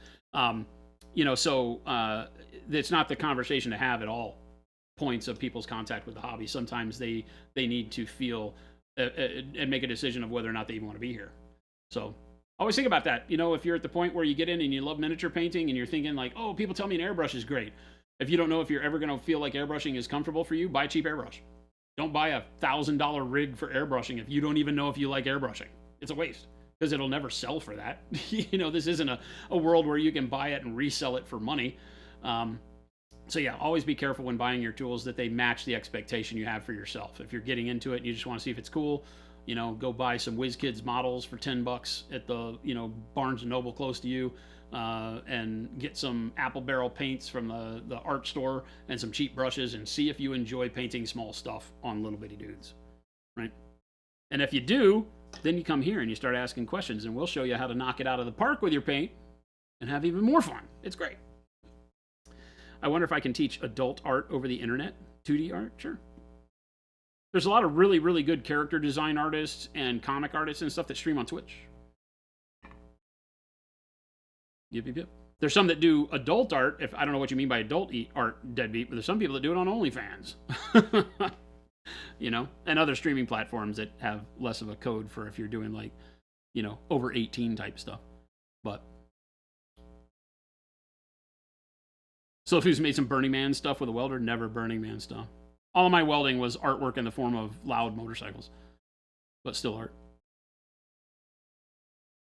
You know, so it's not the conversation to have at all points of people's contact with the hobby. Sometimes they need to feel and make a decision of whether or not they even want to be here. So always think about that. You know, if you're at the point where you get in and you love miniature painting and you're thinking like, oh, people tell me an airbrush is great. If you don't know if you're ever going to feel like airbrushing is comfortable for you, buy a cheap airbrush. Don't buy a $1,000 rig for airbrushing if you don't even know if you like airbrushing. It's a waste because it'll never sell for that. You know, this isn't a world where you can buy it and resell it for money. So yeah, always be careful when buying your tools that they match the expectation you have for yourself. If you're getting into it and you just want to see if it's cool, you know, go buy some WizKids models for $10 at the, you know, Barnes & Noble close to you, and get some apple barrel paints from the art store and some cheap brushes, and see if you enjoy painting small stuff on little bitty dudes, right? And if you do, then you come here and you start asking questions, and we'll show you how to knock it out of the park with your paint and have even more fun. It's great. I wonder if I can teach adult art over the internet, 2D art? Sure. There's a lot of really, really good character design artists and comic artists and stuff that stream on Twitch. Yep. There's some that do adult art. If I don't know what you mean by adult art, Deadbeat, but there's some people that do it on OnlyFans. You know, and other streaming platforms that have less of a code for if you're doing like, you know, over 18 type stuff. But so if who's made some Burning Man stuff with a welder? Never Burning Man stuff. All of my welding was artwork in the form of loud motorcycles, but still art.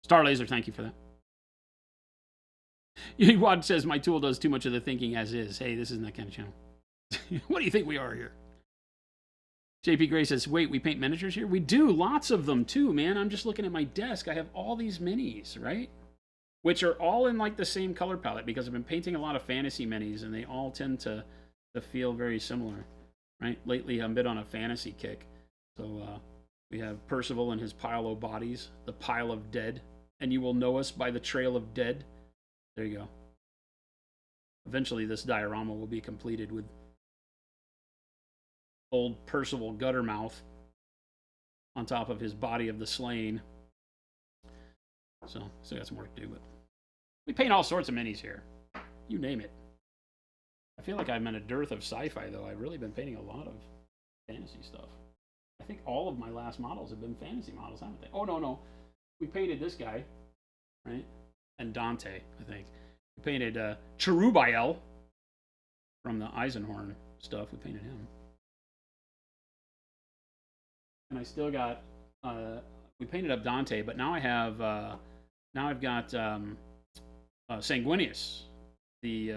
Star Laser, thank you for that. Wad says, my tool does too much of the thinking as is. Hey, this isn't that kind of channel. What do you think we are here? JP Gray says, wait, we paint miniatures here? We do, lots of them too, man. I'm just looking at my desk. I have all these minis, right? Which are all in like the same color palette, because I've been painting a lot of fantasy minis, and they all tend to feel very similar. Right? Lately, I'm a bit on a fantasy kick. So we have Percival and his pile of bodies, the pile of dead, and you will know us by the trail of dead. There you go. Eventually, this diorama will be completed with old Percival Guttermouth on top of his body of the slain. So, still got some work to do, but we paint all sorts of minis here. You name it. I feel like I'm in a dearth of sci-fi, though. I've really been painting a lot of fantasy stuff. I think all of my last models have been fantasy models, haven't they? Oh, no. We painted this guy, right? And Dante, I think. We painted Cherubael from the Eisenhorn stuff. We painted him. And I still got, we painted up Dante, but now I have, now I've got Sanguinius, the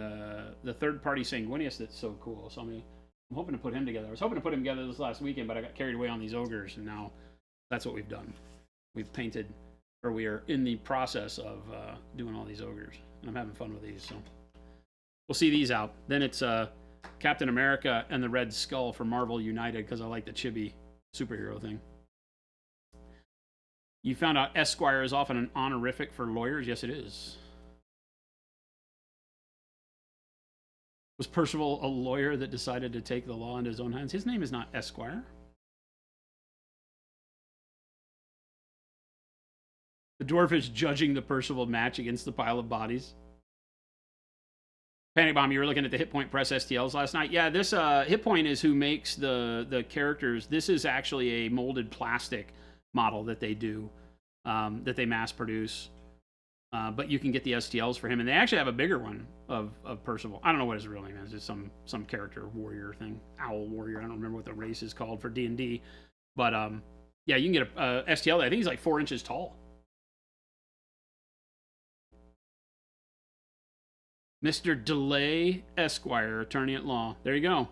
third-party Sanguinius that's so cool. So I'm hoping to put him together. I was hoping to put him together this last weekend, but I got carried away on these ogres, and now that's what we've done. We've painted, or we are in the process of doing all these ogres, and I'm having fun with these. So we'll see these out. Then it's Captain America and the Red Skull for Marvel United, because I like the chibi superhero thing. You found out Esquire is often an honorific for lawyers? Yes, it is. Was Percival a lawyer that decided to take the law into his own hands? His name is not Esquire. The dwarf is judging the Percival match against the pile of bodies. Panic Bomb, you were looking at the Hit Point Press STLs last night. Yeah, this Hit Point is who makes the characters. This is actually a molded plastic model that they do, that they mass produce. But you can get the STLs for him, and they actually have a bigger one of Percival. I don't know what his real name is. It's some character warrior thing, owl warrior. I don't remember what the race is called for D&D. But yeah, you can get a STL. I think he's like 4 inches tall. Mr. DeLay Esquire, attorney at law. There you go.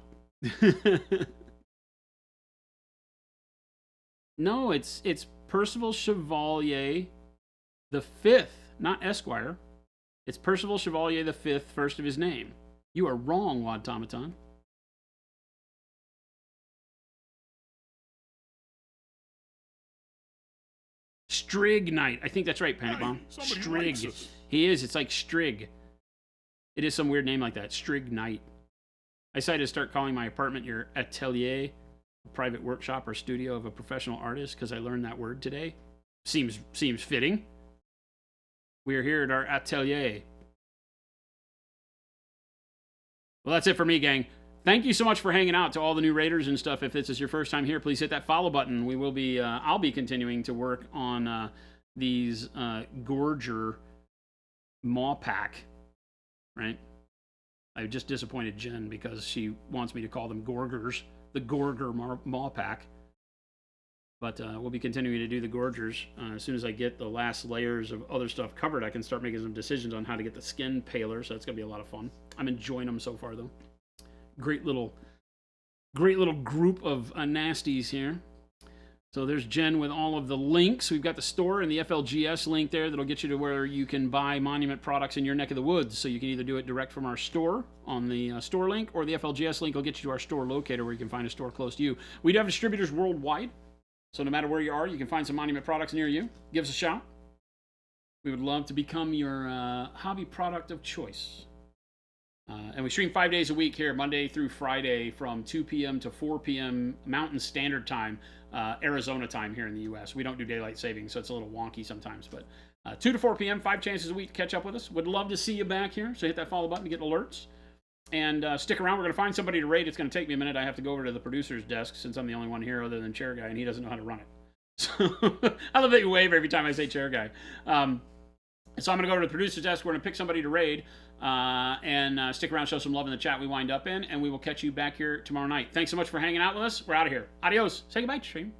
No, it's Percival Chevalier the Fifth, not Esquire. It's Percival Chevalier the Fifth, first of his name. You are wrong, Wadtomaton. Strig Knight. I think that's right, Panic Bomb. Strig. He is. It's like Strig. It is some weird name like that. Strig Knight. I decided to start calling my apartment your atelier, a private workshop or studio of a professional artist, because I learned that word today. Seems fitting. We are here at our atelier. Well, that's it for me, gang. Thank you so much for hanging out. To all the new raiders and stuff, if this is your first time here, please hit that follow button. We will be, I'll be continuing to work on these Gorger Maw Pack, right? I just disappointed Jen because she wants me to call them Gorgers, the Gorger Maw Pack. But we'll be continuing to do the Gorgers. As soon as I get the last layers of other stuff covered, I can start making some decisions on how to get the skin paler, so that's going to be a lot of fun. I'm enjoying them so far, though. Great little group of nasties here. So there's Jen with all of the links. We've got the store and the FLGS link there that'll get you to where you can buy Monument products in your neck of the woods. So you can either do it direct from our store on the store link, or the FLGS link will get you to our store locator where you can find a store close to you. We do have distributors worldwide. So no matter where you are, you can find some Monument products near you. Give us a shout. We would love to become your hobby product of choice. And we stream 5 days a week here, Monday through Friday, from 2 p.m. to 4 p.m. Mountain Standard Time, Arizona time here in the U.S. We don't do daylight savings, so it's a little wonky sometimes. But 2 to 4 p.m., 5 chances a week to catch up with us. Would love to see you back here, so hit that follow button to get alerts. And stick around. We're going to find somebody to raid. It's going to take me a minute. I have to go over to the producer's desk since I'm the only one here other than Chair Guy, and he doesn't know how to run it. So I love that you wave every time I say Chair Guy. So I'm going to go to the producer's desk. We're going to pick somebody to raid and stick around, show some love in the chat we wind up in, and we will catch you back here tomorrow night. Thanks so much for hanging out with us. We're out of here. Adios. Say goodbye, stream.